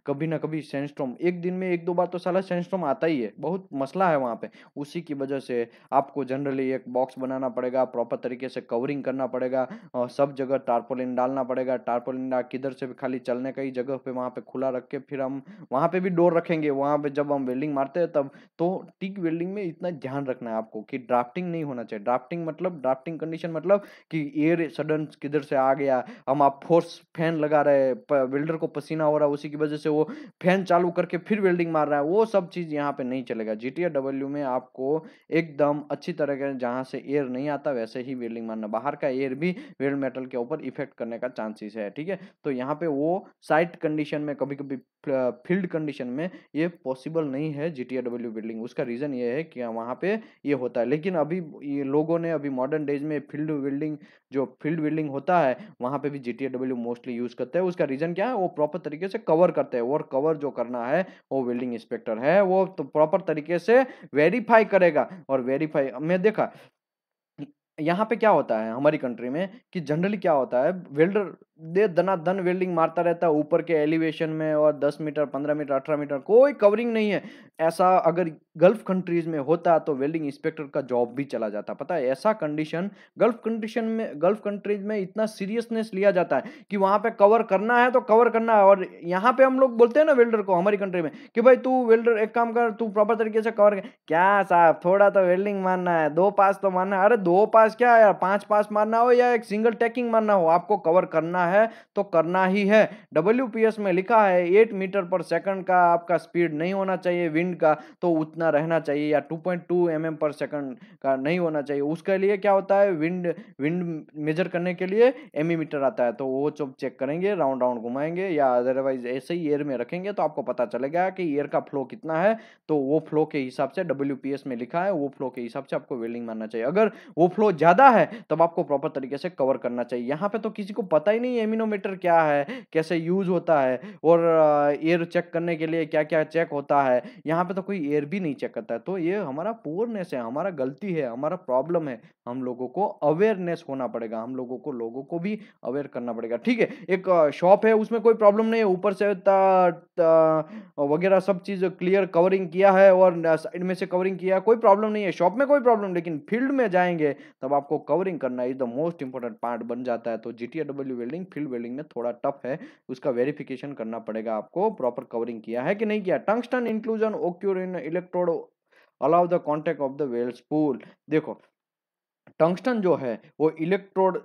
Speaker 1: कभी ना कभी सैंडस्टॉर्म, एक दिन में 1-2 बार तो साला सैंडस्टॉर्म आता ही है, बहुत मसला है वहाँ पे। उसी की वजह से आपको जनरली एक बॉक्स बनाना पड़ेगा, प्रॉपर तरीके से कवरिंग करना पड़ेगा, और सब जगह टारपोलिन डालना पड़ेगा। टारपोलिन किधर से भी खाली चलने का ही जगह पे वहाँ पे खुला रख के फिर हम वहाँ पे भी डोर रखेंगे, वहाँ पे जब हम वेल्डिंग मारते हैं तब। तो टिक वेल्डिंग में इतना ध्यान रखना है आपको
Speaker 2: कि ड्राफ्टिंग नहीं होना चाहिए। ड्राफ्टिंग मतलब ड्राफ्टिंग कंडीशन मतलब कि एयर सडन किधर से आ गया, हम आप फोर्स फैन लगा रहे हैं, वेल्डर को पसीना हो रहा है, उसी की वजह से वो फैन चालू करके फिर वेल्डिंग मार रहा है, वो सब चीज़ यहाँ पे नहीं चलेगा। जीटीए डब्ल्यू में आपको एकदम अच्छी तरह के जहाँ से एयर नहीं आता वैसे ही वेल्डिंग मारना, बाहर का एयर भी वेल्ड मेटल के ऊपर इफेक्ट करने का चांसेस है, ठीक है। तो यहाँ पे वो साइट कंडीशन में कभी कभी फील्ड कंडीशन में ये पॉसिबल नहीं है जीटीए डब्ल्यू वेल्डिंग। उसका रीज़न ये है कि वहाँ पे ये होता है, लेकिन अभी ये लोगों ने अभी मॉडर्न डेज में फील्ड वेल्डिंग, जो फील्ड वेल्डिंग होता है वहाँ पे भी जीटीए डब्ल्यू मोस्टली यूज़ करते हैं। उसका रीज़न क्या है, वो प्रॉपर तरीके से कवर करते हैं, और कवर जो करना है वो वेल्डिंग इंस्पेक्टर है, वो तो प्रॉपर तरीके से वेरीफाई करेगा। और वेरीफाई मैं देखा यहाँ पे क्या होता है हमारी कंट्री में कि जनरली क्या होता है, वेल्डर दे दनादन वेल्डिंग मारता रहता है ऊपर के एलिवेशन में, और 10 मीटर 15 मीटर 18 मीटर कोई कवरिंग नहीं है। ऐसा अगर गल्फ कंट्रीज में होता तो वेल्डिंग इंस्पेक्टर का जॉब भी चला जाता, पता है। ऐसा कंडीशन गल्फ कंट्रीज में इतना सीरियसनेस लिया जाता है कि वहां पे कवर करना है तो कवर करना है। और यहाँ पे हम लोग बोलते हैं ना वेल्डर को हमारी कंट्री में कि भाई तू वेल्डर एक काम कर, तू प्रॉपर तरीके से कवर कर। क्या साहब, थोड़ा तो वेल्डिंग मारना है, 2 पास तो मारना है। अरे 2 पास क्या यार, 5 पास मारना हो या एक सिंगल टैकिंग मारना हो, आपको कवर करना है तो करना ही है। डब्ल्यूपीएस में लिखा है 8 मीटर पर सेकंड का आपका स्पीड नहीं होना चाहिए विंड का, तो उतना रहना चाहिए, या 2.2 mm पर सेकंड का नहीं होना चाहिए। उसके लिए क्या होता है, विंड विंड मेजर करने के लिए एमीमीटर आता है, तो वो जब चेक करेंगे राउंड राउंड घुमाएंगे या अदरवाइज ऐसे ही एयर में रखेंगे तो आपको पता चलेगा कि एयर का फ्लो कितना है। तो वो फ्लो के हिसाब से डब्ल्यूपीएस में लिखा है, वो फ्लो के हिसाब से आपको वेल्डिंग मारना चाहिए। अगर वो फ्लो ज्यादा है तब आपको प्रॉपर तरीके से कवर करना चाहिए। यहाँ पे तो किसी को पता ही नहीं एमिनोमीटर क्या है, कैसे यूज होता है, और एयर चेक करने के लिए क्या क्या चेक होता है। यहाँ पे तो कोई एयर भी नहीं चेक करता है। तो ये हमारा पुअरनेस है, हमारा गलती है, हमारा प्रॉब्लम है। हम लोगों को अवेयरनेस होना पड़ेगा, हम लोगों को भी अवेयर करना पड़ेगा, ठीक है। एक शॉप है उसमें कोई प्रॉब्लम नहीं है, ऊपर से वगैरह सब चीज क्लियर कवरिंग किया है और साइड में से कवरिंग किया, कोई प्रॉब्लम नहीं है, शॉप में कोई प्रॉब्लम। लेकिन फील्ड में जाएंगे तब आपको कवरिंग करना is the most important part बन जाता है। तो जीटीएडब्ल्यू वेल्डिंग फील्ड वेल्डिंग में थोड़ा टफ है, उसका वेरिफिकेशन करना पड़ेगा आपको, प्रॉपर कवरिंग किया है कि नहीं किया। Tungsten inclusion occur in electrode allow the contact of the weld spool. देखो टंगस्टन जो है वो इलेक्ट्रोड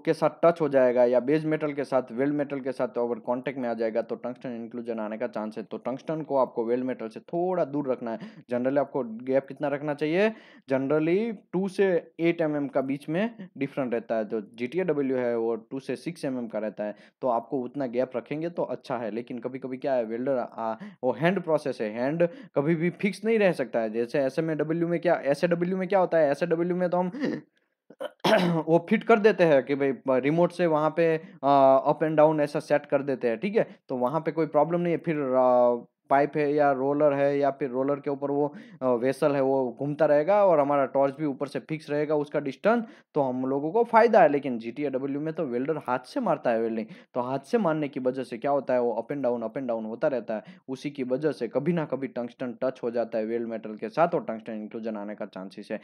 Speaker 2: के साथ टच हो जाएगा या बेस मेटल के साथ, वेल्ड मेटल के साथ अगर कांटेक्ट में आ जाएगा तो टंगस्टन इंक्लूजन आने का चांस है। तो टंगस्टन को आपको वेल्ड मेटल से थोड़ा दूर रखना है। जनरली आपको गैप कितना रखना चाहिए, जनरली 2 से 8 mm का बीच में डिफरेंट रहता है। जो जीटीएडब्ल्यू है वो 2 से 6 mm का रहता है, तो आपको उतना गैप रखेंगे तो अच्छा है। लेकिन कभी कभी क्या है, वेल्डर वो हैंड प्रोसेस है, हैंड कभी भी फिक्स नहीं रह सकता है। जैसे एसएमडब्ल्यू में क्या, एसएडब्ल्यू में क्या होता है, एसएडब्ल्यू में तो हम वो फिट कर देते हैं कि भाई रिमोट से वहाँ पे अप एंड डाउन ऐसा सेट कर देते हैं, ठीक है। तो वहाँ पे कोई प्रॉब्लम नहीं है। फिर पाइप है या रोलर है, या फिर रोलर के ऊपर वो वेसल है, वो घूमता रहेगा और हमारा टॉर्च भी ऊपर से फिक्स रहेगा उसका डिस्टेंस, तो हम लोगों को फायदा है। लेकिन जीटीएडब्ल्यू में तो वेल्डर हाथ से मारता है वेल्डिंग, तो हाथ से मारने की वजह से क्या होता है, वो अप एंड डाउन होता रहता है। उसी की वजह से कभी ना कभी टंगस्टन टच हो जाता है वेल्ड मेटल के साथ और टंगस्टन इंक्लूजन आने का चांसेस है।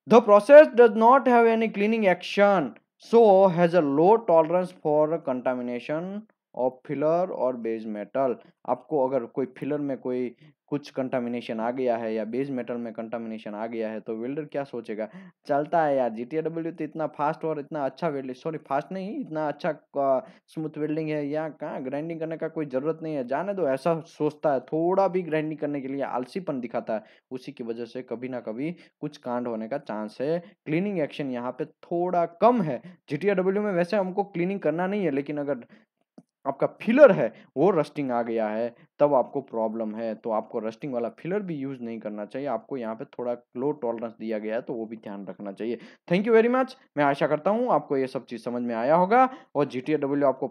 Speaker 2: The process does not have any cleaning action, so has a low tolerance for contamination of filler और बेस मेटल। आपको अगर कोई फिलर में कोई कुछ कंटामिनेशन आ गया है या बेस मेटल में कंटामिनेशन आ गया है तो वेल्डर क्या सोचेगा, चलता है यार जीटीएडब्ल्यू तो इतना फास्ट और इतना अच्छा वेल्डिंग, सॉरी फास्ट नहीं, इतना अच्छा स्मूथ वेल्डिंग है, यहाँ कहाँ ग्राइंडिंग करने का कोई जरूरत नहीं है, जाने दो, ऐसा सोचता है। थोड़ा भी ग्राइंडिंग करने के लिए आलसीपन दिखाता है, उसी की वजह से कभी ना कभी कुछ कांड होने का चांस है। क्लीनिंग एक्शन यहाँ पे थोड़ा कम है। जीटीएडब्ल्यू में वैसे हमको क्लीनिंग करना नहीं है, लेकिन अगर आपका फिलर है वो रस्टिंग आ गया है तब आपको प्रॉब्लम है, तो आपको रस्टिंग वाला फिलर भी यूज नहीं करना चाहिए। आपको यहाँ पे थोड़ा लो टॉलरेंस दिया गया है तो वो भी ध्यान रखना चाहिए। Thank you very much. मैं आशा करता हूँ आपको ये सब चीज समझ में आया होगा और जीटीएडब्ल्यू आपको